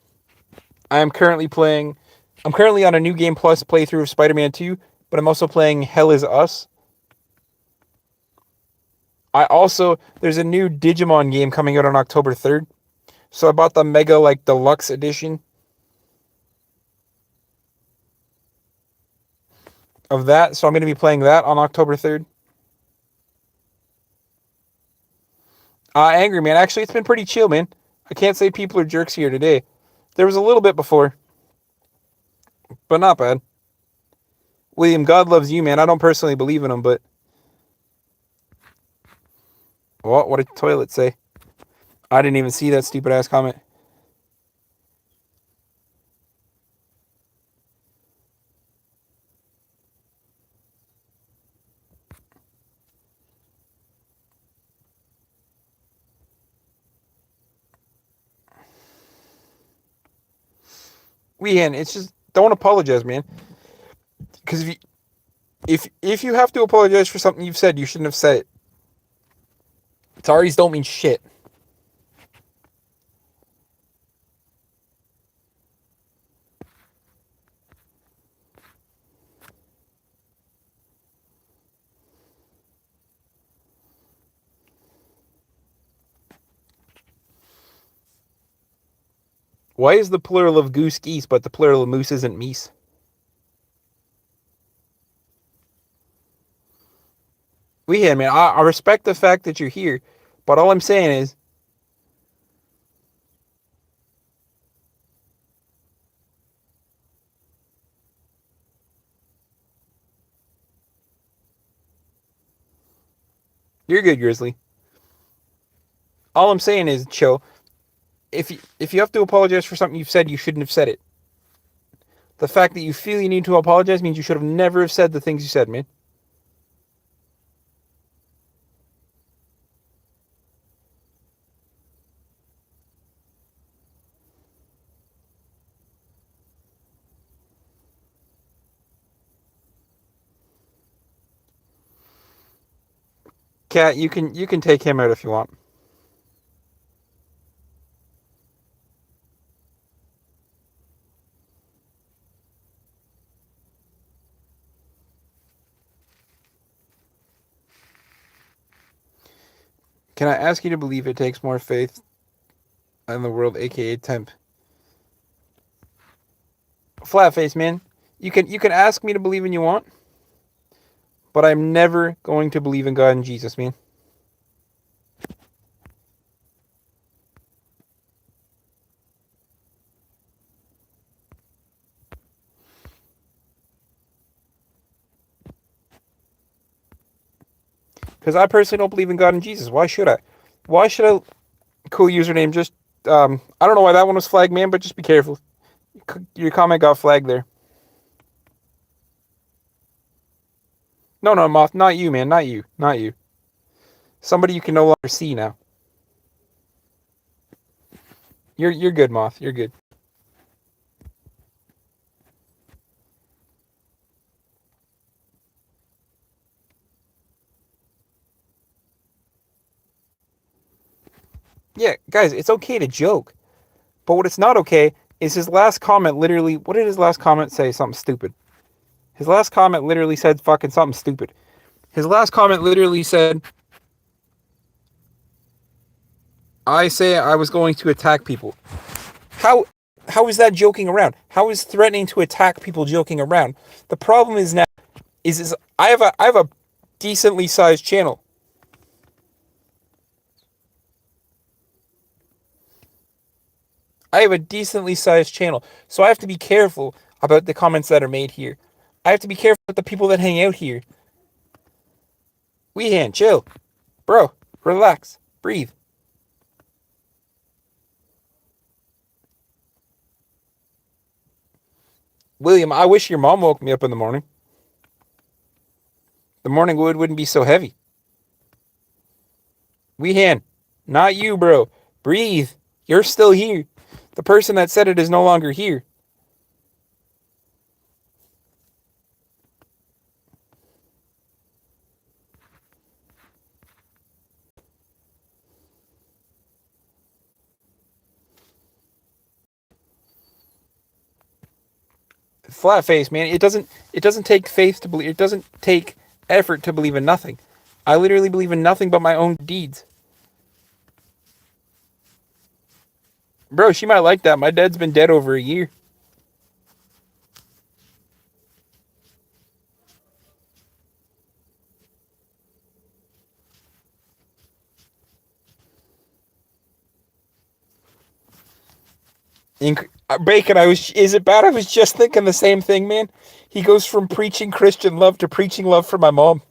A: I am currently playing. I'm currently on a new game plus playthrough of Spider-Man 2, but I'm also playing Hell Is Us. There's a new Digimon game coming out on October 3rd. So I bought the Mega like Deluxe edition of that. So I'm going to be playing that on October 3rd. Angry man. Actually, it's been pretty chill, man. I can't say people are jerks here today. There was a little bit before, but not bad. William, God loves you, man. I don't personally believe in him, but what did toilet say? I didn't even see that stupid ass comment. It's just don't apologize, man. Because if you have to apologize for something you've said, you shouldn't have said it. Sorries don't mean shit. Why is the plural of goose geese, but the plural of moose isn't meese? Man, I respect the fact that you're here, but all I'm saying is, you're good, Grizzly. All I'm saying is, chill. If you have to apologize for something you've said, you shouldn't have said it. The fact that you feel you need to apologize means you should have never have said the things you said, man. Cat, you can take him out if you want. Can I ask you to believe it takes more faith in the world, aka temp? Flat face, man. You can ask me to believe in you want, but I'm never going to believe in God and Jesus, man. Because I personally don't believe in God and Jesus. Why should I? Why should I? Cool username. Just I don't know why that one was flagged, man. But just be careful. Your comment got flagged there. No, no, Moth, not you, man. Not you. Not you. Somebody you can no longer see now. You're good, Moth. You're good. Yeah, guys, it's okay to joke. But what it's not okay is his last comment literally. What did his last comment say? Something stupid. His last comment literally said fucking something stupid. His last comment literally said, I say I was going to attack people. How How is that joking around? How is threatening to attack people joking around? The problem is now is I have a decently sized channel. I have a decently sized channel, so I have to be careful about the comments that are made here. I have to be careful with the people that hang out here. Weehan, chill, bro, relax, breathe. William, I wish your mom woke me up in the morning. The morning wood wouldn't be so heavy. Weehan, not you, bro. Breathe. You're still here. The person that said it is no longer here. Flat face, man. It doesn't take faith to believe. It doesn't take effort to believe in nothing. I literally believe in nothing but my own deeds. Bro, she might like that. My dad's been dead over a year. Bacon, is it bad? I was just thinking the same thing, man. He goes from preaching Christian love to preaching love for my mom.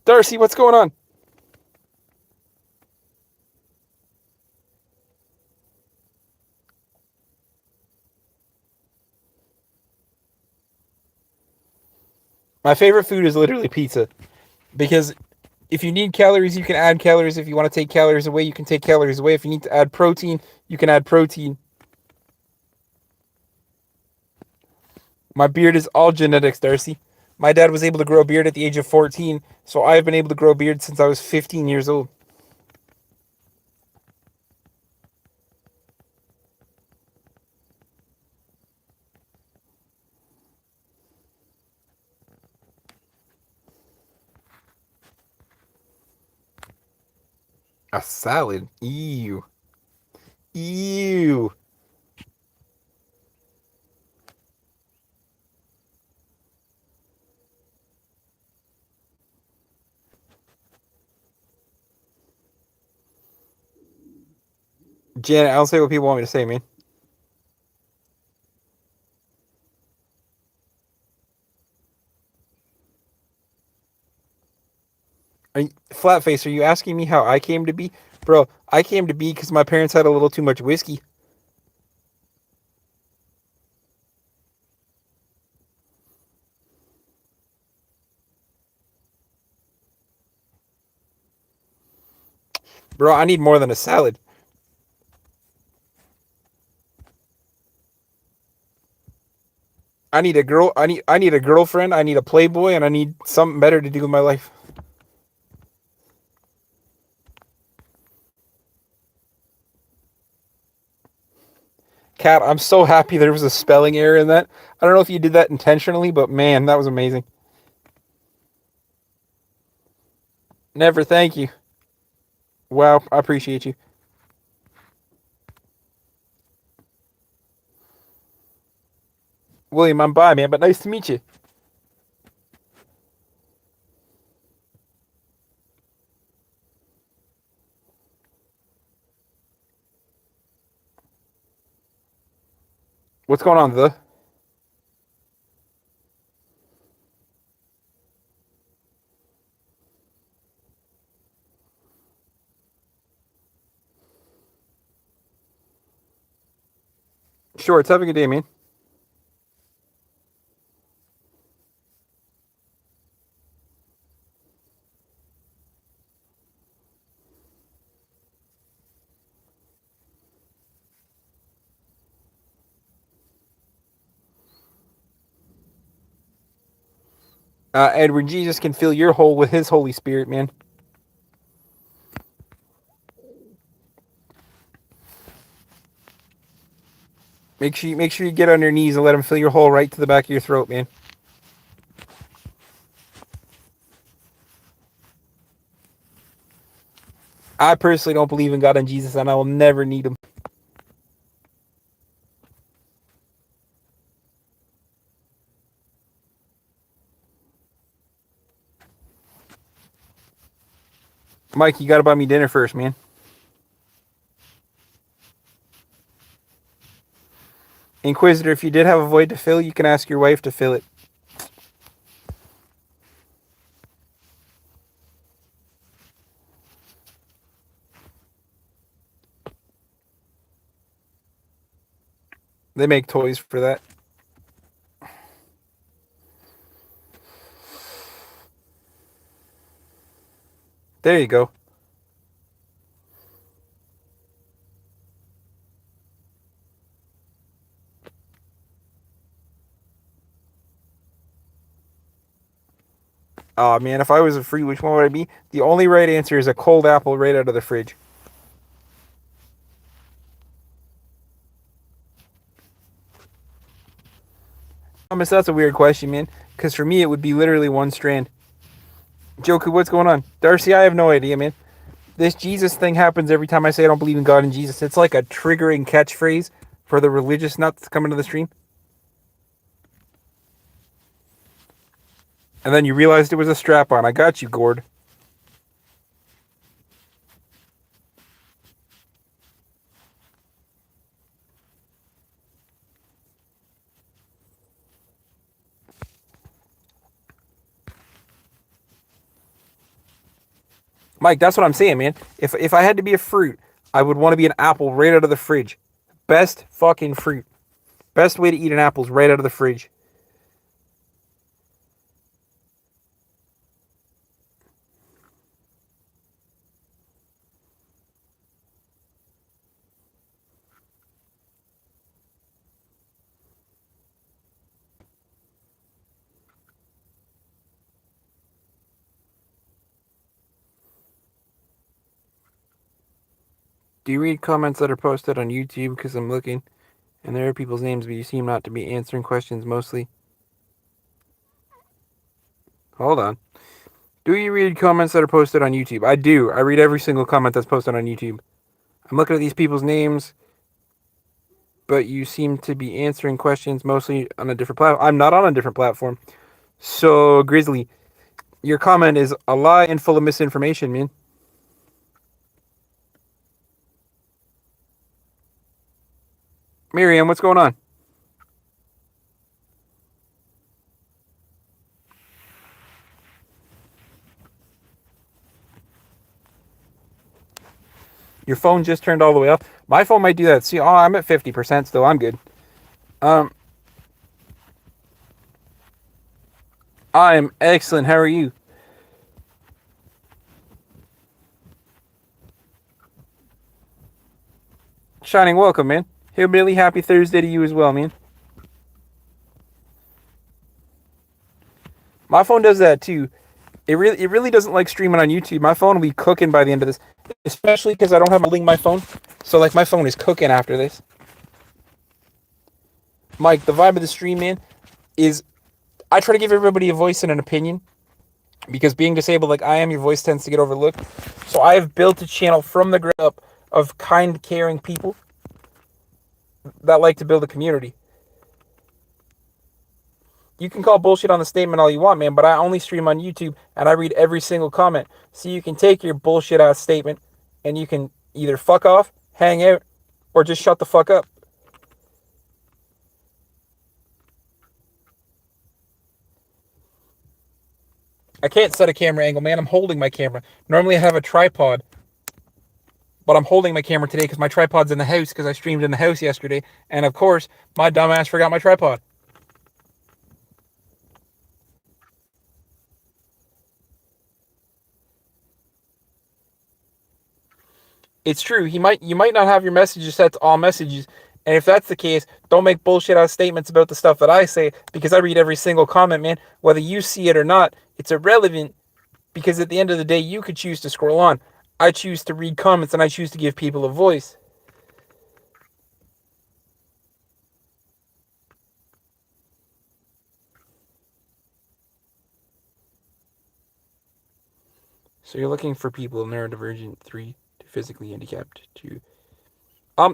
A: Darcy, what's going on? My favorite food is literally pizza. Because if you need calories, you can add calories. If you want to take calories away, you can take calories away. If you need to add protein, you can add protein. My beard is all genetics, Darcy. My dad was able to grow a beard at the age of 14, so I've been able to grow a beard since I was 15 years old. A salad? Ew. Ew. Janet, I'll say what people want me to say, man. Flatface, are you asking me how I came to be? Bro, I came to be because my parents had a little too much whiskey. Bro, I need more than a salad. I need a girl. I need a girlfriend. I need a playboy, and I need something better to do with my life. Kat, I'm so happy there was a spelling error in that. I don't know if you did that intentionally, but man, that was amazing. Never, thank you. Wow, I appreciate you. William, I'm by, man, but nice to meet you. What's going on, the? Sure, it's having a good day, man. Edward, Jesus can fill your hole with his Holy Spirit, man. Make sure you get on your knees and let him fill your hole right to the back of your throat, man. I personally don't believe in God and Jesus, and I will never need him. Mike, you gotta buy me dinner first, man. Inquisitor, if you did have a void to fill, you can ask your wife to fill it. They make toys for that. There you go. Oh man, if I was a free, which one would I be? The only right answer is a cold apple right out of the fridge. Thomas, that's a weird question, man. Because for me, it would be literally one strand. Joku, what's going on? Darcy, I have no idea, man. This Jesus thing happens every time I say I don't believe in God and Jesus. It's like a triggering catchphrase for the religious nuts coming to the stream. And then you realized it was a strap-on. I got you, Gord. Mike, that's what I'm saying, man. If I had to be a fruit, I would want to be an apple right out of the fridge. Best fucking fruit. Best way to eat an apple is right out of the fridge. Do you read comments that are posted on YouTube? Because I'm looking, and there are people's names, but you seem not to be answering questions mostly. Hold on. Do you read comments that are posted on YouTube? I do. I read every single comment that's posted on YouTube. I'm looking at these people's names, but you seem to be answering questions mostly on a different platform. I'm not on a different platform. So, Grizzly, your comment is a lie and full of misinformation, man. Miriam, what's going on? Your phone just turned all the way up. My phone might do that. See, I'm at 50% still. I'm good. I'm excellent. How are you? Shining, welcome, man. Hillbilly, happy Thursday to you as well, man. My phone does that too. It really doesn't like streaming on YouTube. My phone will be cooking by the end of this, especially because I don't have my phone. So like my phone is cooking after this. Mike, the vibe of the stream, man, is I try to give everybody a voice and an opinion because being disabled like I am, your voice tends to get overlooked. So I have built a channel from the ground up of kind, caring people that like to build a community. You can call bullshit on the statement all you want, man, but I only stream on YouTube and I read every single comment. So you can take your bullshit ass statement and you can either fuck off, hang out, or just shut the fuck up. I can't set a camera angle, man. I'm holding my camera. Normally I have a tripod, but I'm holding my camera today because my tripod's in the house because I streamed in the house yesterday. And of course, my dumbass forgot my tripod. It's true. You might not have your messages set to all messages. And if that's the case, don't make bullshit ass statements about the stuff that I say because I read every single comment, man. Whether you see it or not, it's irrelevant because at the end of the day, you could choose to scroll on. I choose to read comments and I choose to give people a voice. So you're looking for people neurodivergent 3 to physically handicapped 2.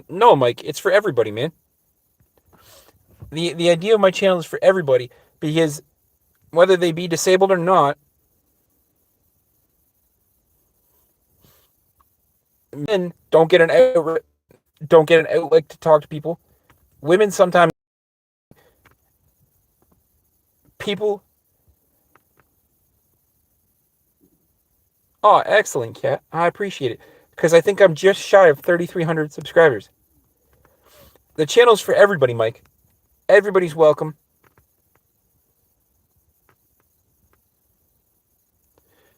A: No, Mike, it's for everybody, man. The idea of my channel is for everybody because whether they be disabled or not, Men don't get an outlet to talk to people. Women sometimes people. Oh, excellent, Kat. I appreciate it because I think I'm just shy of 3,300 subscribers. The channel's for everybody, Mike. Everybody's welcome.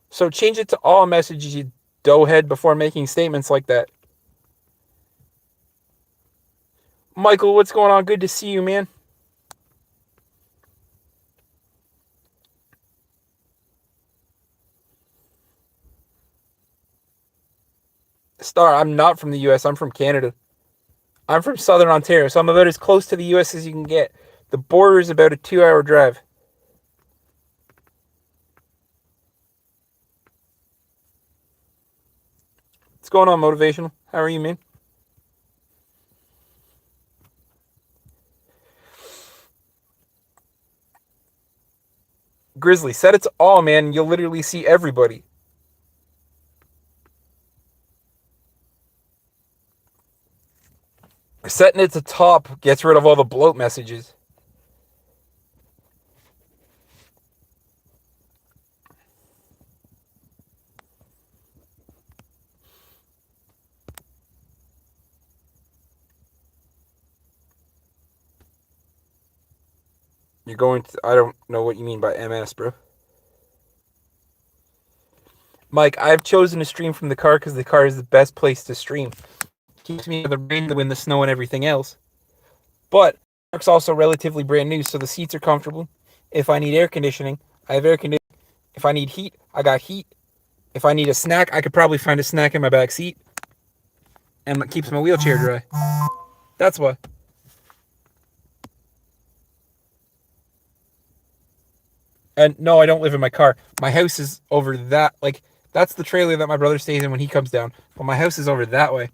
A: So change it to all messages, you doughhead, before making statements like that. Michael, what's going on? Good to see you, man. Star, I'm not from the US. I'm from Canada. I'm from Southern Ontario, so I'm about as close to the US as you can get. The border is about a 2-hour drive. What's going on, Motivational? How are you, man? Grizzly, set it to all, man. You'll literally see everybody. Setting it to top gets rid of all the bloat messages. You're going to... I don't know what you mean by MS, bro. Mike, I've chosen to stream from the car because the car is the best place to stream. Keeps me out of the rain, the wind, the snow, and everything else. But it's also relatively brand new, so the seats are comfortable. If I need air conditioning, I have air conditioning. If I need heat, I got heat. If I need a snack, I could probably find a snack in my back seat. And it keeps my wheelchair dry. That's why. And no, I don't live in my car. My house is over that. Like, that's the trailer that my brother stays in when he comes down. But my house is over that way.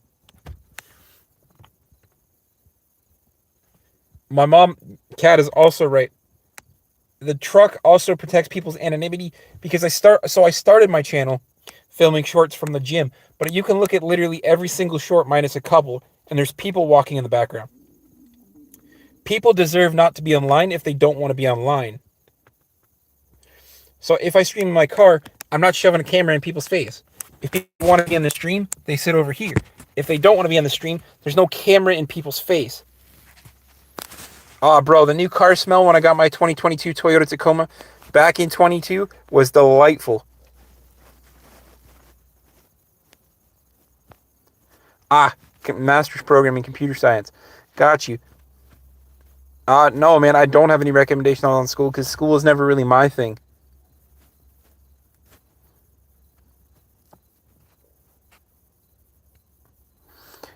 A: My mom, Kat, is also right. The truck also protects people's anonymity because I started my channel filming shorts from the gym, but you can look at literally every single short minus a couple, and there's people walking in the background. People deserve not to be online if they don't want to be online. So if I stream in my car, I'm not shoving a camera in people's face. If people want to be on the stream, they sit over here. If they don't want to be on the stream, there's no camera in people's face. Bro, the new car smell when I got my 2022 Toyota Tacoma back in 22 was delightful. Master's program in computer science. Got you. No, man, I don't have any recommendations on school because school is never really my thing.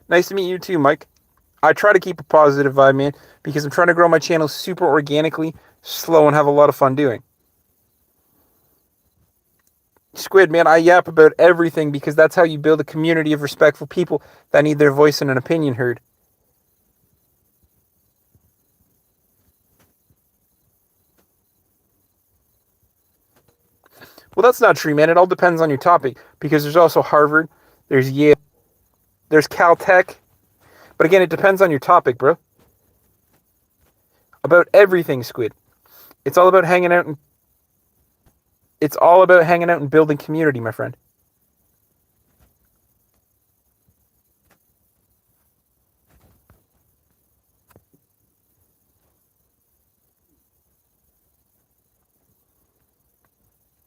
A: Nice to meet you too, Mike. I try to keep a positive vibe, man, because I'm trying to grow my channel super organically, slow, and have a lot of fun doing. Squid, man, I yap about everything because that's how you build a community of respectful people that need their voice and an opinion heard. Well, that's not true, man. It all depends on your topic because there's also Harvard, there's Yale, there's Caltech. But again, it depends on your topic, bro. About everything, Squid. It's all about hanging out and building community, my friend.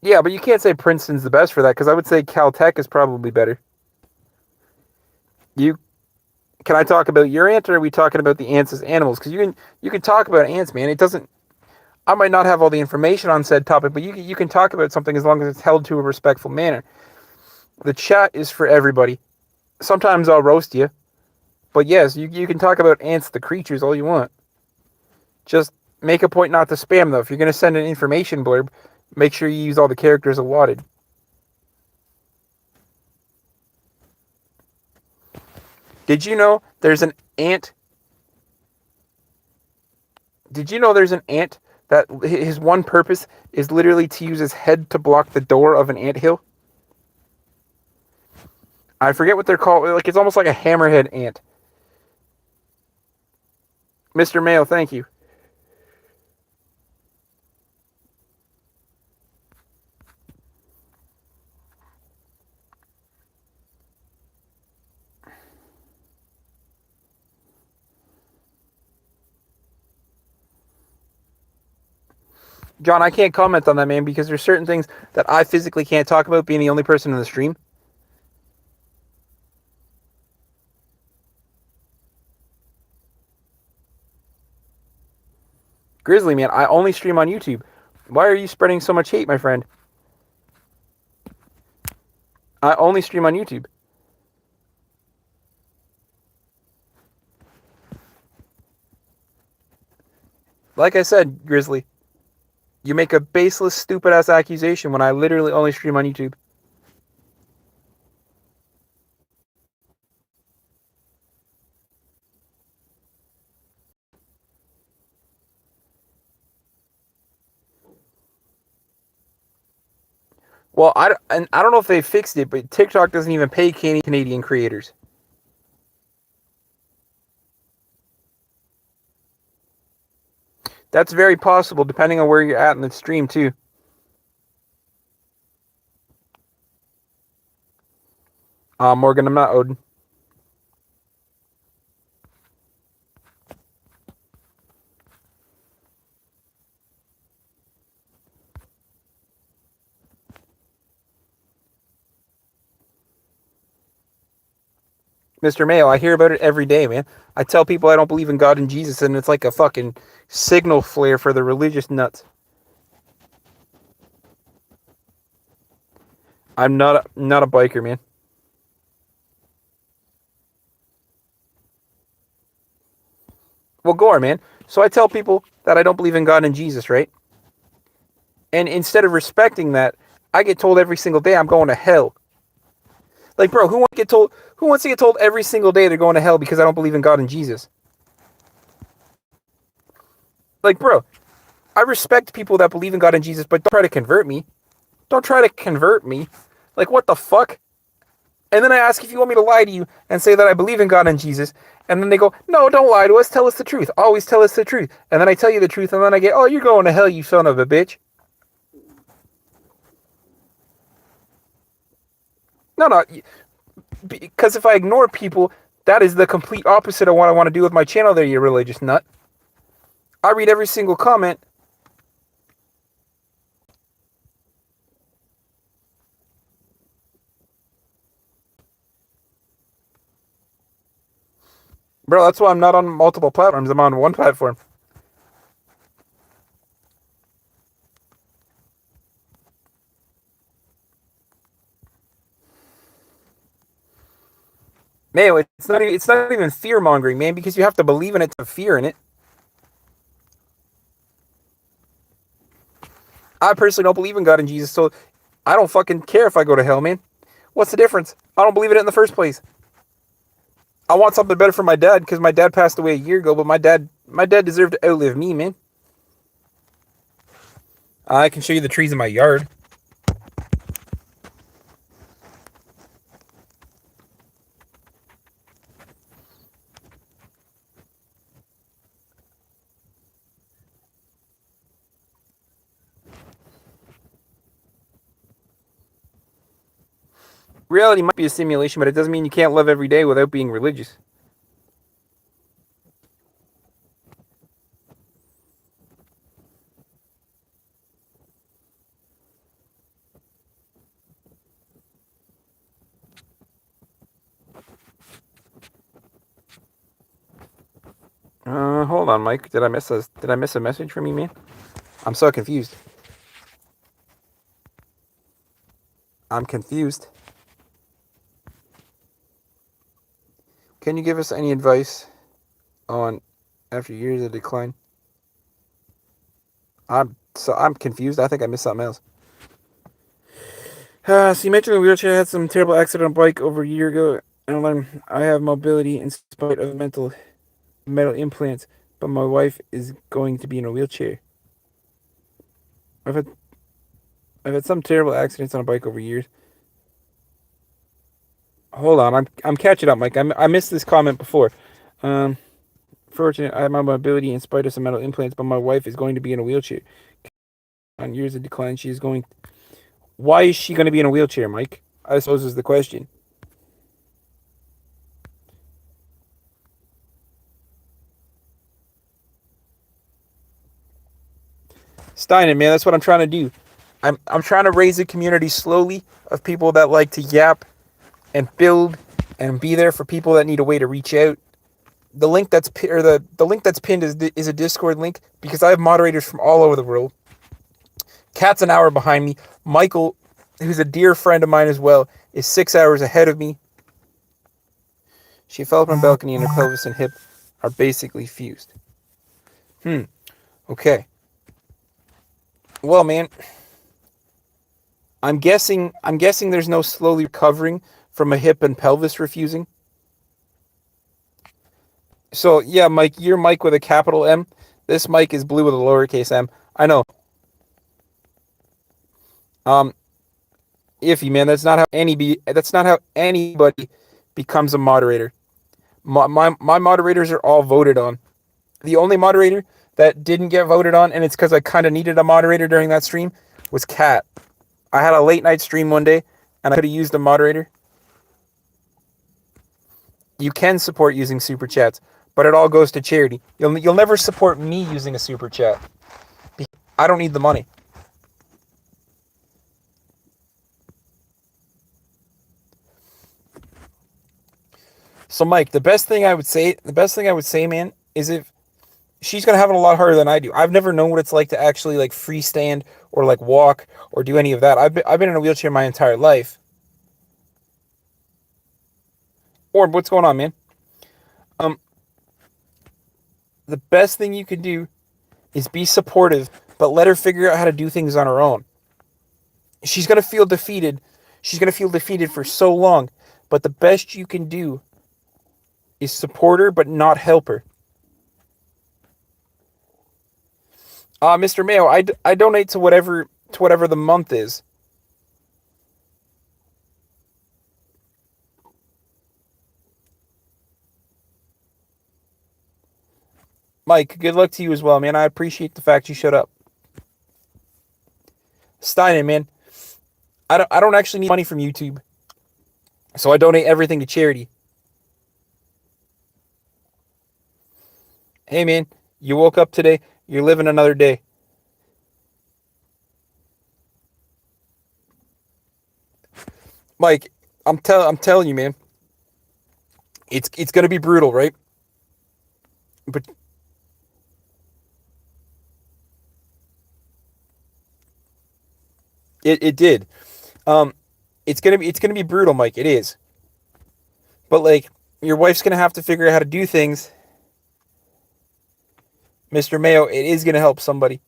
A: Yeah, but you can't say Princeton's the best for that because I would say Caltech is probably better. You Can I talk about your ant, or are we talking about the ants as animals? Because you can talk about ants, man. It doesn't. I might not have all the information on said topic, but you can talk about something as long as it's held to a respectful manner. The chat is for everybody. Sometimes I'll roast you, but yes, you can talk about ants, the creatures, all you want. Just make a point not to spam, though. If you're going to send an information blurb, make sure you use all the characters allotted. Did you know there's an ant? Did you know there's an ant that his one purpose is literally to use his head to block the door of an anthill? I forget what they're called. Like it's almost like a hammerhead ant. Mr. Mayo, thank you. John, I can't comment on that, man, because there's certain things that I physically can't talk about being the only person in the stream. Grizzly, man, I only stream on YouTube. Why are you spreading so much hate, my friend? I only stream on YouTube. Like I said, Grizzly, you make a baseless, stupid-ass accusation when I literally only stream on YouTube. Well, I don't know if they fixed it, but TikTok doesn't even pay Canadian creators. That's very possible, depending on where you're at in the stream, too. Morgan, I'm not Odin. Mr. Mayo, I hear about it every day, man. I tell people I don't believe in God and Jesus, and it's like a fucking signal flare for the religious nuts. I'm not a biker, man. Well, go on, man. So I tell people that I don't believe in God and Jesus, right? And instead of respecting that, I get told every single day I'm going to hell. Like, bro, who wants to get told every single day they're going to hell because I don't believe in God and Jesus? Like, bro, I respect people that believe in God and Jesus, but don't try to convert me. Don't try to convert me. Like, what the fuck? And then I ask if you want me to lie to you and say that I believe in God and Jesus. And then they go, no, don't lie to us. Tell us the truth. Always tell us the truth. And then I tell you the truth, and then I get, oh, you're going to hell, you son of a bitch. No, because if I ignore people, that is the complete opposite of what I want to do with my channel there, you religious nut. I read every single comment. Bro, that's why I'm not on multiple platforms. I'm on one platform. Man, it's not even fear mongering, man, because you have to believe in it to fear in it. I personally don't believe in God and Jesus, so I don't fucking care if I go to hell, man. What's the difference? I don't believe in it in the first place. I want something better for my dad because my dad passed away a year ago, but my dad deserved to outlive me, man. I can show you the trees in my yard. Reality might be a simulation, but it doesn't mean you can't live every day without being religious. Hold on, Mike. Did I miss a message from you, man? I'm so confused. I'm confused. Can you give us any advice on after years of decline? I'm confused. I think I missed something else. So you mentioned the wheelchair. I had some terrible accident on a bike over a year ago, and I have mobility in spite of metal implants, but my wife is going to be in a wheelchair. I've had I've had some terrible accidents on a bike over years. Hold on, I'm catching up, Mike. I missed this comment before. Um, Fortunate, I have my mobility in spite of some metal implants, but my wife is going to be in a wheelchair. On years of decline, she is going. Why is she going to be in a wheelchair, Mike? I suppose is the question. Steinen, man, that's what I'm trying to do. I'm trying to raise a community slowly of people that like to yap and build and be there for people that need a way to reach out. The link that's the link that's pinned is a Discord link because I have moderators from all over the world. Kat's an hour behind me. Michael, who's a dear friend of mine as well, is 6 hours ahead of me. She fell from a balcony and her pelvis and hip are basically fused. Okay. Well, man, I'm guessing there's no slowly recovering from a hip and pelvis refusing. So yeah, Mike, you're Mike with a capital M. This Mike is blue with a lowercase m. I know. Um, iffy man. That's not how anybody becomes a moderator. My moderators are all voted on. The only moderator that didn't get voted on, and it's because I kind of needed a moderator during that stream, was Kat. I had a late night stream one day, and I could have used a moderator. You can support using super chats, but it all goes to charity. You'll never support me using a super chat. I don't need the money. So Mike, the best thing I would say, man, is if she's gonna have it a lot harder than I do. I've never known what it's like to actually like freestand or like walk or do any of that. I've been in a wheelchair my entire life. Or what's going on, man? Um, the best thing you can do is be supportive, but let her figure out how to do things on her own. She's gonna feel defeated. She's gonna feel defeated for so long, but the best you can do is support her, but not help her. Mr. Mayo, I donate to whatever the month is. Mike, good luck to you as well, man. I appreciate the fact you showed up. Steinen, man, I don't actually need money from YouTube, so I donate everything to charity. Hey, man, you woke up today. You're living another day. Mike, I'm telling you, man. It's gonna be brutal, right? But it did. Um, it's gonna be brutal, Mike. It is. But like, your wife's gonna have to figure out how to do things, Mr. Mayo. It is gonna help somebody.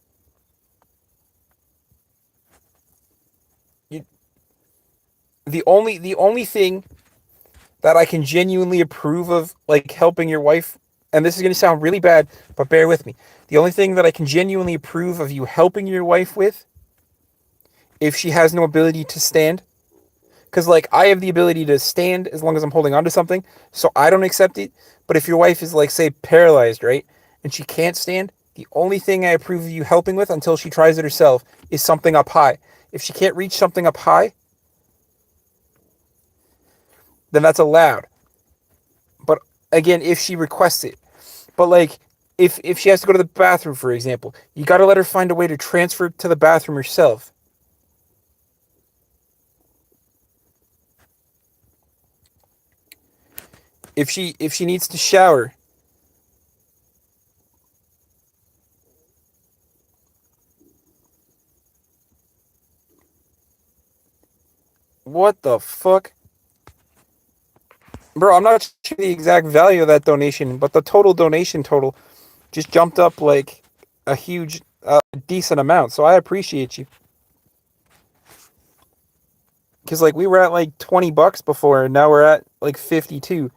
A: You, the only thing that I can genuinely approve of, like helping your wife, and this is gonna sound really bad, but bear with me. The only thing that I can genuinely approve of you helping your wife with, if she has no ability to stand, because like I have the ability to stand as long as I'm holding onto something, so I don't accept it. But if your wife is like say paralyzed, right, and she can't stand, the only thing I approve of you helping with until she tries it herself is something up high. If she can't reach something up high, then that's allowed. But again, if she requests it. But like if she has to go to the bathroom, for example, you got to let her find a way to transfer to the bathroom herself. If she needs to shower, what the fuck? Bro, I'm not sure the exact value of that donation, but the total donation total just jumped up like a huge, decent amount. So I appreciate you. Because like we were at like $20 before, and now we're at like 52.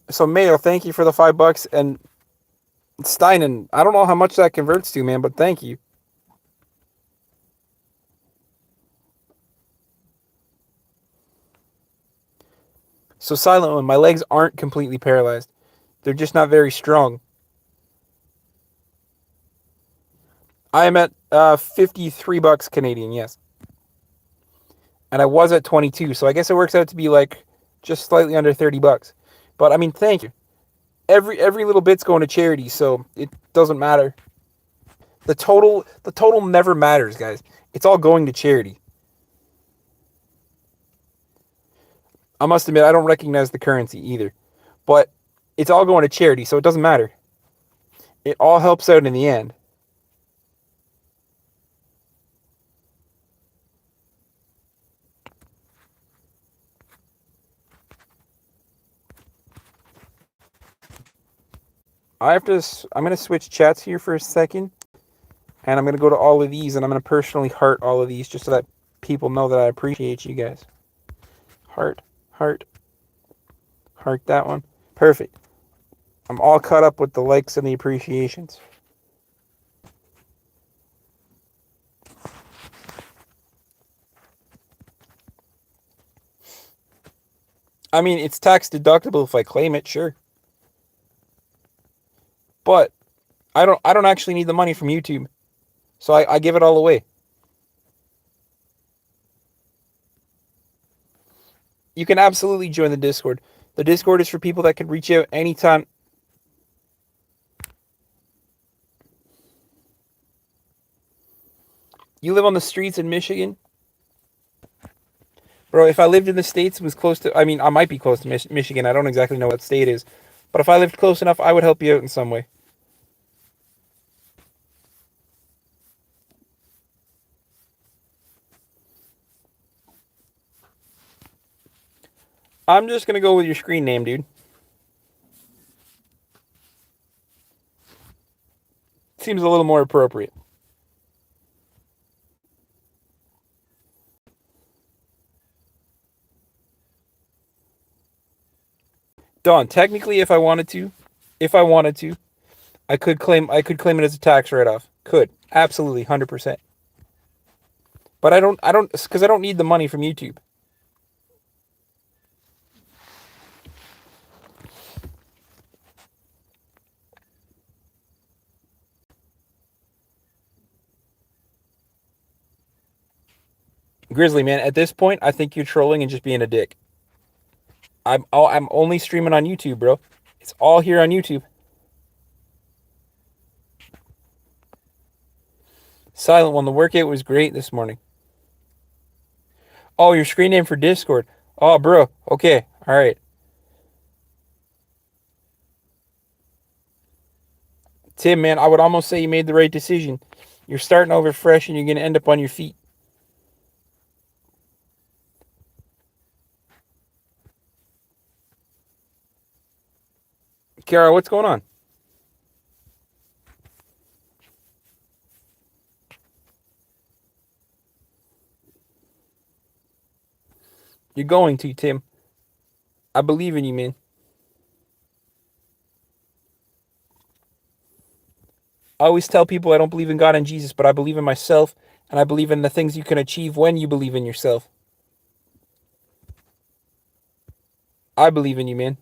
A: So Mayo, thank you for the $5, and Steinen, I don't know how much that converts to, man, but thank you. So Silent One, my legs aren't completely paralyzed. They're just not very strong. I am at $53 Canadian, yes. And I was at 22, so I guess it works out to be like just slightly under $30. But I mean, thank you. Every little bit's going to charity, so it doesn't matter. The total never matters, guys. It's all going to charity. I must admit I don't recognize the currency either. But it's all going to charity, so it doesn't matter. It all helps out in the end. I'm going to switch chats here for a second. And I'm going to go to all of these and I'm going to personally heart all of these just so that people know that I appreciate you guys. Heart, heart, heart that one. Perfect. I'm all caught up with the likes and the appreciations. I mean, it's tax deductible if I claim it, sure. But I don't actually need the money from YouTube. So I give it all away. You can absolutely join the Discord. The Discord is for people that can reach out anytime. You live on the streets in Michigan? Bro, if I lived in the States and was close to... I mean, I might be close to Michigan. I don't exactly know what state it is. But if I lived close enough, I would help you out in some way. I'm just going to go with your screen name, dude. Seems a little more appropriate. Don, technically, if I wanted to, I could claim it as a tax write-off. Could. Absolutely, 100%. But because I don't need the money from YouTube. Grizzly, man, at this point, I think you're trolling and just being a dick. I'm only streaming on YouTube, bro. It's all here on YouTube. Silent One, the workout was great this morning. Oh, your screen name for Discord. Oh, bro. Okay. All right. Tim, man, I would almost say you made the right decision. You're starting over fresh and you're going to end up on your feet. Kara, what's going on? You're going to, Tim. I believe in you, man. I always tell people I don't believe in God and Jesus, but I believe in myself, and I believe in the things you can achieve when you believe in yourself. I believe in you, man.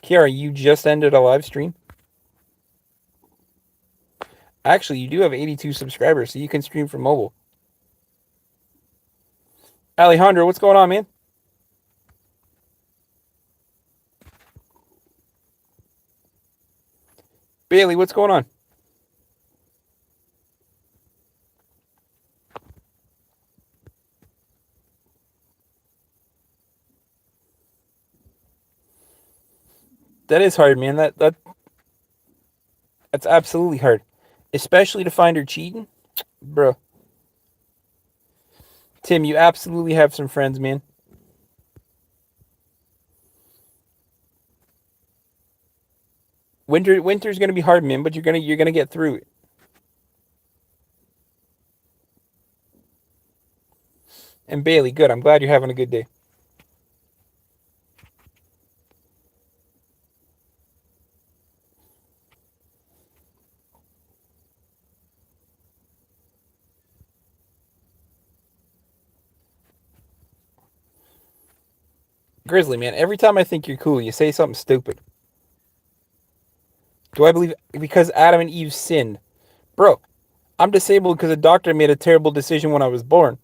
A: Kiara, you just ended a live stream? Actually, you do have 82 subscribers, so you can stream from mobile. Alejandro, what's going on, man? Bailey, what's going on? That is hard, man. That's absolutely hard. Especially to find her cheating. Bro. Tim, you absolutely have some friends, man. Winter's gonna be hard, man, but you're gonna get through it. And Bailey, good. I'm glad you're having a good day. Grizzly, man, every time I think you're cool, you say something stupid. Do I believe because Adam and Eve sinned? Bro, I'm disabled because a doctor made a terrible decision when I was born.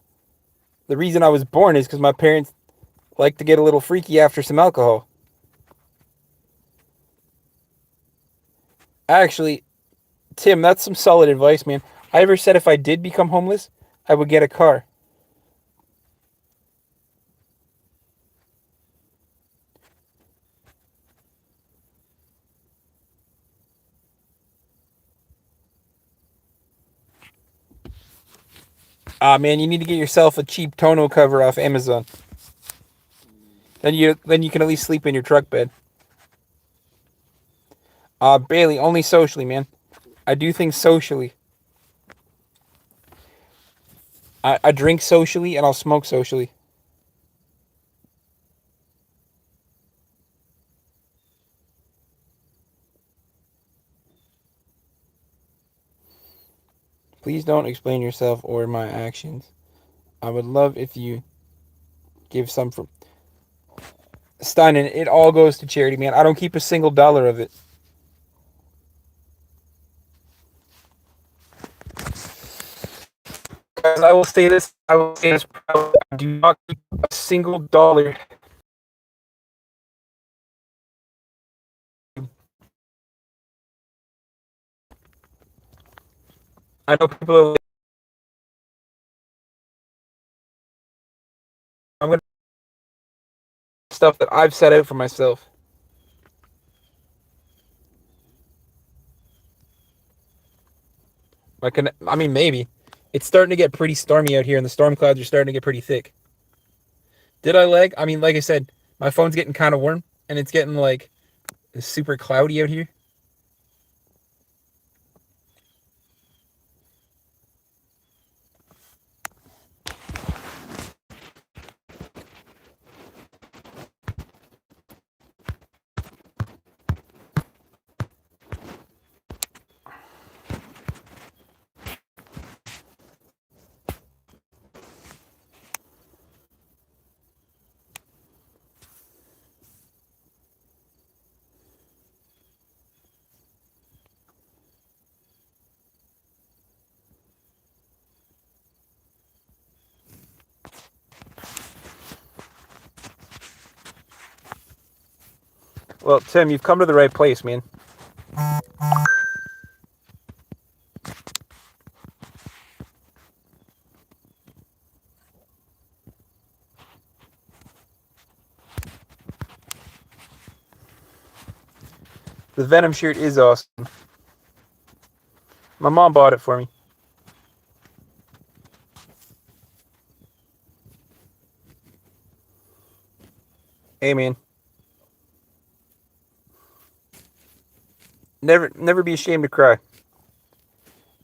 A: The reason I was born is because my parents like to get a little freaky after some alcohol. Actually, Tim, that's some solid advice, man. I ever said if I did become homeless, I would get a car. Ah, man, you need to get yourself a cheap tonneau cover off Amazon. Then you can at least sleep in your truck bed. Bailey, only socially, man. I do things socially. I drink socially and I'll smoke socially. Please don't explain yourself or my actions. I would love if you give some from Steinen. It all goes to charity, man. I don't keep a single dollar of it. Guys, I will say this. I will say this proudly. I do not keep a single dollar. I know people are like, I'm gonna stuff that I've set out for myself. I mean, maybe. It's starting to get pretty stormy out here, and the storm clouds are starting to get pretty thick. Did I lag? I mean, like I said, my phone's getting kind of warm, and it's getting like super cloudy out here. Well, Tim, you've come to the right place, man. The Venom shirt is awesome. My mom bought it for me. Hey, man. Never be ashamed to cry.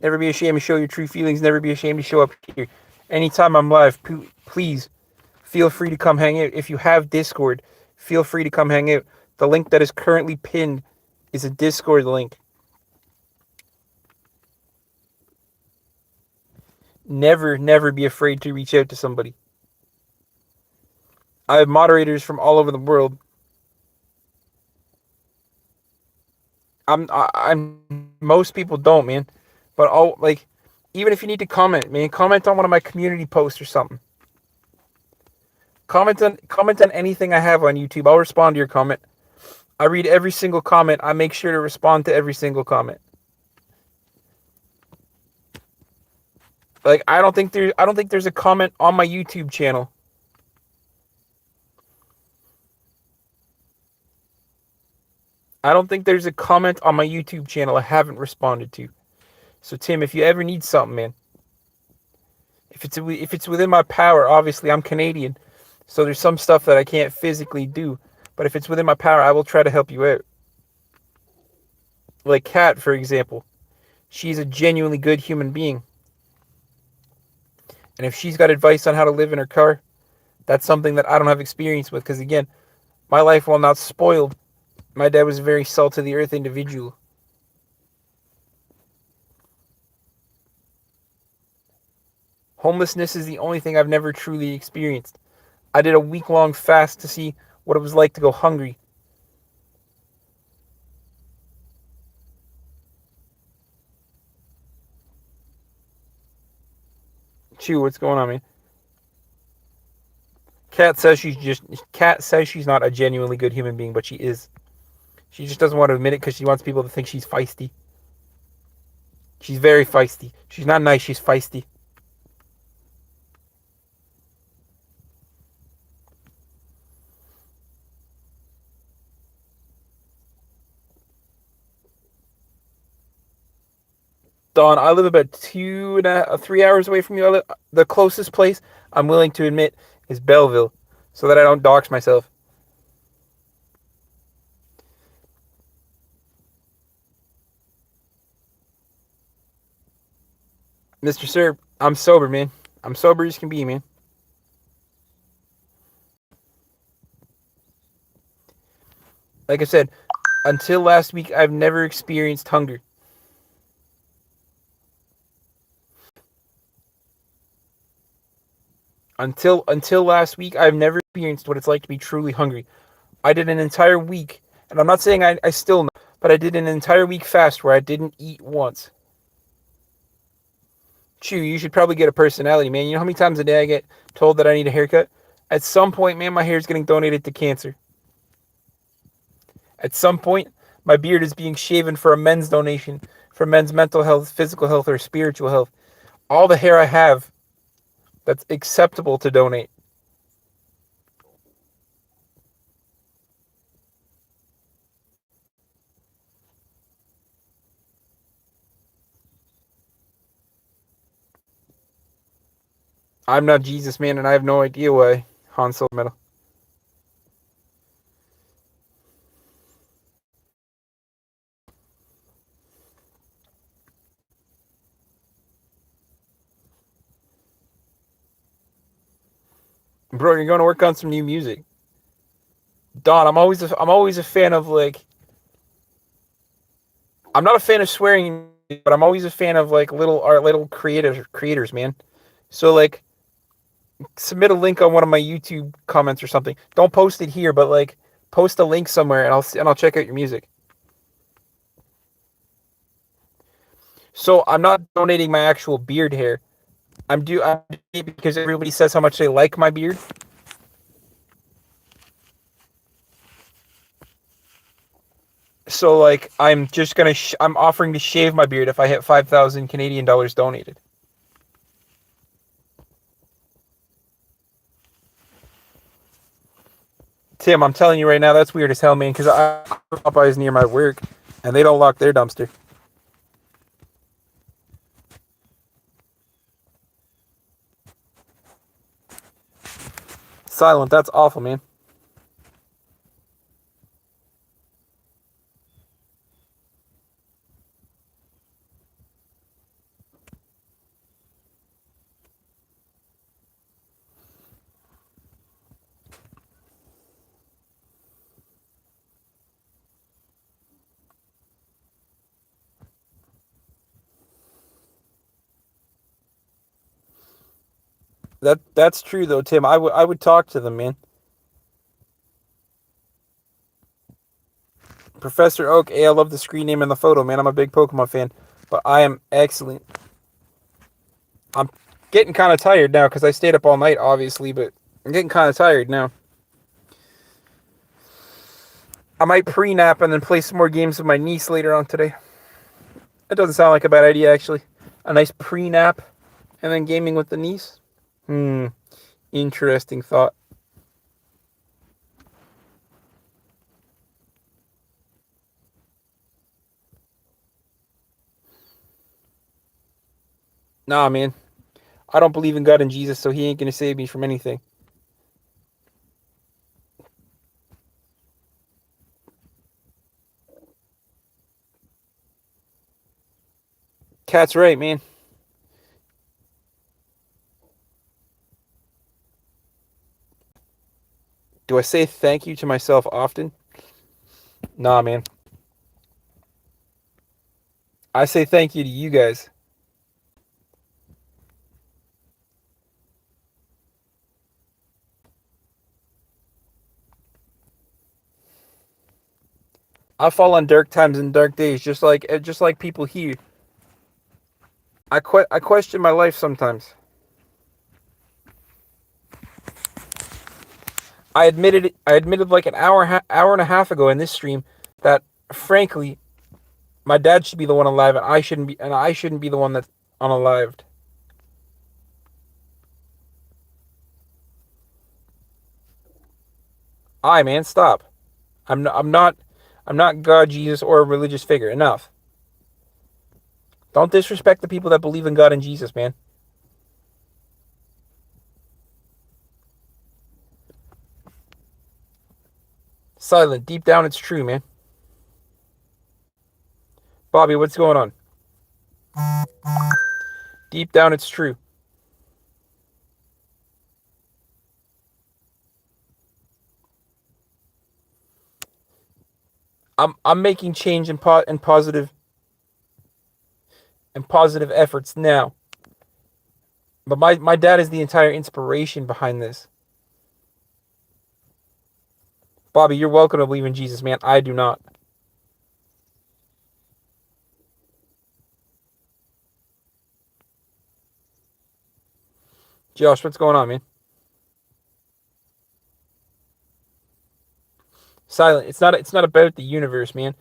A: Never be ashamed to show your true feelings. Never be ashamed to show up here. Anytime I'm live, please feel free to come hang out. If you have Discord, feel free to come hang out. The link that is currently pinned is a Discord link. Never be afraid to reach out to somebody. I have moderators from all over the world. I'm most people don't, man. But all like even if you need to comment, man, comment on one of my community posts or something. Comment on anything I have on YouTube. I'll respond to your comment. I read every single comment. I make sure to respond to every single comment. Like I don't think there's a comment on my YouTube channel. I don't think there's a comment on my YouTube channel I haven't responded to. So Tim, if you ever need something, man, if it's within my power, obviously I'm Canadian, so there's some stuff that I can't physically do. But if it's within my power, I will try to help you out. Like Kat, for example, she's a genuinely good human being, and if she's got advice on how to live in her car, that's something that I don't have experience with. Because again, my life, while not spoiled, my dad was a very salt of the earth individual. Homelessness is the only thing I've never truly experienced. I did a week-long fast to see what it was like to go hungry. Chew, what's going on, man? Kat says she's not a genuinely good human being, but she is. She just doesn't want to admit it because she wants people to think she's feisty. She's very feisty. She's not nice, she's feisty. Dawn, I live about 3 hours away from you. The closest place I'm willing to admit is Belleville, so that I don't dox myself. Mr. Sir, I'm sober, man. I'm sober as can be, man. Like I said, until last week, I've never experienced hunger. Until last week, I've never experienced what it's like to be truly hungry. I did an entire week, and I'm not saying I still know, but I did an entire week fast where I didn't eat once. Chew, you should probably get a personality, man. You know how many times a day I get told that I need a haircut? At some point, man, my hair is getting donated to cancer. At some point, my beard is being shaven for a men's donation, for men's mental health, physical health, or spiritual health. All the hair I have that's acceptable to donate. I'm not Jesus, man, and I have no idea why Han Solo medal. Bro, you're going to work on some new music. Don, I'm always a fan of like. I'm not a fan of swearing, but I'm always a fan of like little creators, man. So like, submit a link on one of my YouTube comments or something. Don't post it here, but like, post a link somewhere, and I'll check out your music. So I'm not donating my actual beard hair. I'm doing it because everybody says how much they like my beard. So like, I'm offering to shave my beard if I hit 5,000 Canadian dollars donated. Tim, I'm telling you right now, that's weird as hell, man. Because I Popeyes near my work, and they don't lock their dumpster. Silent, that's awful, man. That's true though, Tim. I would talk to them, man. Professor Oak, hey, I love the screen name and the photo, man. I'm a big Pokemon fan, but I am excellent. I'm getting kind of tired now because I stayed up all night, obviously, but I'm getting kind of tired now. I might pre-nap and then play some more games with my niece later on today. That doesn't sound like a bad idea, actually. A nice pre-nap and then gaming with the niece. Interesting thought. Nah, man. I don't believe in God and Jesus, so he ain't gonna save me from anything. Cat's right, man. Do I say thank you to myself often? Nah, man. I say thank you to you guys. I fall on dark times and dark days, just like people here. I question my life sometimes. I admitted like an hour and a half ago in this stream that frankly my dad should be the one alive and I shouldn't be the one that's unalived. Aye, man, stop. I'm not God, Jesus, or a religious figure. Enough. Don't disrespect the people that believe in God and Jesus, man. Silent. Deep down, it's true, man. Bobby, what's going on? Deep down, it's true. I'm making change and positive efforts now. But my dad is the entire inspiration behind this. Bobby, you're welcome to believe in Jesus, man. I do not. Josh, what's going on, man? Silent. It's not about the universe, man.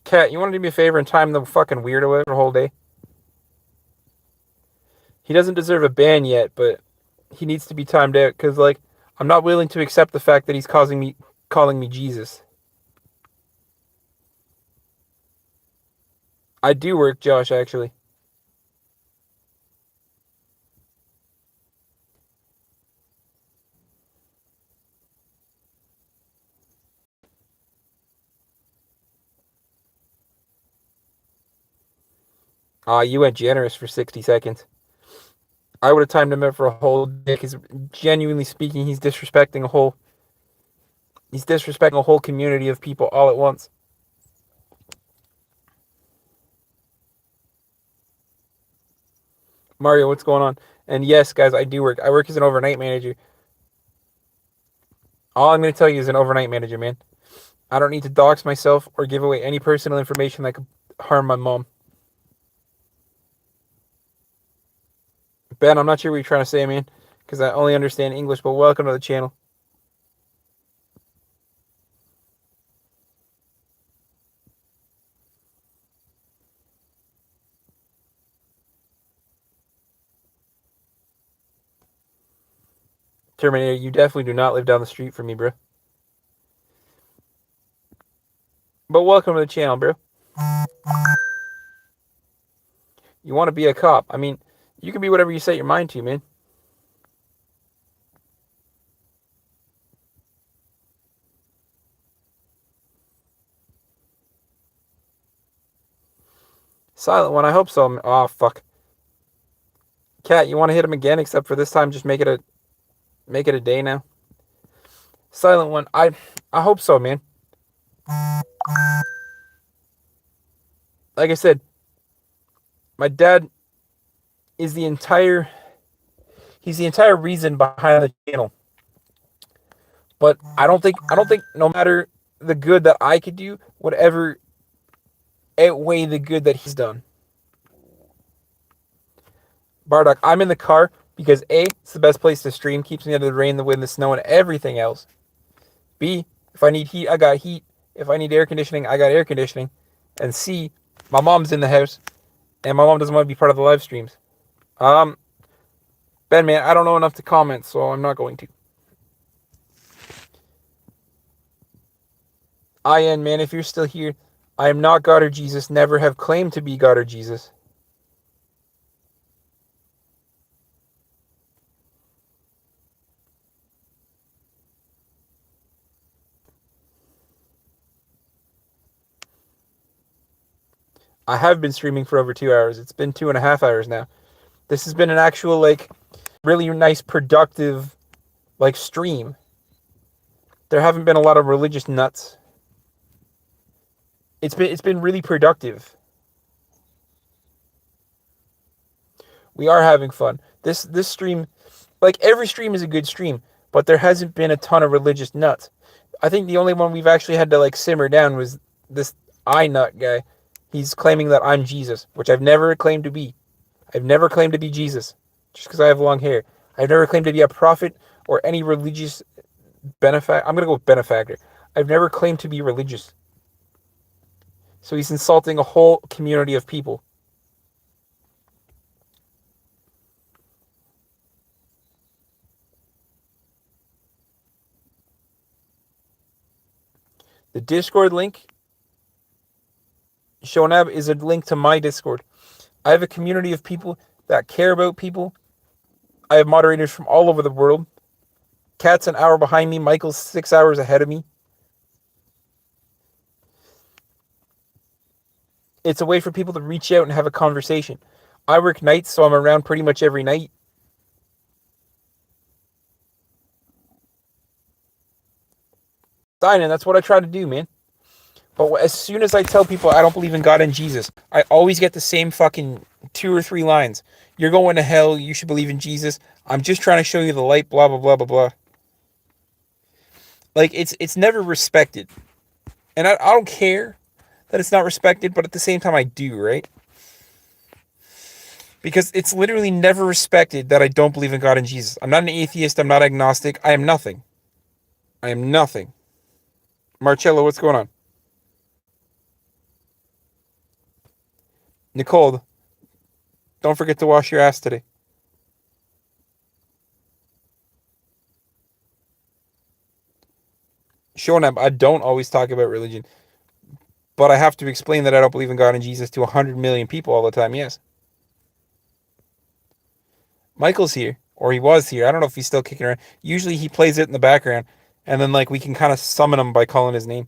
A: Cat, you want to do me a favor and time the fucking weirdo out for a whole day? He doesn't deserve a ban yet, but he needs to be timed out because, like, I'm not willing to accept the fact that he's calling me Jesus. I do work, Josh, actually. You went generous for 60 seconds. I would have timed him out for a whole day because, genuinely speaking, he's disrespecting a whole community of people all at once. Mario, what's going on? And yes, guys, I do work. I work as an overnight manager. All I'm going to tell you is an overnight manager, man. I don't need to dox myself or give away any personal information that could harm my mom. Ben, I'm not sure what you're trying to say, man, because I only understand English, but welcome to the channel. Terminator, you definitely do not live down the street from me, bro. But welcome to the channel, bro. You want to be a cop. I mean, you can be whatever you set your mind to, man. Silent one, I hope so. Oh, fuck. Cat, you want to hit him again, except for this time just make it a day now? Silent one, I hope so, man. Like I said, my dad is he's the entire reason behind the channel. But I don't think no matter the good that I could do would ever outweigh the good that he's done. Bardock, I'm in the car because A, it's the best place to stream, keeps me out of the rain, the wind, the snow, and everything else. B, if I need heat, I got heat. If I need air conditioning, I got air conditioning. And C, my mom's in the house, and my mom doesn't want to be part of the live streams. Ben, man, I don't know enough to comment, so I'm not going to. IN, man, if you're still here, I am not God or Jesus, never have claimed to be God or Jesus. I have been streaming for over 2 hours. It's been 2.5 hours now. This has been an actual, like, really nice, productive, like, stream. There haven't been a lot of religious nuts. It's been really productive. We are having fun. This stream Like, every stream is a good stream, but there hasn't been a ton of religious nuts. I think the only one we've actually had to like simmer down was this I nut guy. He's claiming that I'm Jesus, which I've never claimed to be. I've never claimed to be Jesus, just because I have long hair. I've never claimed to be a prophet or any religious benefactor. I'm gonna go with benefactor. I've never claimed to be religious. So he's insulting a whole community of people. The Discord link, Shonab, is a link to my Discord. I have a community of people that care about people. I have moderators from all over the world. Kat's an hour behind me. Michael's 6 hours ahead of me. It's a way for people to reach out and have a conversation. I work nights, so I'm around pretty much every night. And that's what I try to do, man. But as soon as I tell people I don't believe in God and Jesus, I always get the same fucking 2 or 3 lines. You're going to hell. You should believe in Jesus. I'm just trying to show you the light, blah, blah, blah, blah, blah. Like, it's never respected. And I don't care that it's not respected, but at the same time I do, right? Because it's literally never respected that I don't believe in God and Jesus. I'm not an atheist. I'm not agnostic. I am nothing. I am nothing. Marcello, what's going on? Nicole, don't forget to wash your ass today. Shonab, I don't always talk about religion, but I have to explain that I don't believe in God and Jesus to 100 million people all the time, yes. Michael's here, or he was here. I don't know if he's still kicking around. Usually he plays it in the background, and then like we can kind of summon him by calling his name.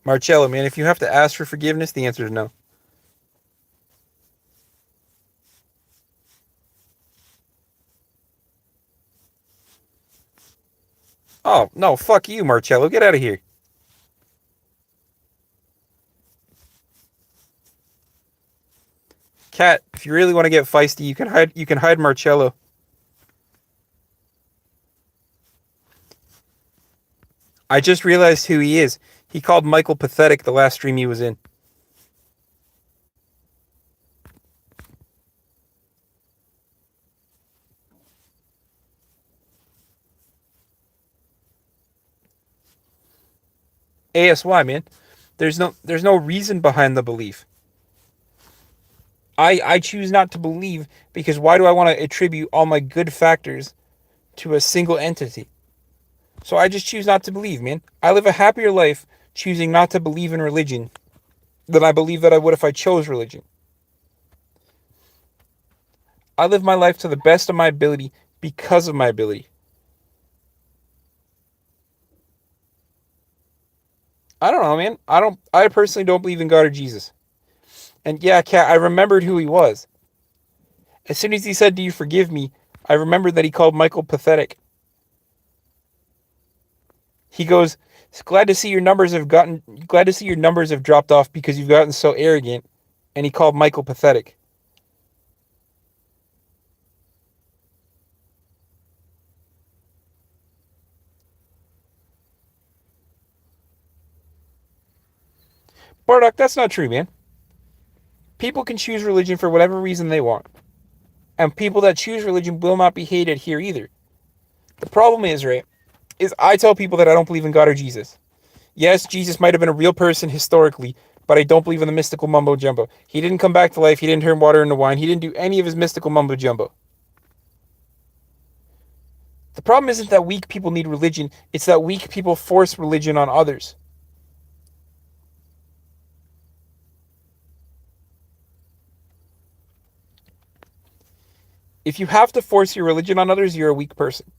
A: Marcello, man, if you have to ask for forgiveness, the answer is no. Oh, no, fuck you, Marcello. Get out of here. Cat, if you really want to get feisty, you can hide Marcello. I just realized who he is. He called Michael pathetic the last stream he was in. ASY, man. There's no reason behind the belief. I choose not to believe because why do I want to attribute all my good factors to a single entity? So I just choose not to believe, man. I live a happier life choosing not to believe in religion than I believe that I would if I chose religion. I live my life to the best of my ability because of my ability. I don't know, man. I personally don't believe in God or Jesus. And yeah, Kat, I remembered who he was. As soon as he said, "Do you forgive me?" I remembered that he called Michael pathetic. He goes, glad to see your numbers have dropped off because you've gotten so arrogant. And he called Michael pathetic. Bardock, that's not true, man. People can choose religion for whatever reason they want. And people that choose religion will not be hated here either. The problem is, right, is I tell people that I don't believe in God or Jesus. Yes, Jesus might have been a real person historically, but I don't believe in the mystical mumbo jumbo. He didn't come back to life. He didn't turn water into wine. He didn't do any of his mystical mumbo jumbo. The problem isn't that weak people need religion. It's that weak people force religion on others. If you have to force your religion on others, you're a weak person.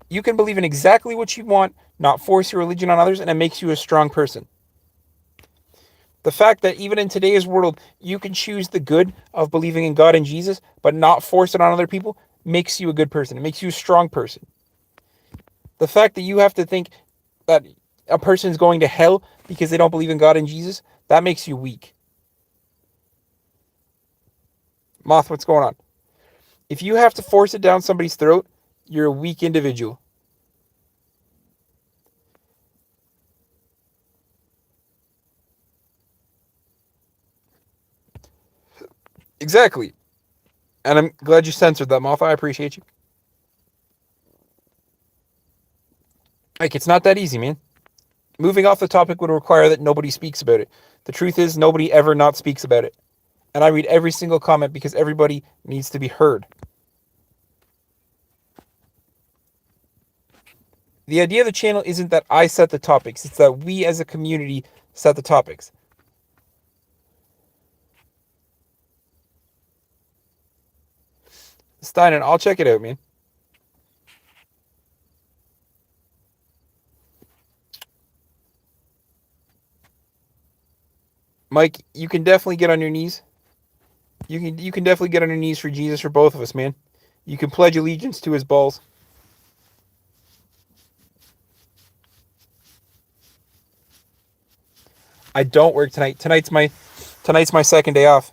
A: You can believe in exactly what you want, not force your religion on others, and it makes you a strong person. The fact that even in today's world, you can choose the good of believing in God and Jesus, but not force it on other people, makes you a good person. It makes you a strong person. The fact that you have to think that a person's going to hell because they don't believe in God and Jesus, that makes you weak. Moth, what's going on? If you have to force it down somebody's throat, you're a weak individual. Exactly. And I'm glad you censored that, Moth. I appreciate you. Like, it's not that easy, man. Moving off the topic would require that nobody speaks about it. The truth is, nobody ever not speaks about it. And I read every single comment because everybody needs to be heard. The idea of the channel isn't that I set the topics, it's that we as a community set the topics. Steinen, I'll check it out, man. Mike, you can definitely get on your knees. You can definitely get on your knees for Jesus, for both of us, man. You can pledge allegiance to his balls. I don't work tonight. Tonight's my second day off.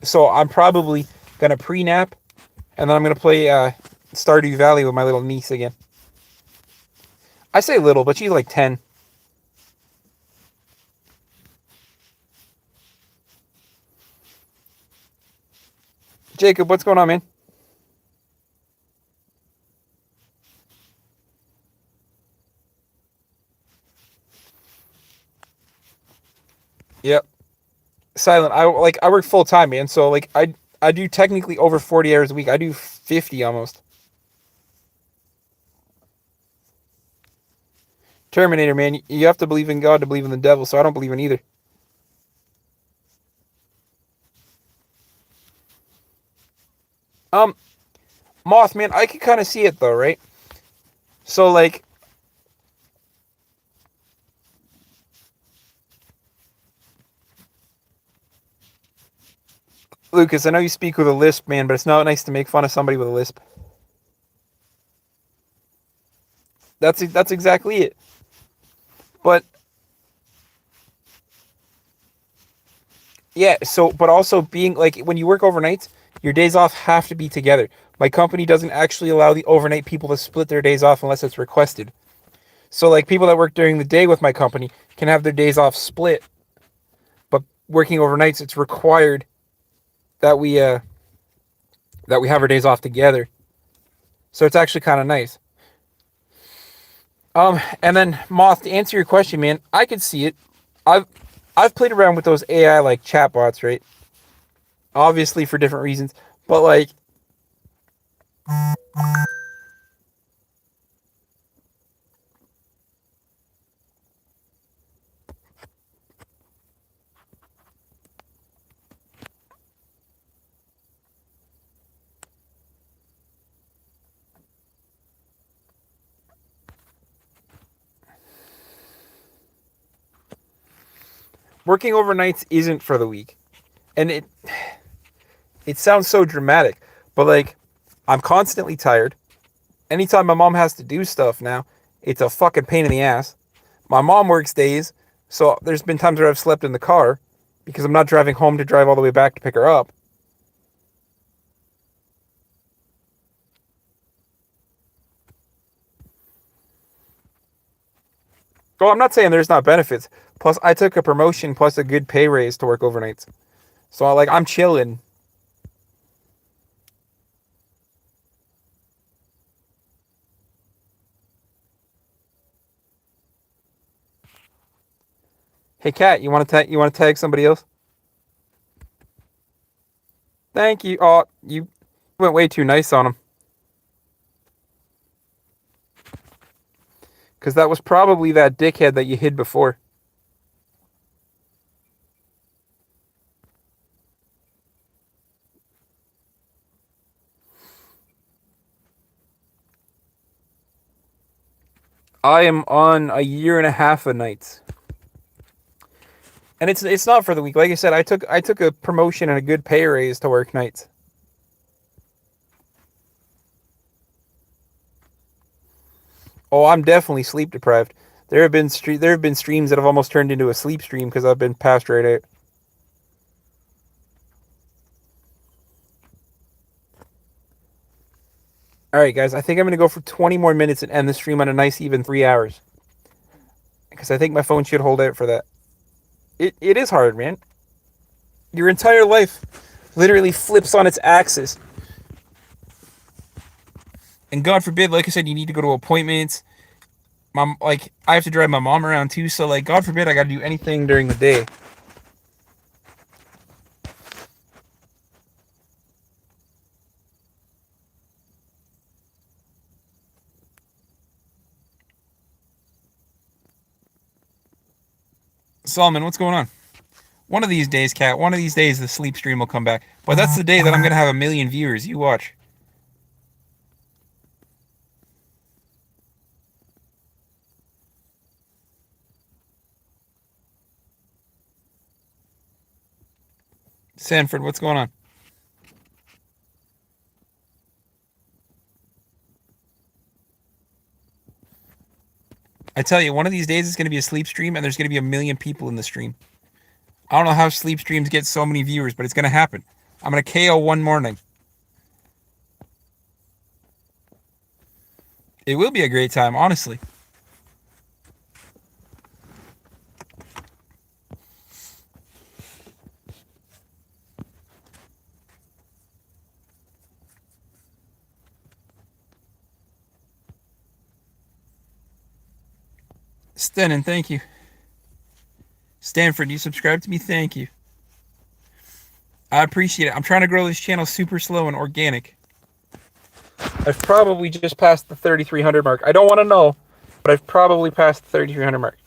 A: So I'm probably gonna pre-nap, and then I'm gonna play Stardew Valley with my little niece again. I say little, but she's like 10. Jacob, what's going on, man? Yep. Silent. I work full time, man. So like I do technically over 40 hours a week. I do 50 almost. Terminator, man. You have to believe in God to believe in the devil. So I don't believe in either. Um, Moth, man. I can kind of see it though, right? So like, Lucas, I know you speak with a lisp, man, but it's not nice to make fun of somebody with a lisp. That's exactly it. But yeah, so but also being like when you work overnights, your days off have to be together. My company doesn't actually allow the overnight people to split their days off unless it's requested. So like people that work during the day with my company can have their days off split, but working overnights it's required that we have our days off together. So it's actually kind of nice. And then Moth, to answer your question, man, I could see it. I've I've played around with those AI like chatbots, right? Obviously for different reasons, but like working overnights isn't for the weak. And it sounds so dramatic, but like I'm constantly tired. Anytime my mom has to do stuff now, it's a fucking pain in the ass. My mom works days, so there's been times where I've slept in the car because I'm not driving home to drive all the way back to pick her up. Well, I'm not saying there's not benefits. Plus, I took a promotion plus a good pay raise to work overnights. So like I'm chilling. Hey, Kat, you want to tag somebody else? Thank you. Oh, you went way too nice on him because that was probably that dickhead that you hid before. I am on a year and a half of nights. And it's not for the weak. Like I said, I took a promotion and a good pay raise to work nights. Oh, I'm definitely sleep deprived. There have been streams that have almost turned into a sleep stream because I've been passed right out. All right, guys, I think I'm gonna go for 20 more minutes and end the stream on a nice even 3 hours because I think my phone should hold out for that. It is hard, man. Your entire life literally flips on its axis. And God forbid, like I said, you need to go to appointments. Like I have to drive my mom around too, so like God forbid I got to do anything during the day. Solomon, what's going on? One of these days, Cat. One of these days, the sleep stream will come back. But that's the day that I'm gonna have 1 million viewers. You watch. Sanford, what's going on? I tell you, one of these days it's gonna be a sleep stream, and there's gonna be 1 million people in the stream. I don't know how sleep streams get so many viewers, but it's gonna happen. I'm gonna KO one morning. It will be a great time, honestly. Stenin, thank you. Stanford, you subscribe to me? Thank you. I appreciate it. I'm trying to grow this channel super slow and organic. I've probably just passed the 3,300 mark. I don't want to know, but I've probably passed the 3,300 mark.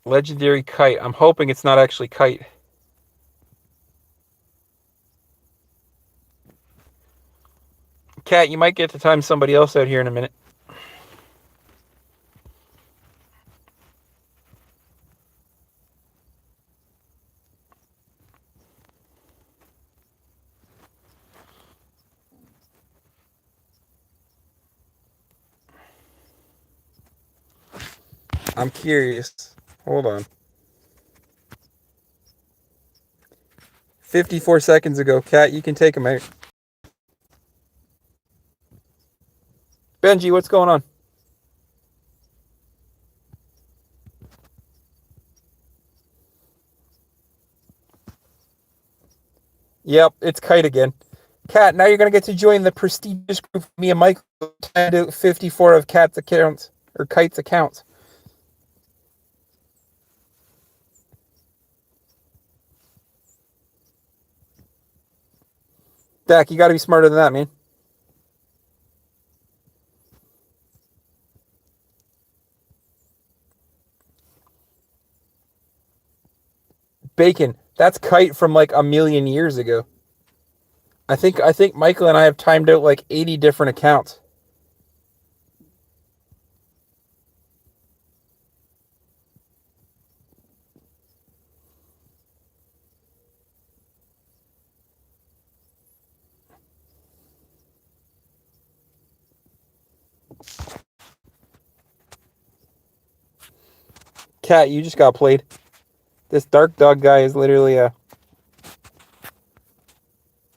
A: Legendary kite. I'm hoping it's not actually kite. Cat, you might get to time somebody else out here in a minute. I'm curious. Hold on. 54 seconds ago. Cat, you can take him out. Benji, what's going on? Yep, it's kite again. Cat, now you're going to get to join the prestigious group. Me and Michael timed out 54 of Cat's accounts, or Kite's accounts. Dak, you got to be smarter than that, man. Bacon, that's Kite from like 1 million years ago. I think Michael and I have timed out like 80 different accounts. Cat, you just got played. This dark dog guy is literally a...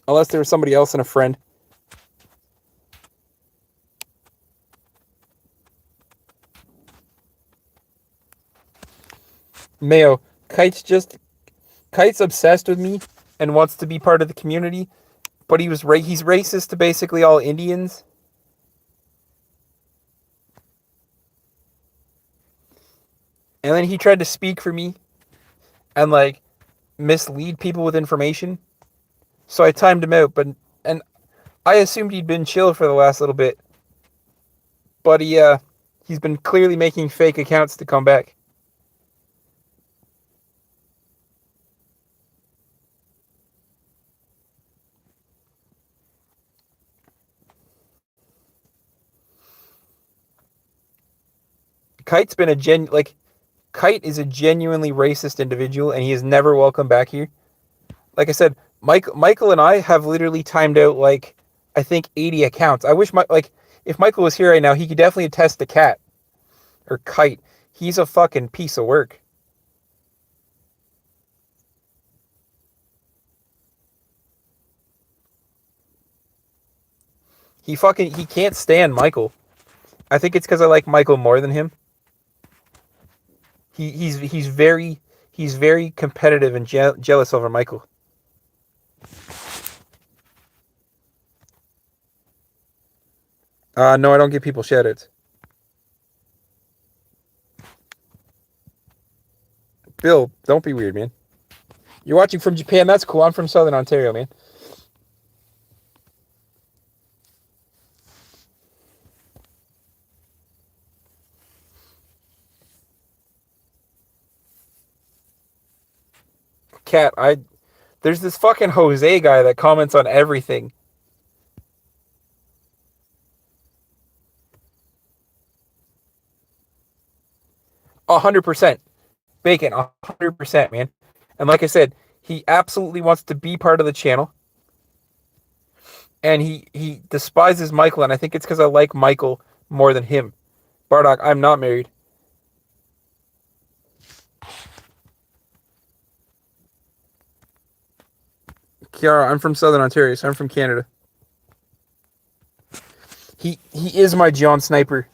A: Unless there was somebody else and a friend. Mayo, Kite's obsessed with me and wants to be part of the community, but he's racist to basically all Indians. And then he tried to speak for me and like mislead people with information. So I timed him out, and I assumed he'd been chill for the last little bit. But he's been clearly making fake accounts to come back. Kite's been a Kite is a genuinely racist individual, and he is never welcome back here. Like I said, Michael and I have literally timed out like I think 80 accounts. I wish if Michael was here right now, he could definitely attest to Cat or Kite. He's a fucking piece of work. He can't stand Michael. I think it's because I like Michael more than him. He's very competitive and jealous over Michael. No, I don't give people shoutouts. Bill, don't be weird, man. You're watching from Japan. That's cool. I'm from Southern Ontario, man. Cat, there's this fucking Jose guy that comments on everything. 100%. Bacon, 100%, man. And like I said, he absolutely wants to be part of the channel. And he despises Michael, and I think it's because I like Michael more than him. Bardock, I'm not married. Kiara, I'm from Southern Ontario, so I'm from Canada. He is my John Sniper.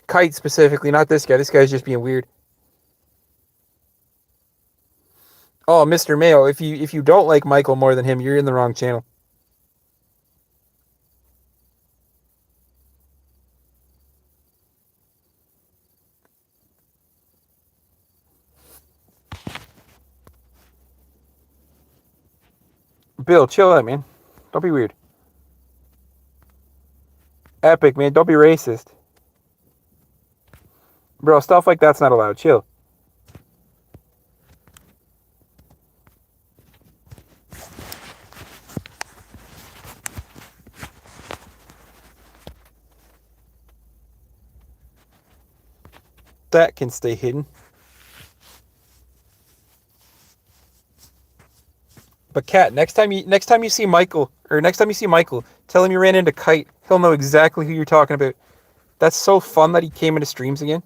A: Kite specifically, not this guy. This guy's just being weird. Oh, Mr. Mayo, if you don't like Michael more than him, you're in the wrong channel. Bill, chill out, man. Don't be weird. Epic, man. Don't be racist. Bro, stuff like that's not allowed. Chill. That can stay hidden. But Kat, next time you see Michael, tell him you ran into Kite. He'll know exactly who you're talking about. That's so fun that he came into streams again.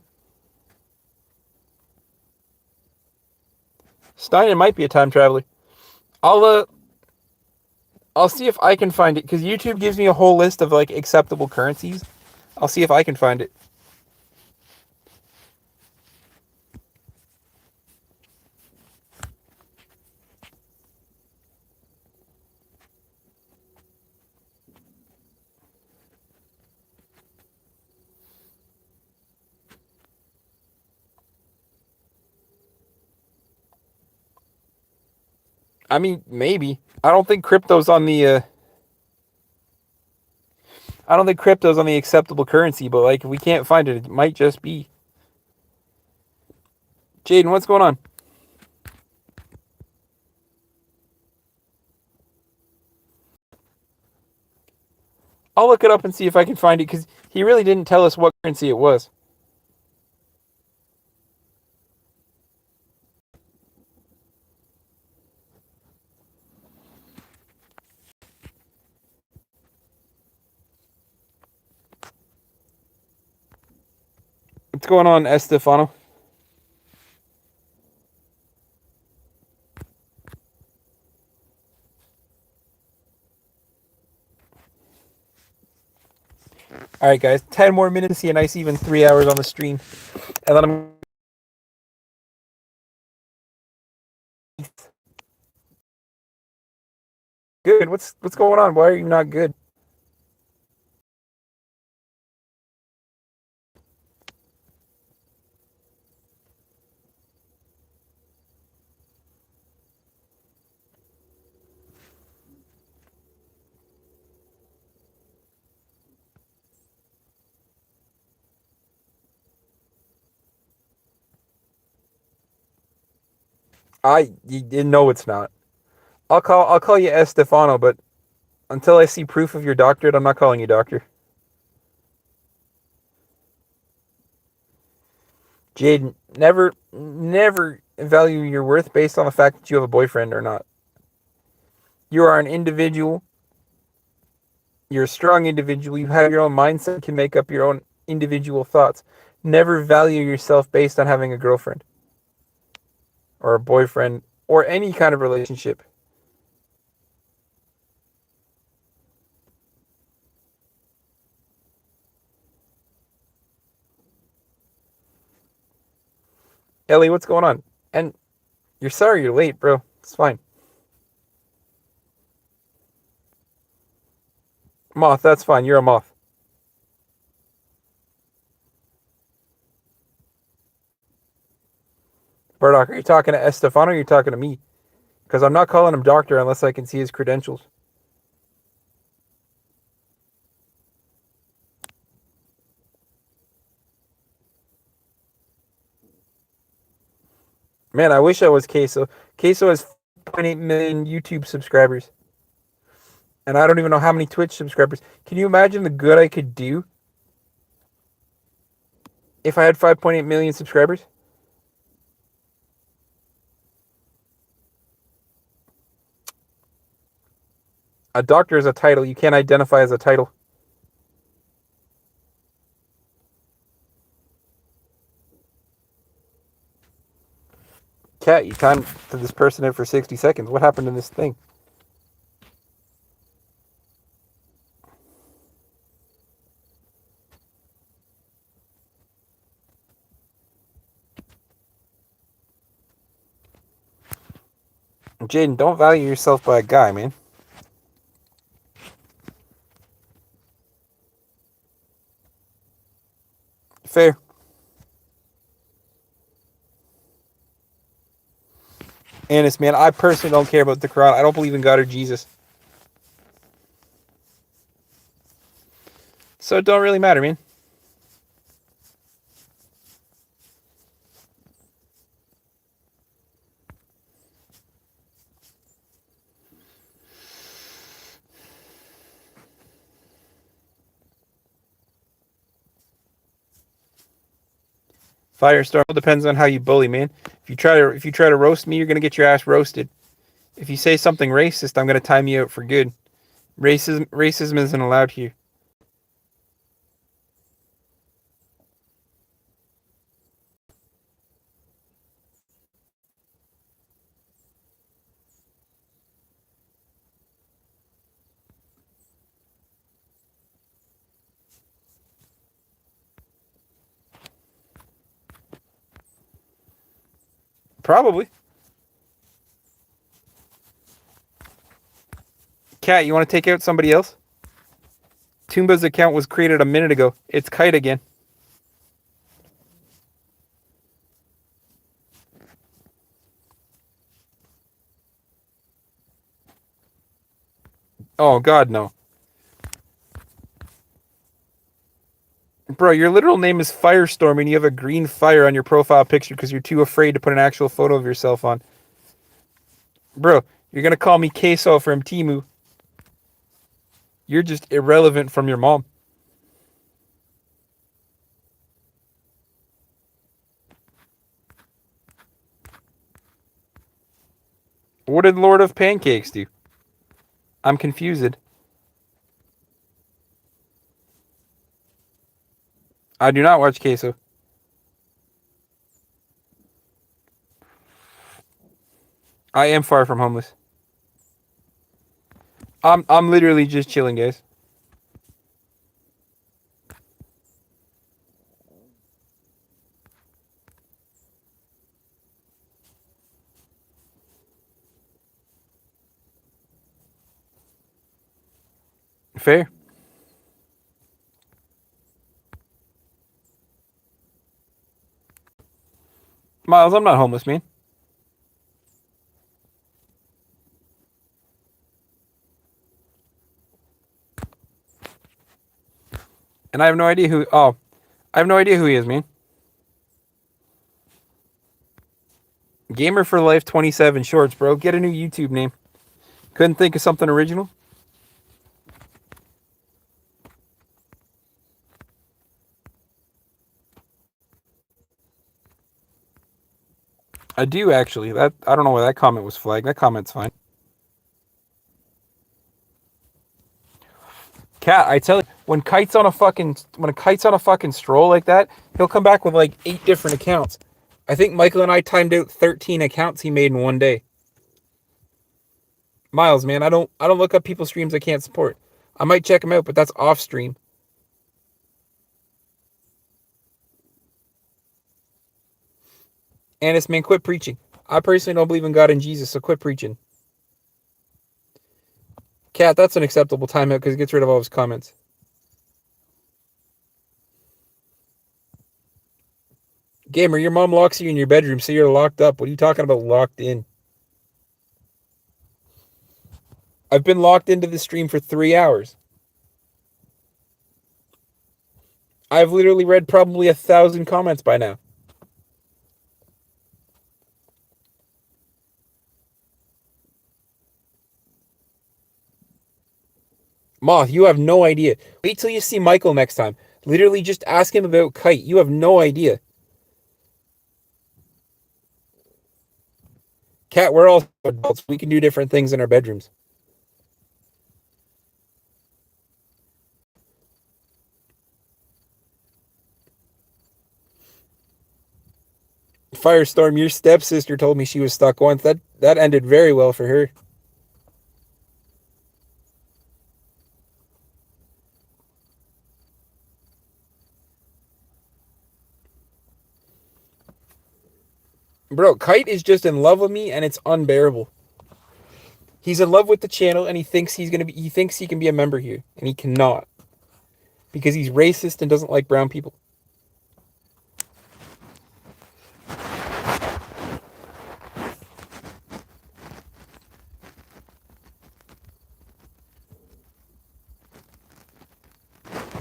A: Steinen might be a time traveler. I'll see if I can find it, because YouTube gives me a whole list of like acceptable currencies. I'll see if I can find it. I mean, maybe. I don't think crypto's on the acceptable currency, but like if we can't find it, it might just be. Jaden, what's going on? I'll look it up and see if I can find it, because he really didn't tell us what currency it was. What's going on, Estefano? All right, guys. 10 more minutes to see a nice even 3 hours on the stream. And then I'm... Good. What's going on? Why are you not good? You know it's not. I'll call you Estefano, but until I see proof of your doctorate, I'm not calling you doctor. Jaden, never value your worth based on the fact that you have a boyfriend or not. You are an individual. You're a strong individual. You have your own mindset. You can make up your own individual thoughts. Never value yourself based on having a girlfriend or a boyfriend or any kind of relationship. Ellie, what's going on? And you're sorry you're late, bro. It's fine. Moth, that's fine. You're a moth. Bardock, are you talking to Estefano or are you talking to me? Because I'm not calling him doctor unless I can see his credentials. Man, I wish I was Queso. Queso has 4.8 million YouTube subscribers. And I don't even know how many Twitch subscribers. Can you imagine the good I could do if I had 5.8 million subscribers? A doctor is a title. You can't identify as a title. Cat, you timed to this person in for 60 seconds. What happened in this thing? Jaden, don't value yourself by a guy, man. Fair. Honest, man, I personally don't care about the Quran. I don't believe in God or Jesus. So it don't really matter, man. Firestorm depends on how you bully, man. If you try to roast me, you're gonna get your ass roasted. If you say something racist, I'm gonna time you out for good. Racism isn't allowed here. Probably. Cat, you want to take out somebody else? Toomba's account was created a minute ago. It's Kite again. Oh, God, no. Bro, your literal name is Firestorm and you have a green fire on your profile picture because you're too afraid to put an actual photo of yourself on. Bro, you're going to call me Queso from Timu. You're just irrelevant from your mom. What did Lord of Pancakes do? I'm confused. I do not watch Queso. I am far from homeless. I'm literally just chilling, guys. Fair. Miles, I'm not homeless, man. And I have no idea who. Oh, I have no idea who he is, man. Gamer for Life 27 Shorts, bro. Get a new YouTube name. Couldn't think of something original? I do actually. That I don't know why that comment was flagged. That comment's fine. Cat, I tell you, when Kite's on a fucking stroll like that, he'll come back with like 8 different accounts. I think Michael and I timed out 13 accounts he made in one day. Miles, man, I don't look up people's streams I can't support. I might check them out, but that's off stream. Annis, man, quit preaching. I personally don't believe in God and Jesus, so quit preaching. Cat, that's an acceptable timeout because it gets rid of all his comments. Gamer, your mom locks you in your bedroom, so you're locked up. What are you talking about locked in? I've been locked into the stream for 3 hours. I've literally read probably 1,000 comments by now. Moth, you have no idea. Wait till you see Michael next time. Literally just ask him about Kite. You have no idea. Cat, we're all adults. We can do different things in our bedrooms. Firestorm, your stepsister told me she was stuck once. That ended very well for her. Bro, Kite is just in love with me and it's unbearable. He's in love with the channel and he thinks he can be a member here and he cannot. Because he's racist and doesn't like brown people.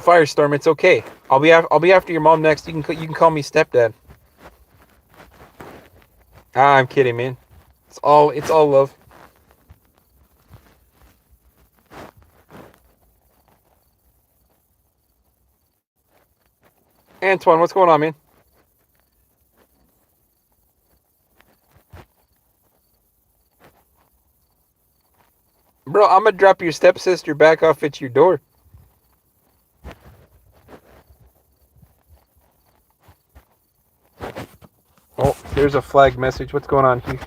A: Firestorm, it's okay. I'll be after your mom next. You can call me stepdad. I'm kidding, man. It's all love. Antoine, what's going on, man? Bro, I'm gonna drop your stepsister back off at your door. Oh, there's a flag message. What's going on here?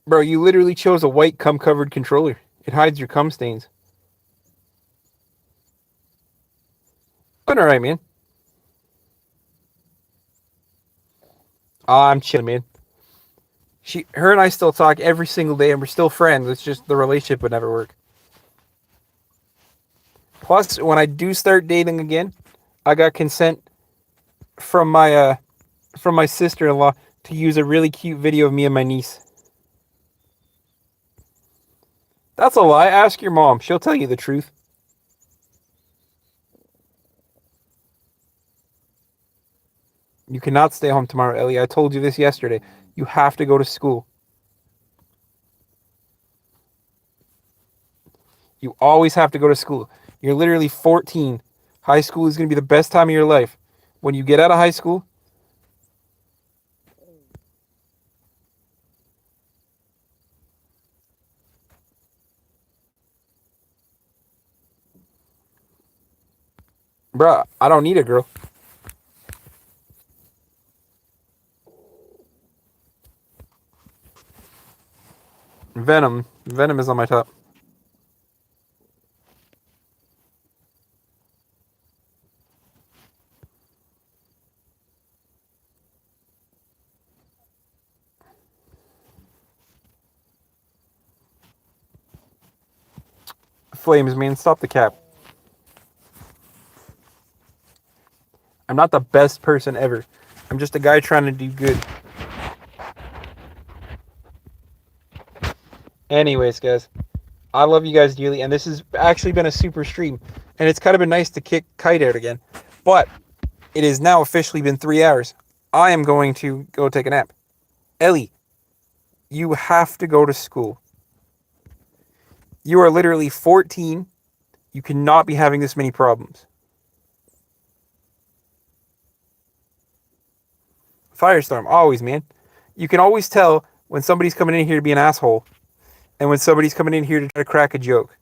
A: Bro, you literally chose a white cum-covered controller. It hides your cum stains. But alright, man. I'm chilling, man. Her and I still talk every single day and we're still friends. It's just the relationship would never work. Plus, when I do start dating again, I got consent from my sister-in-law to use a really cute video of me and my niece. That's a lie. Ask your mom. She'll tell you the truth. You cannot stay home tomorrow, Ellie. I told you this yesterday. You have to go to school. You always have to go to school. You're literally 14. High school is going to be the best time of your life. When you get out of high school, bruh, I don't need a girl. Venom is on my top. Flames, man, stop the cap. I'm not the best person ever. I'm just a guy trying to do good. Anyways, guys, I love you guys dearly, and this has actually been a super stream, and it's kind of been nice to kick Kite out again. But it has now officially been 3 hours. I am going to go take a nap. Ellie, you have to go to school. You are literally 14. You cannot be having this many problems. Firestorm, always, man. You can always tell when somebody's coming in here to be an asshole and when somebody's coming in here to try to crack a joke.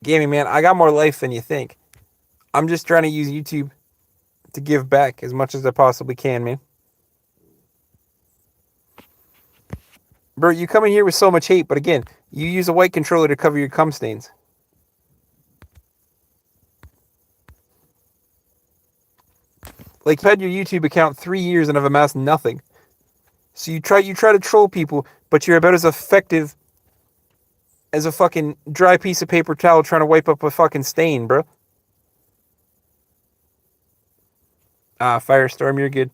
A: Gaming, man, I got more life than you think. I'm just trying to use YouTube to give back as much as I possibly can, man. Bro, you come in here with so much hate, but again, you use a white controller to cover your cum stains. Like, you've had your YouTube account 3 years and have amassed nothing. So you try to troll people, but you're about as effective as a fucking dry piece of paper towel trying to wipe up a fucking stain, bro. Firestorm, you're good.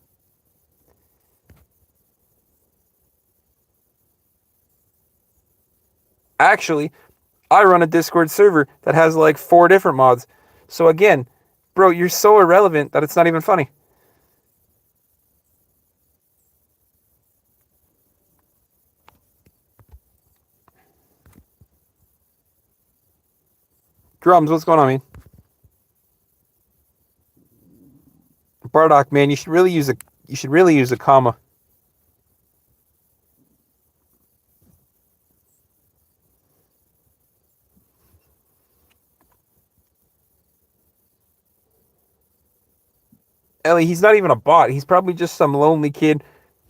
A: Actually, I run a Discord server that has like 4 different mods. So again, bro, you're so irrelevant that it's not even funny. Drums, what's going on, man? Bardock, man, you should really use a comma. Ellie, he's not even a bot. He's probably just some lonely kid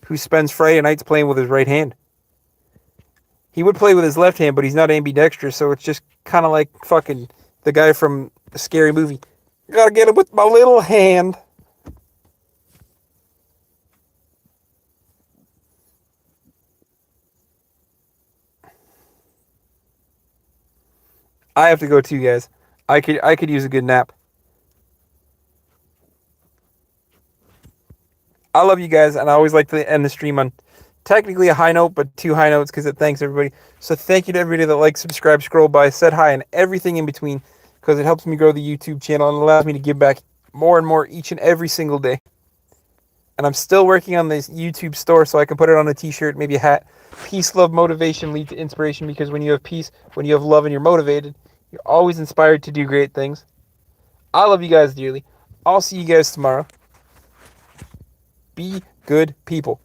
A: who spends Friday nights playing with his right hand. He would play with his left hand, but he's not ambidextrous, so it's just kind of like fucking the guy from a scary movie. Gotta get him with my little hand. I have to go too, guys. I could use a good nap. I love you guys, and I always like to end the stream on technically a high note, but 2 high notes because it thanks everybody. So thank you to everybody that likes, subscribe, scroll by, said hi, and everything in between because it helps me grow the YouTube channel and allows me to give back more and more each and every single day. And I'm still working on this YouTube store so I can put it on a t-shirt, maybe a hat. Peace, love, motivation lead to inspiration, because when you have peace, when you have love and you're motivated, you're always inspired to do great things. I love you guys dearly. I'll see you guys tomorrow. Be good people.